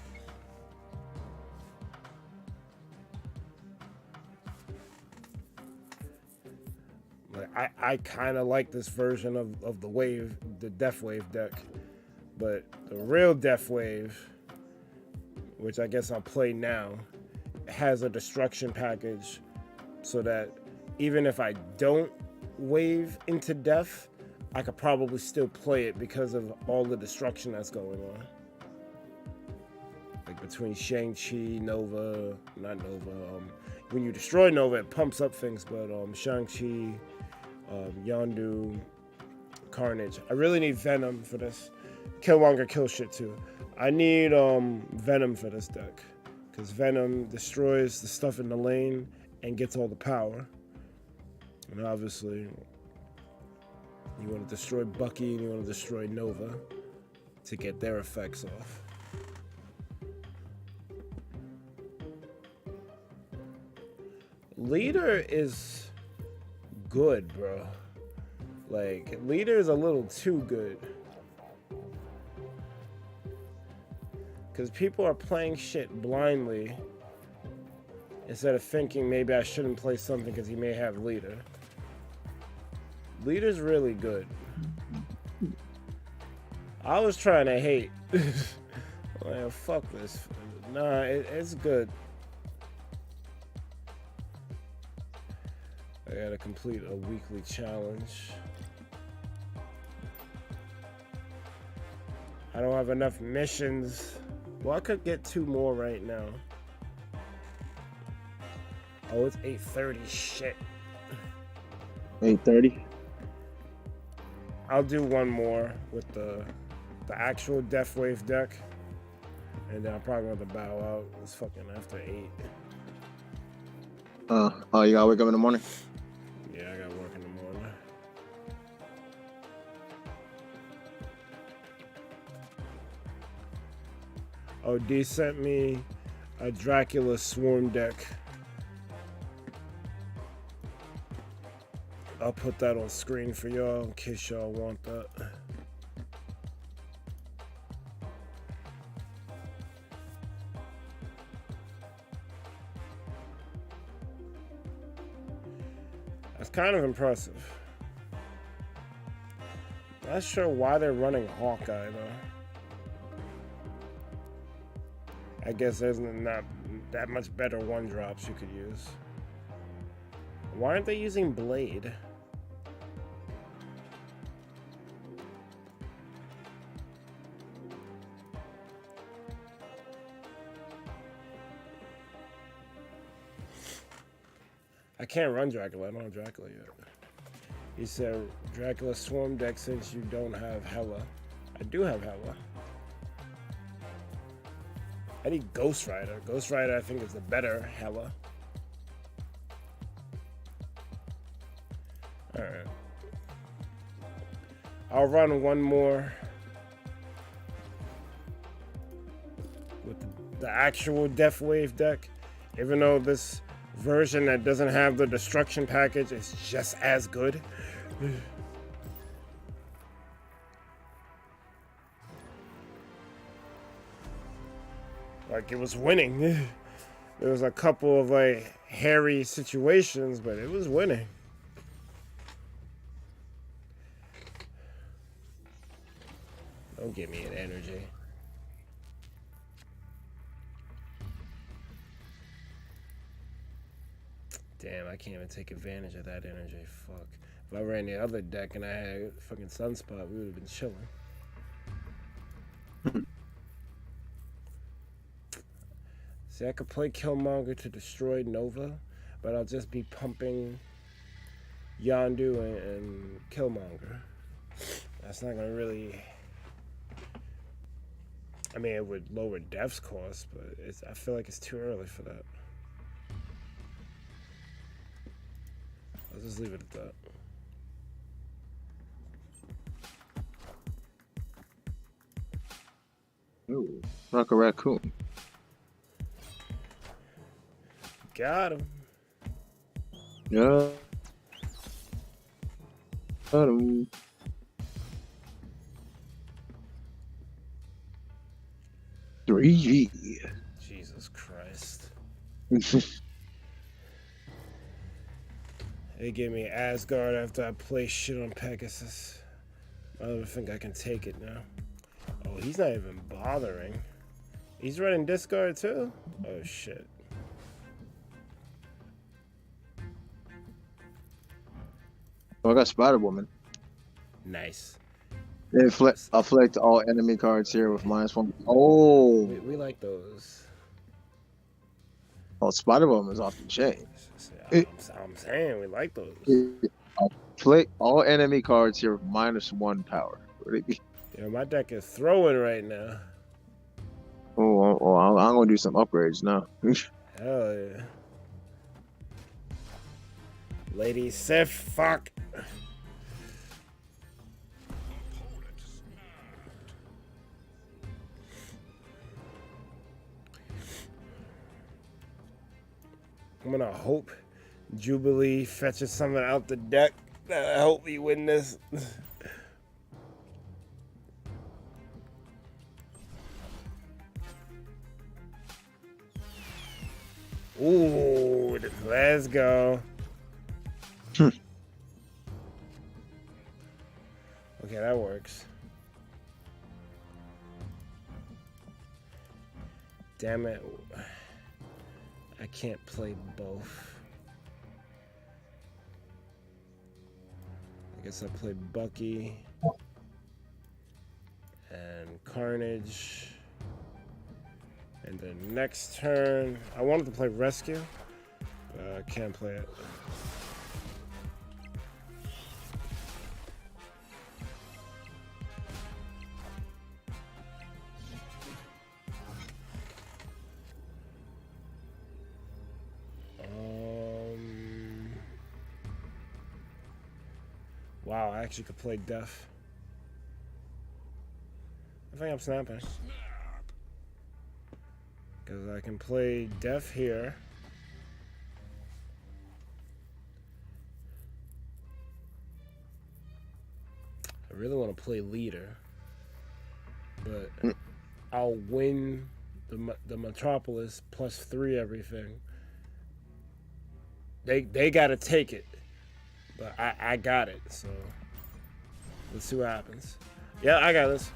Like, I kind of like this version of the Death Wave deck, but the real Death Wave, which I guess I'll play now, has a destruction package so that even if I don't wave into death, I could probably still play it because of all the destruction that's going on. Like between Shang-Chi, Nova, not Nova, when you destroy Nova, it pumps up things, but Shang-Chi, Yondu, Carnage. I really need Venom for this. Killmonger kill shit too. I need Venom for this deck, because Venom destroys the stuff in the lane and gets all the power. And obviously, you want to destroy Bucky and you want to destroy Nova to get their effects off. Leader is good, bro. Like, Leader is a little too good. Because people are playing shit blindly instead of thinking maybe I shouldn't play something because he may have Leader. Leader's really good. I was trying to hate. Like, fuck this. Nah, it's good. I gotta complete a weekly challenge. I don't have enough missions. Well, I could get 2 more right now. Oh, it's 8:30. Shit. 8:30. I'll do one more with the actual Death Wave deck, and then I'm probably going to bow out. It's fucking after 8. Oh, you gotta wake up in the morning? Yeah, I got work in the morning. Oh, D sent me a Dracula Swarm deck. I'll put that on screen for y'all in case y'all want that. That's kind of impressive. Not sure why they're running Hawkeye though. I guess there's not that much better 1-drops you could use. Why aren't they using Blade? I can't run Dracula. I don't have Dracula yet. He said Dracula Swarm deck since you don't have Hela. I do have Hela. I need Ghost Rider. Ghost Rider I think is the better Hela. Alright. I'll run one more with the actual Death Wave deck. Even though this version that doesn't have the destruction package is just as good. Like, it was winning. There was a couple of like hairy situations, but it was winning. Don't give me an energy. Damn, I can't even take advantage of that energy. Fuck. If I ran the other deck and I had fucking Sunspot, we would have been chilling. See, I could play Killmonger to destroy Nova, but I'll just be pumping Yondu and Killmonger. That's not gonna really. I mean, it would lower Dev's cost, but I feel like it's too early for that. I'll just leave it at that. Ooh, like a raccoon. Got him. Yeah. Got him. G. Jesus Christ. They gave me Asgard after I placed shit on Pegasus. I don't think I can take it now. Oh, he's not even bothering. He's running discard too? Oh shit. Oh, I got Spider-Woman. Nice. Afflict all enemy cards here with -1. Oh, We like those. oh, Spider-Woman is off the chain. I'm saying we like those. Afflict all enemy cards here with -1 power. Yeah, my deck is throwing right now. Oh, I'm gonna do some upgrades now. Hell yeah. Lady Sif, fuck. I'm gonna hope Jubilee fetches something out the deck that'll help me win this. Ooh, let's go. Okay, that works. Damn it. I can't play both. I guess I'll play Bucky and Carnage. And then next turn, I wanted to play Rescue. I can't play it. Wow, I actually could play Death. I think I'm snapping. Because I can play Death here. I really want to play Leader. But I'll win the Metropolis +3 everything. They gotta take it. But I got it, so let's see what happens. Yeah, I got this.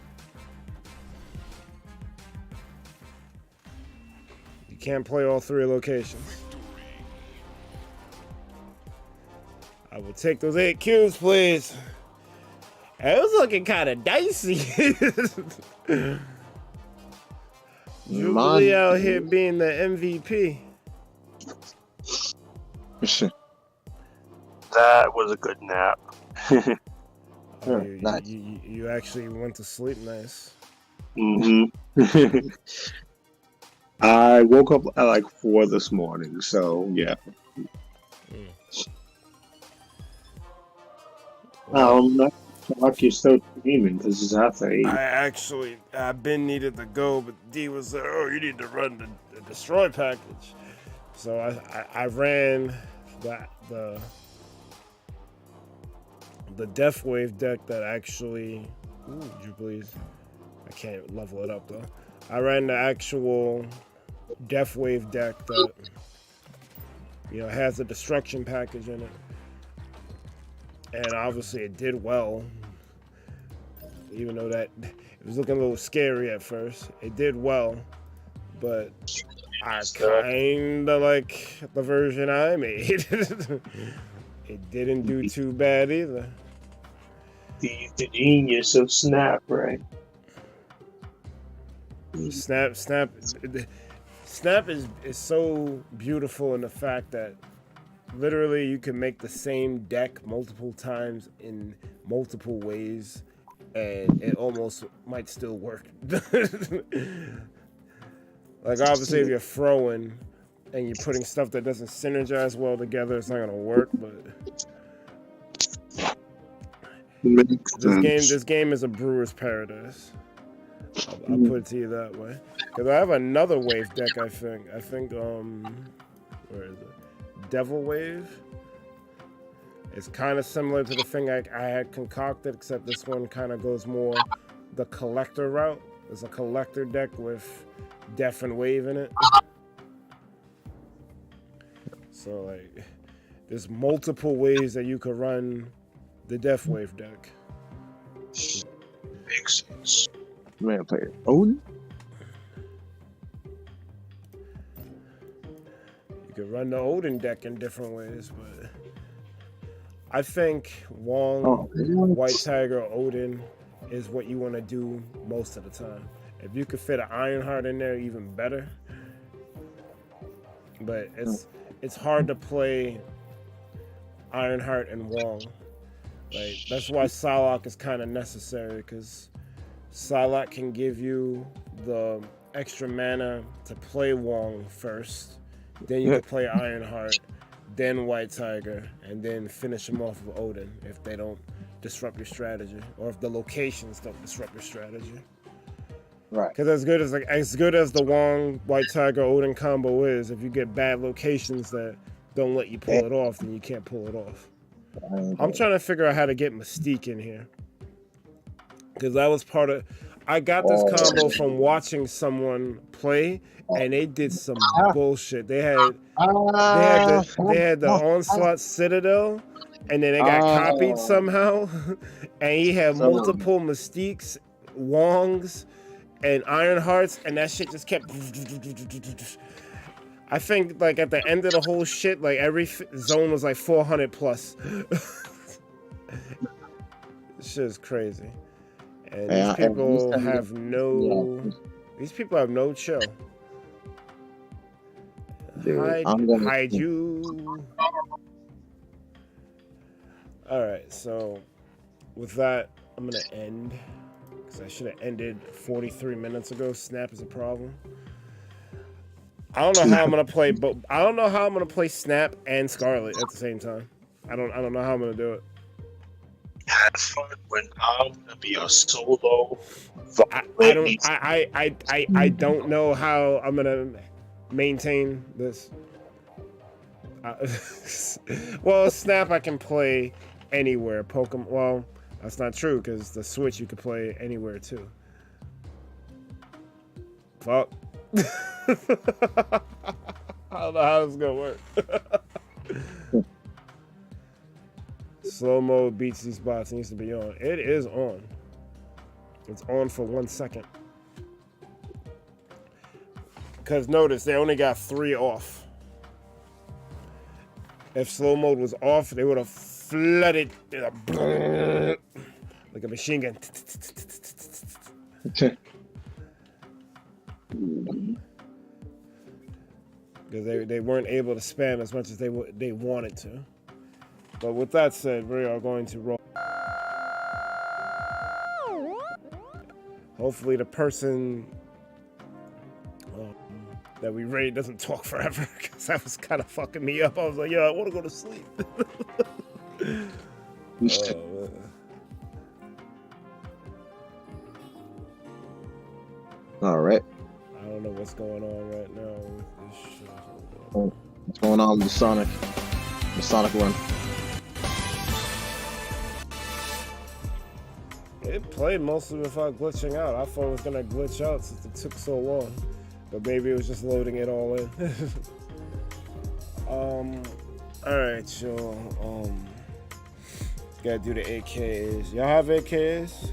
You can't play all 3 locations. I will take those 8 cubes, please. It was looking kind of dicey. Jubilee out here being the MVP. That was a good nap. Oh, Nice. you actually went to sleep nice. I woke up at like 4 this morning, so yeah. Fuck, you're still streaming because it's after 8. I've been needed to go, but D was like, "Oh, you need to run the destroy package." So I ran the Death Wave deck that actually. Ooh, Jubilees. I can't level it up though. I ran the actual Death Wave deck that has a destruction package in it. And obviously it did well, even though that it was looking a little scary at first. It did well, but I kinda like the version I made. It didn't do too bad either. The genius of Snap, right? Snap is so beautiful in the fact that literally you can make the same deck multiple times in multiple ways, and it almost might still work. Like obviously, if you're throwing and you're putting stuff that doesn't synergize well together, it's not gonna work. But this game is a brewer's paradise. I'll put it to you that way. Because I have another wave deck. I think where is it? Devil Wave. It's kind of similar to the thing I had concocted, except this one kind of goes more the collector route. It's a collector deck with Death and Wave in it. So like, there's multiple ways that you could run the Death Wave deck. Makes sense. Man, play it. Odin? You could run the Odin deck in different ways, but I think Wong, White Tiger, Odin is what you want to do most of the time. If you could fit an Ironheart in there, even better. But it's hard to play Ironheart and Wong. Like that's why Psylocke is kind of necessary, because Psylocke can give you the extra mana to play Wong first, then you can play Ironheart, then White Tiger, and then finish them off with Odin if they don't disrupt your strategy, or if the locations don't disrupt your strategy. Right. Because as good as the Wong, White Tiger, Odin combo is, if you get bad locations that don't let you pull it off, then you can't pull it off. I'm trying to figure out how to get Mystique in here. Because that was part of... I got this combo from watching someone play, and they did some bullshit. They had the Onslaught Citadel, and then they got copied somehow. And he had multiple Mystiques, Wongs, and Ironhearts, and that shit just kept... I think like at the end of the whole shit, like every zone was like 400 plus. This shit is crazy. And these people have no... These people have no chill. Dude, hide you. Alright, so with that, I'm gonna end. Because I should have ended 43 minutes ago. Snap is a problem. I don't know how I'm gonna play, but I don't know how I'm gonna play Snap and Scarlet at the same time. I don't know how I'm gonna do it. Have fun when I'm gonna be a solo. I don't know how I'm gonna maintain this. Well, Snap I can play anywhere. Pokemon. Well, that's not true because the Switch you can play anywhere too. Fuck. I don't know how this is gonna work. Slow mode beats these bots. It needs to be on. It is on. It's on for 1 second. Because notice, they only got 3 off. If slow mode was off, they would have flooded like a machine gun. Because they weren't able to spam as much as they wanted to. But with that said, we are going to roll. Hopefully the person that we raid doesn't talk forever, because that was kind of fucking me up. I was like, yo, I want to go to sleep. All right. I don't know what's going on right now with this shit. What's going on with the Sonic run? It played mostly without glitching out. I thought it was gonna glitch out since it took so long, but maybe it was just loading it all in. All right, y'all. Gotta do the AKs. Y'all have AKs?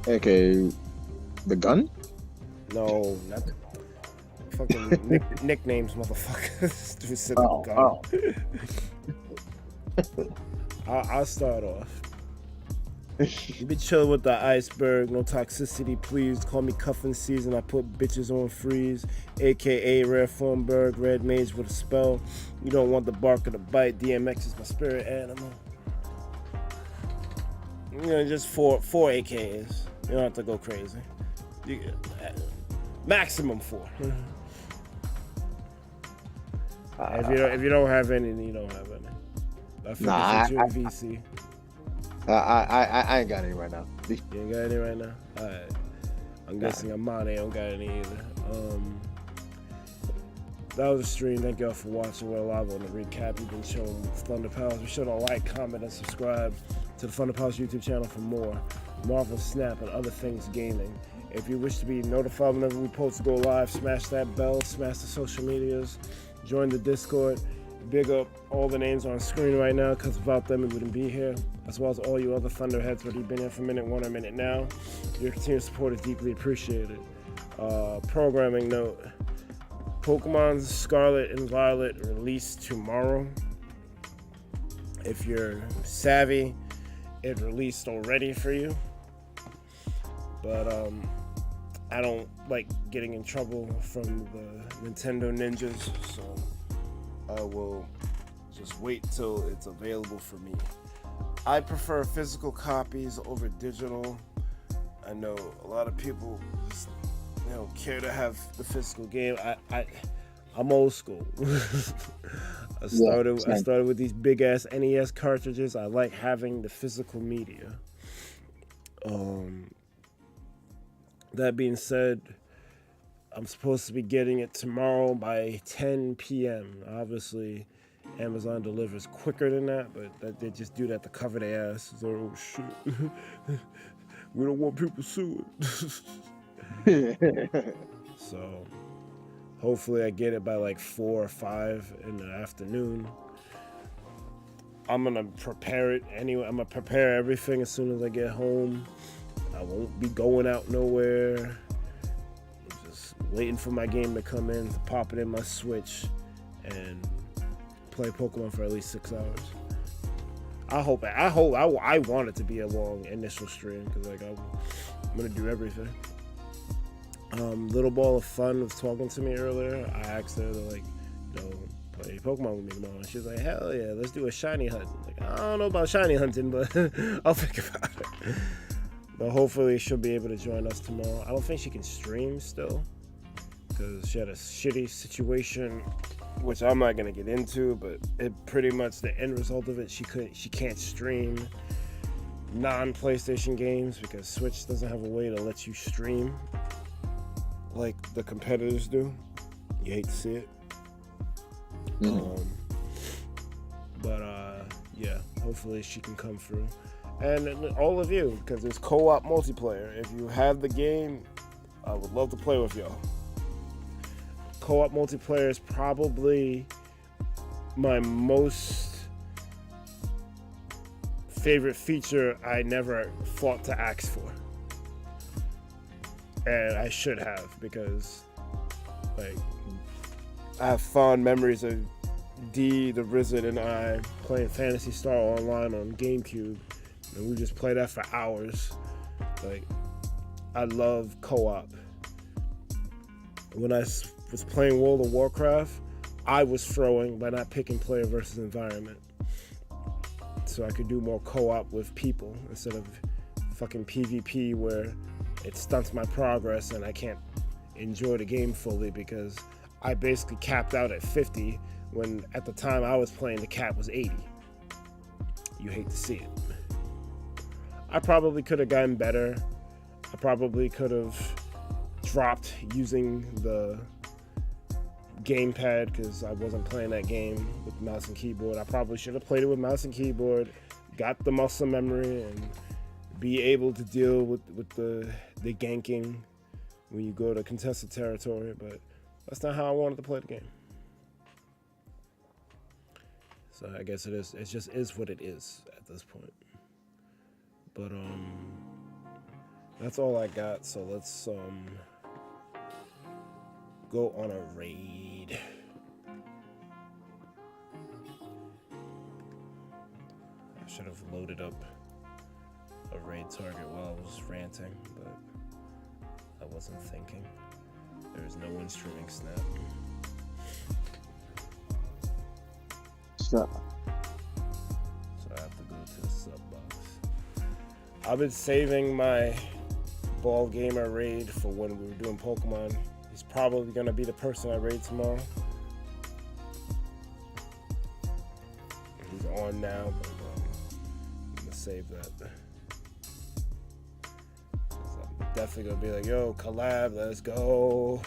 AK, the gun? No, not the fucking nicknames, motherfuckers. Dude said the gun. I'll start off. You been chilling with the iceberg, no toxicity, please. Call me cuffing season. I put bitches on freeze, aka Rare Thornburg, red mage with a spell. You don't want the bark of the bite. DMX is my spirit animal. You know, just four AKs. You don't have to go crazy. Maximum 4. If you don't have any, then you don't have any. I figure since you're in VC. I ain't got any right now. You ain't got any right now? Alright. I'm guessing Amane don't got any either. That was a stream. Thank y'all for watching. We're live on the recap. You've been showing ThunderPals. Be sure to like, comment, and subscribe to the ThunderPals YouTube channel for more Marvel Snap and other things gaming. If you wish to be notified whenever we post to go live, smash that bell, smash the social medias, join the Discord. Big up all the names on screen right now, because without them, we wouldn't be here, as well as all you other Thunderheads, whether you've been here for minute 1 or minute now. Your continued support is deeply appreciated. Programming note, Pokemon Scarlet and Violet release tomorrow. If you're savvy, it released already for you. But I don't like getting in trouble from the Nintendo ninjas, so I will just wait till it's available for me. I prefer physical copies over digital. I know a lot of people just, care to have the physical game. I'm old school. I started with these big ass NES cartridges. I like having the physical media. That being said, I'm supposed to be getting it tomorrow by 10 p.m. Obviously, Amazon delivers quicker than that, but they just do that to cover their ass. So, oh shit, we don't want people suing. So, hopefully I get it by like 4 or 5 in the afternoon. I'm gonna prepare it anyway. I'm gonna prepare everything as soon as I get home. I won't be going out nowhere. Just waiting for my game to come in, to pop it in my Switch, and play Pokemon for at least 6 hours. I want it to be a long initial stream, because like I'm gonna do everything. Little Ball of Fun was talking to me earlier. I asked her to play Pokemon with me tomorrow. She was like, hell yeah, let's do a shiny hunt. Like, I don't know about shiny hunting, but I'll think about it. But hopefully she'll be able to join us tomorrow. I don't think she can stream still, because she had a shitty situation, which I'm not gonna get into, but it pretty much the end result of it, she can't stream non-PlayStation games because Switch doesn't have a way to let you stream like the competitors do. You hate to see it. Yeah, hopefully she can come through. And all of you, because it's co-op multiplayer. If you have the game, I would love to play with y'all. Co-op multiplayer is probably my most favorite feature I never fought to ask for. And I should have, because I have fond memories of D, the Wizard, and I playing Phantasy Star Online on GameCube. And we just play that for hours. I love co-op. When I was playing World of Warcraft, I was throwing by not picking player versus environment. So I could do more co-op with people instead of fucking PvP where it stunts my progress and I can't enjoy the game fully because I basically capped out at 50 when at the time I was playing the cap was 80. You hate to see it. I probably could have gotten better. I probably could have dropped using the gamepad because I wasn't playing that game with mouse and keyboard. I probably should have played it with mouse and keyboard, got the muscle memory, and be able to deal with the ganking when you go to contested territory, but that's not how I wanted to play the game. So I guess it just is what it is at this point. But that's all I got, so let's go on a raid. I should have loaded up a raid target while I was ranting, but I wasn't thinking. There was no one streaming Snap. So, So I have to go to the sub box. I've been saving my ball gamer raid for when we were doing Pokemon. He's probably gonna be the person I raid tomorrow. He's on now, but I'm gonna save that. So I'm definitely gonna be like, yo, collab, let's go.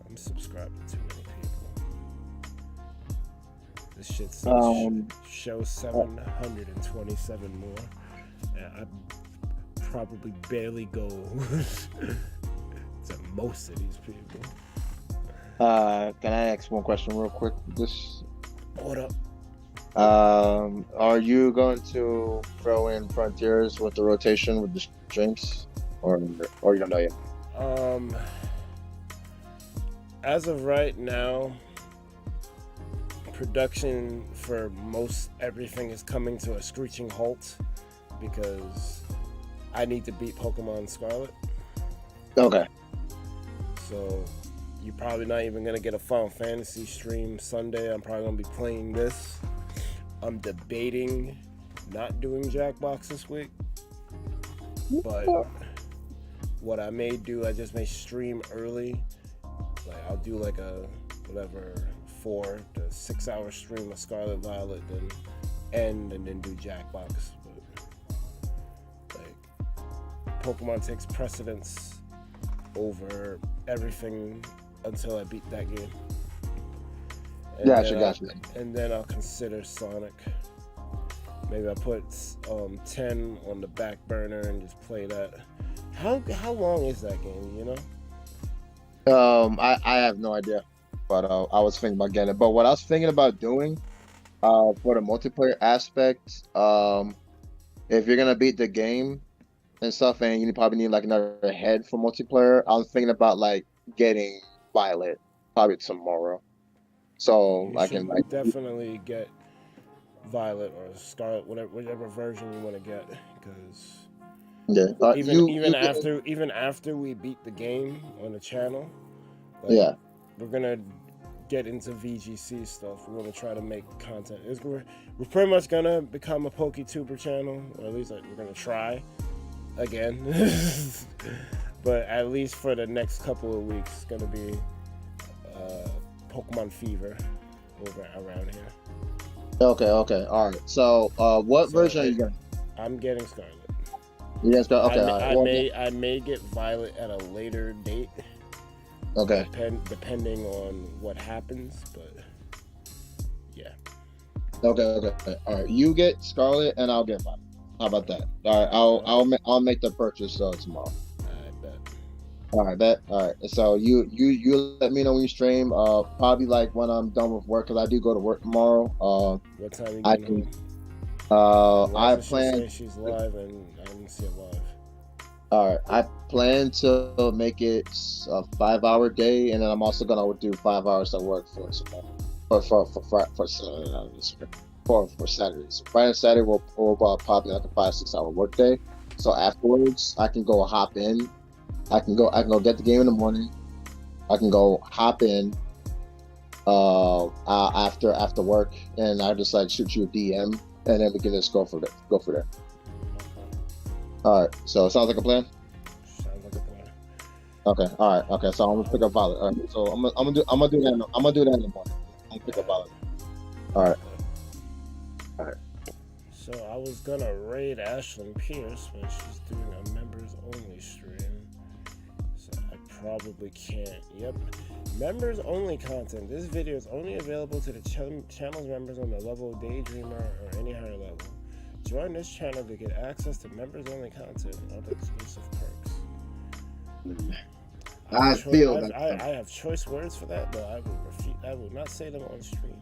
I'm subscribed to too many people. This shit shows 727 more. And I probably barely go to most of these people. can I ask one question real quick? What up? Are you going to throw in Frontiers with the rotation with the streams, or you don't know yet? As of right now, production for most everything is coming to a screeching halt because I need to beat Pokemon Scarlet. Okay. So you're probably not even gonna get a Final Fantasy stream Sunday. I'm probably gonna be playing this. I'm debating not doing Jackbox this week, but what I may do, I just may stream early. Like I'll do like a 4 to 6 hour stream of Scarlet Violet, then end and then do Jackbox. But like Pokemon takes precedence over everything until I beat that game. And Gotcha. And then I'll consider Sonic. Maybe I'll put 10 on the back burner and just play that. How long is that game, you know? I have no idea, but I was thinking about getting it. But what I was thinking about doing, for the multiplayer aspect, if you're gonna beat the game and stuff, and you probably need like another head for multiplayer, I'm thinking about like getting Violet probably tomorrow, so You I should can like definitely get Violet or Scarlet, whatever version you want to get, because even after we beat the game on the channel, like, we're gonna get into VGC stuff. We're gonna try to make content. We're pretty much gonna become a PokeTuber channel, or at least like, we're gonna try again. But at least for the next couple of weeks, it's gonna be Pokemon Fever over around here. Okay, all right. So, what version are you getting? I'm getting Scarlet. Yes, okay. I may get Violet at a later date. Okay. Depending on what happens, but yeah. Okay. All right. You get Scarlet, and I'll get Violet. How about that? All right. I'll make the purchase tomorrow. I bet. All right, bet. All right. So you let me know when you stream. Probably like when I'm done with work, because I do go to work tomorrow. What time are you I getting can. home? I She plan. say she's live, and I didn't see it live. All right. I plan to make it a 5-hour day, and then I'm also gonna do 5 hours of work for Saturday. So Friday and Saturday we'll probably like a 5-6 hour work day. So afterwards, I can go hop in. I can go get the game in the morning. I can go hop in after work, and I just like shoot you a DM, and then we can just go for there. All right. So sounds like a plan. Sounds like a plan. Okay. All right. Okay. So I'm gonna pick up Violet. All right. So I'm gonna do that. I'm gonna do that in the morning. I'm gonna pick up Violet. All right. So I was gonna raid Ashlyn Pierce, but she's doing a members only stream, so I probably can't. Yep, members only content. This video is only available to the channel's members on the level of Daydreamer or any higher level. Join this channel to get access to members only content and other exclusive perks. I feel that. I have choice words for that, but I will not say them on stream.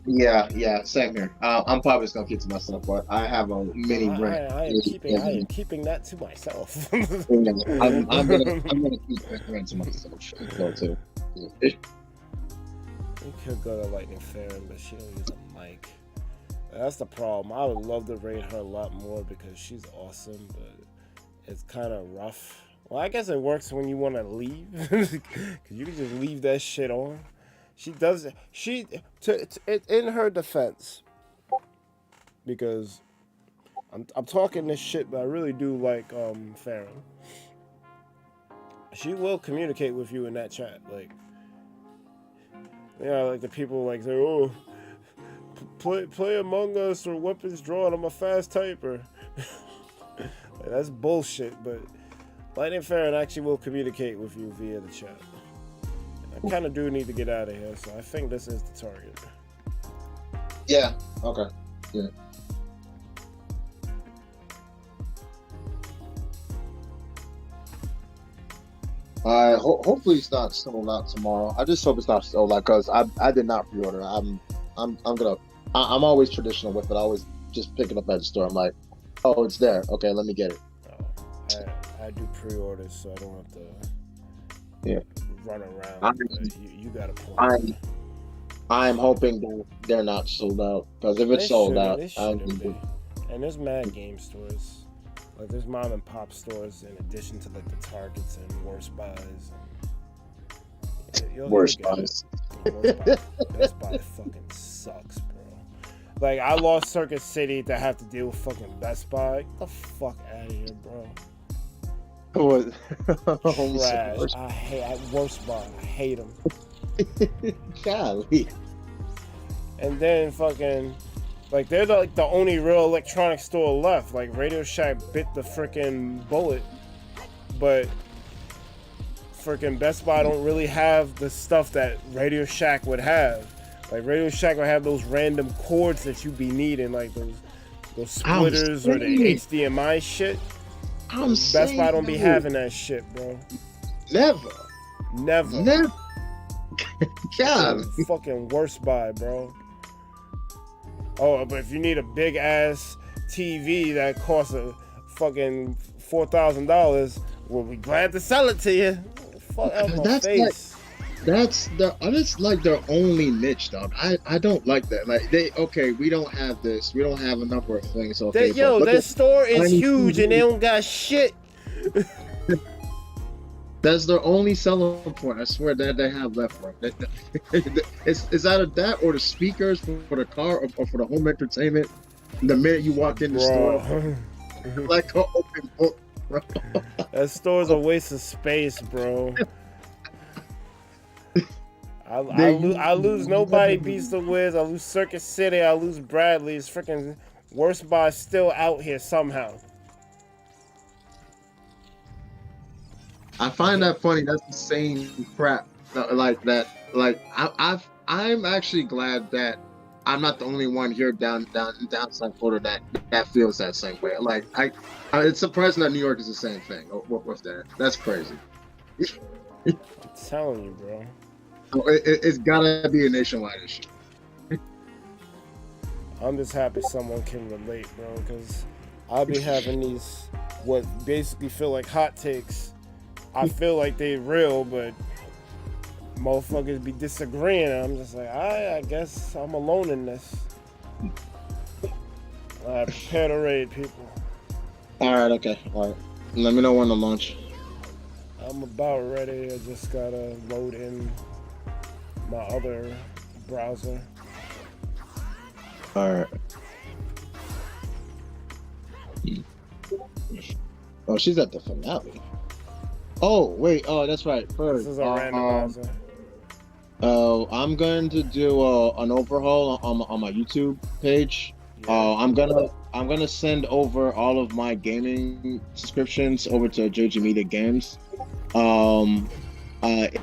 Yeah, same here. I'm probably just gonna keep it to myself, but I have a mini rant. I am keeping that to myself. Yeah, I'm gonna keep that rant to myself. So too. We could go to Lightning Farron, but she don't use a mic. That's the problem. I would love to rate her a lot more because she's awesome, but it's kind of rough. Well, I guess it works when you want to leave, because you can just leave that shit on. She does. In her defense, because I'm talking this shit, but I really do like Farron. She will communicate with you in that chat, like. Yeah, like the people like say, oh, play Among Us or Weapons Drawn. I'm a fast typer. Like, that's bullshit. But Lightning Farron actually will communicate with you via the chat. I kind of do need to get out of here, so I think this is the target. Yeah. Okay. Yeah. Hopefully it's not sold out tomorrow. I just hope it's not sold out because I did not pre-order. I'm always traditional with it. I always just pick it up at the store. I'm like, oh, it's there. Okay, let me get it. Oh, I do pre-orders, so I don't have to run around. You got a point. I'm hoping that they're not sold out because if it's sold out, and there's mad game stores. Like there's mom and pop stores in addition to like the Targets and Worst Buys. Worst Buys. Best Buy fucking sucks, bro. Like I lost Circuit City to have to deal with fucking Best Buy. Get the fuck out of here, bro. Trash. I hate Worst Buy. I hate them. Golly. And then fucking. Like, they're the only real electronic store left. Like, Radio Shack bit the freaking bullet. But freaking Best Buy don't really have the stuff that Radio Shack would have. Like, Radio Shack would have those random cords that you be needing. Like, those splitters or the HDMI shit. Best Buy don't be having that shit, bro. Never. God. Fucking Worst Buy, bro. Oh, but if you need a big ass TV that costs a fucking $4,000, we'll be glad to sell it to you. Fuck out my face. That's like their only niche, dog. I don't like that. Like we don't have this. We don't have a number of things. Okay, their store is huge and they don't got shit. That's their only selling point. I swear that they have left for it. It's either that or the speakers for the car or for the home entertainment. The minute you walk in the store, like an open book, bro. That store's a waste of space, bro. I lose Nobody Beats the Wiz. I lose Circuit City. I lose Bradley's. Freaking Worst Buy still out here somehow. I find that funny. That's the same crap like that. Like I'm actually glad that I'm not the only one here down South Florida that feels that same way. Like it's surprising that New York is the same thing. What's that? That's crazy. I'm telling you, bro. It's gotta be a nationwide issue. I'm just happy someone can relate, bro, because I'll be having these what basically feel like hot takes. I feel like they real, but motherfuckers be disagreeing. I'm just like, I guess I'm alone in this. I prepare to raid people. Alright, okay. Alright. Let me know when to launch. I'm about ready. I just gotta load in my other browser. Alright. Oh, she's at the finale. Oh, wait. Oh, that's right. First, this is a randomizer. I'm going to do an overhaul on my YouTube page. Yeah. I'm gonna send over all of my gaming subscriptions over to Jeroentjeee Media Games.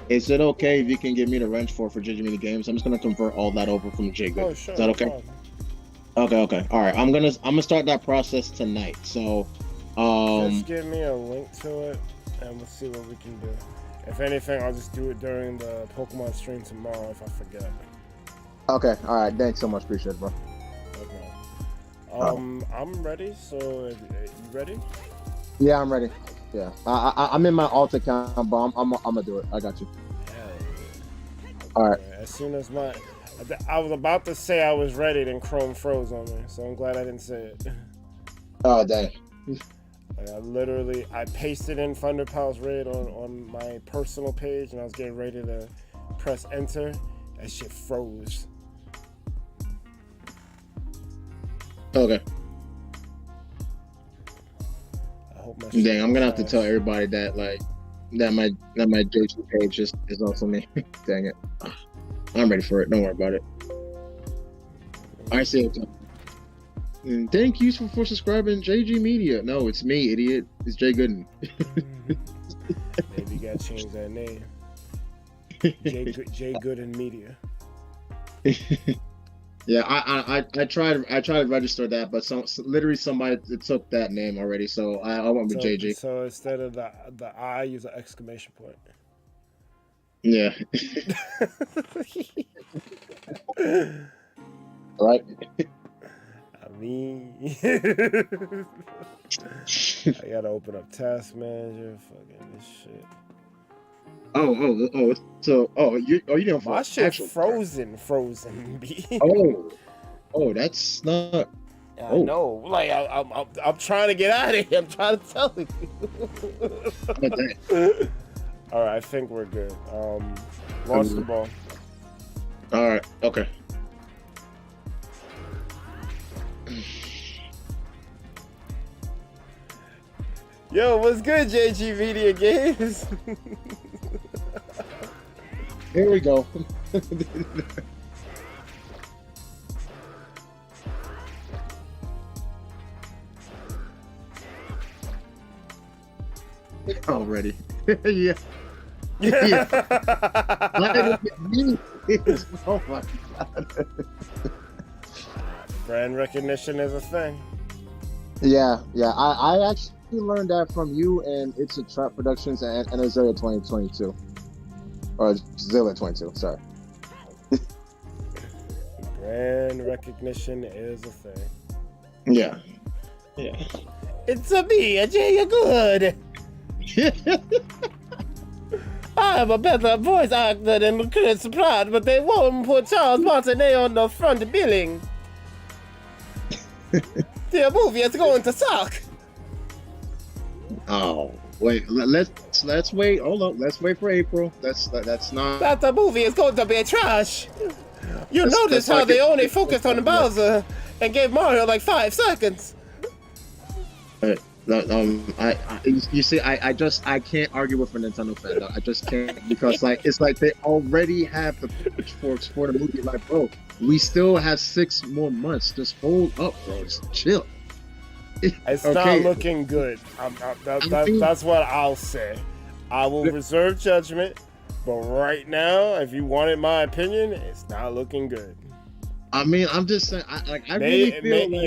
Is it okay if you can give me the wrench for Jeroentjeee Media Games? I'm just gonna convert all that over from J Good. Oh, sure. Is that okay? Okay. All right. I'm gonna start that process tonight. So, just give me a link to it, and we'll see what we can do. If anything, I'll just do it during the Pokemon stream tomorrow if I forget. Okay, all right. Thanks so much. Appreciate it, bro. Okay. I'm ready. So, you ready? Yeah, I'm ready. Yeah, I'm in my alt account, but I'm gonna do it. I got you. Hell yeah. All right. As soon as I was about to say I was ready, then Chrome froze on me. So I'm glad I didn't say it. Oh, dang. Like I pasted in ThunderPals Red on my personal page, and I was getting ready to press enter. That shit froze. Okay. I hope my Dang, I'm gonna have to fast. tell everybody that my JG page is also me. Dang it. I'm ready for it. Don't worry about it. I see it. Thank you for subscribing, JG Media. No, it's me, idiot. It's Jay Gooden. Maybe you gotta change that name. Jay Gooden Media. Yeah, I tried to register that, but literally somebody took that name already, so I went with JG. So instead of the I, use an exclamation point. Yeah. Right. I mean, I gotta open up Task Manager. Fucking this shit. So you don't. My shit frozen, B. Oh, that's not. I know. Like I'm trying to get out of here. I'm trying to tell you. All right, I think we're good. Lost the ball. All right. Okay. Yo, what's good, JG Media Games? Here we go. Already. Yeah. Yeah. Oh my god. Brand recognition is a thing. Yeah. I actually learned that from you and It's a Trap Productions and Azalea 2022. Or Zilla 22, sorry. Brand recognition is a thing. Yeah. It's a me, a Jay, you're good. I'm a better voice actor than Chris Pratt, but they won't put Charles Martinet on the front billing. The movie is going to suck. Oh, wait, let's wait. Hold on, let's wait for April. That's not. That the movie is going to be trash. You notice how they only focused on Bowser and gave Mario like 5 seconds. You see, I can't argue with a Nintendo fan. Though. I just can't because it's like they already have the pitchforks for the movie. Like, bro, we still have 6 more months. Just hold up, bro. Just chill. It's Okay. not looking good. That's what I'll say. I will reserve judgment, but right now, if you wanted my opinion, it's not looking good. I mean, I'm just saying. I really feel like...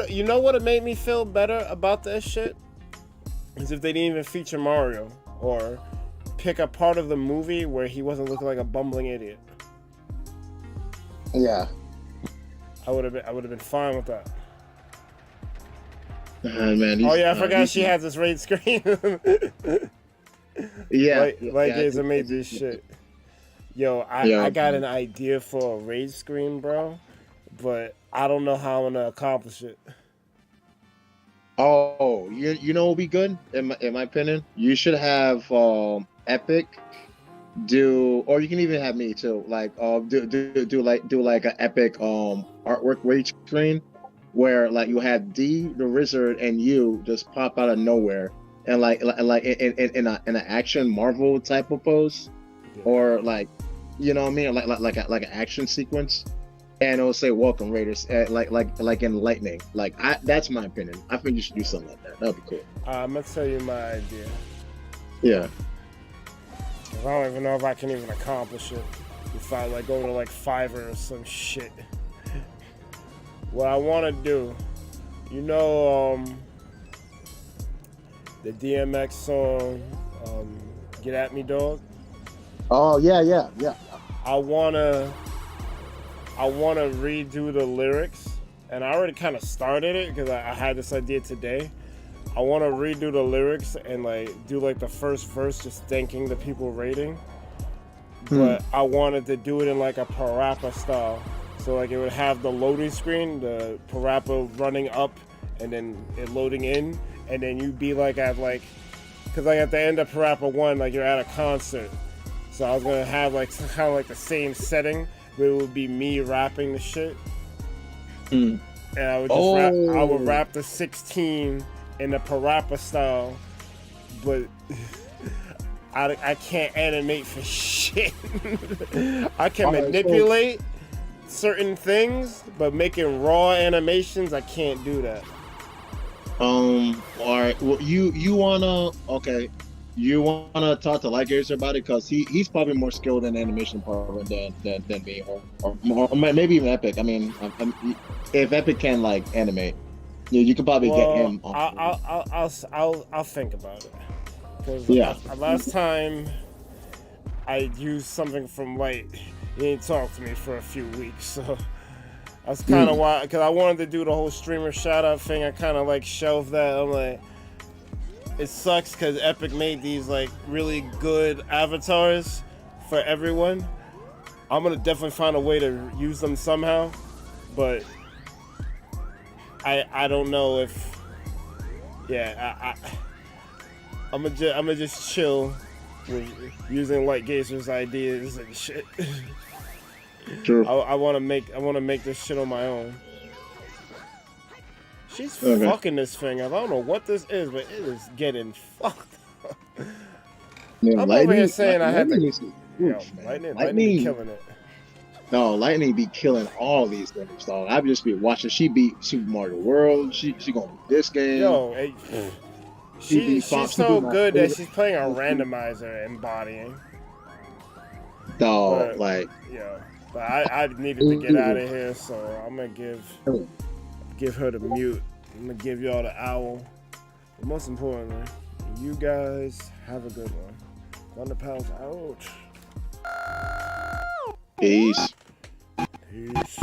You know what it made me feel better about that shit is if they didn't even feature Mario or pick a part of the movie where he wasn't looking like a bumbling idiot. Yeah. I would have been fine with that. Man, Oh yeah, I forgot she has this raid screen. Yeah, Gaze made this shit. Yo, I got an idea for a raid screen, bro, but I don't know how I'm gonna accomplish it. Oh, you know what would be good in my opinion? You should have Epic do, or you can even have me too. Like do like an Epic artwork raid screen where like you have D the Wizard and you just pop out of nowhere and like in an action Marvel type of pose, or like, you know what I mean, like an action sequence, and it'll say "Welcome Raiders," like in lightning. Like that's my opinion. I think you should do something like that. That'd be cool. I'm gonna tell you my idea. Yeah. I don't even know if I can even accomplish it if I like go to like Fiverr or some shit. What I want to do, you know, the DMX song, "Get At Me, Dog." Oh yeah. I wanna I want to redo the lyrics, and I already kind of started it because I had this idea today. I want to redo the lyrics and like do like the first verse just thanking the people rating, but I wanted to do it in like a parappa style. So like it would have the loading screen, the parappa running up, and then it loading in, and then you'd be like at like, cause like at the end of parappa 1, like you're at a concert. So I was gonna have like kind of like the same setting, but it would be me rapping the shit, and I would just I would rap the 16 in the parappa style, but I can't animate for shit. I can manipulate certain things, but making raw animations, I can't do that. All right. Well, you wanna talk to Light Gazer about it, because he's probably more skilled in animation department than me, or maybe even Epic. I mean, if Epic can like animate, you could probably get him. I'll think about it. Because last time I used something from Light, he didn't talk to me for a few weeks, so that's kind of why. Because I wanted to do the whole streamer shout out thing, I kind of like shelved that. I'm like, it sucks because Epic made these like really good avatars for everyone. I'm gonna definitely find a way to use them somehow, but I don't know if I'm gonna just chill with using Light Gazer's ideas and shit. True. I want to make this shit on my own. She's fucking this thing up. I don't know what this is, but it is getting fucked up. Man, I'm over here saying I had to. Lightning be killing it. No, Lightning be killing all these things, dog. I just be watching. She beat Super Mario World. She gonna beat this game. Yo, she's so good that she's playing a randomizer embodying. Dog, like. Yeah, but I needed to get out of here, so I'm gonna give her the mute. I'm gonna give y'all the owl. But most importantly, you guys have a good one. ThunderPals out. Peace. Peace.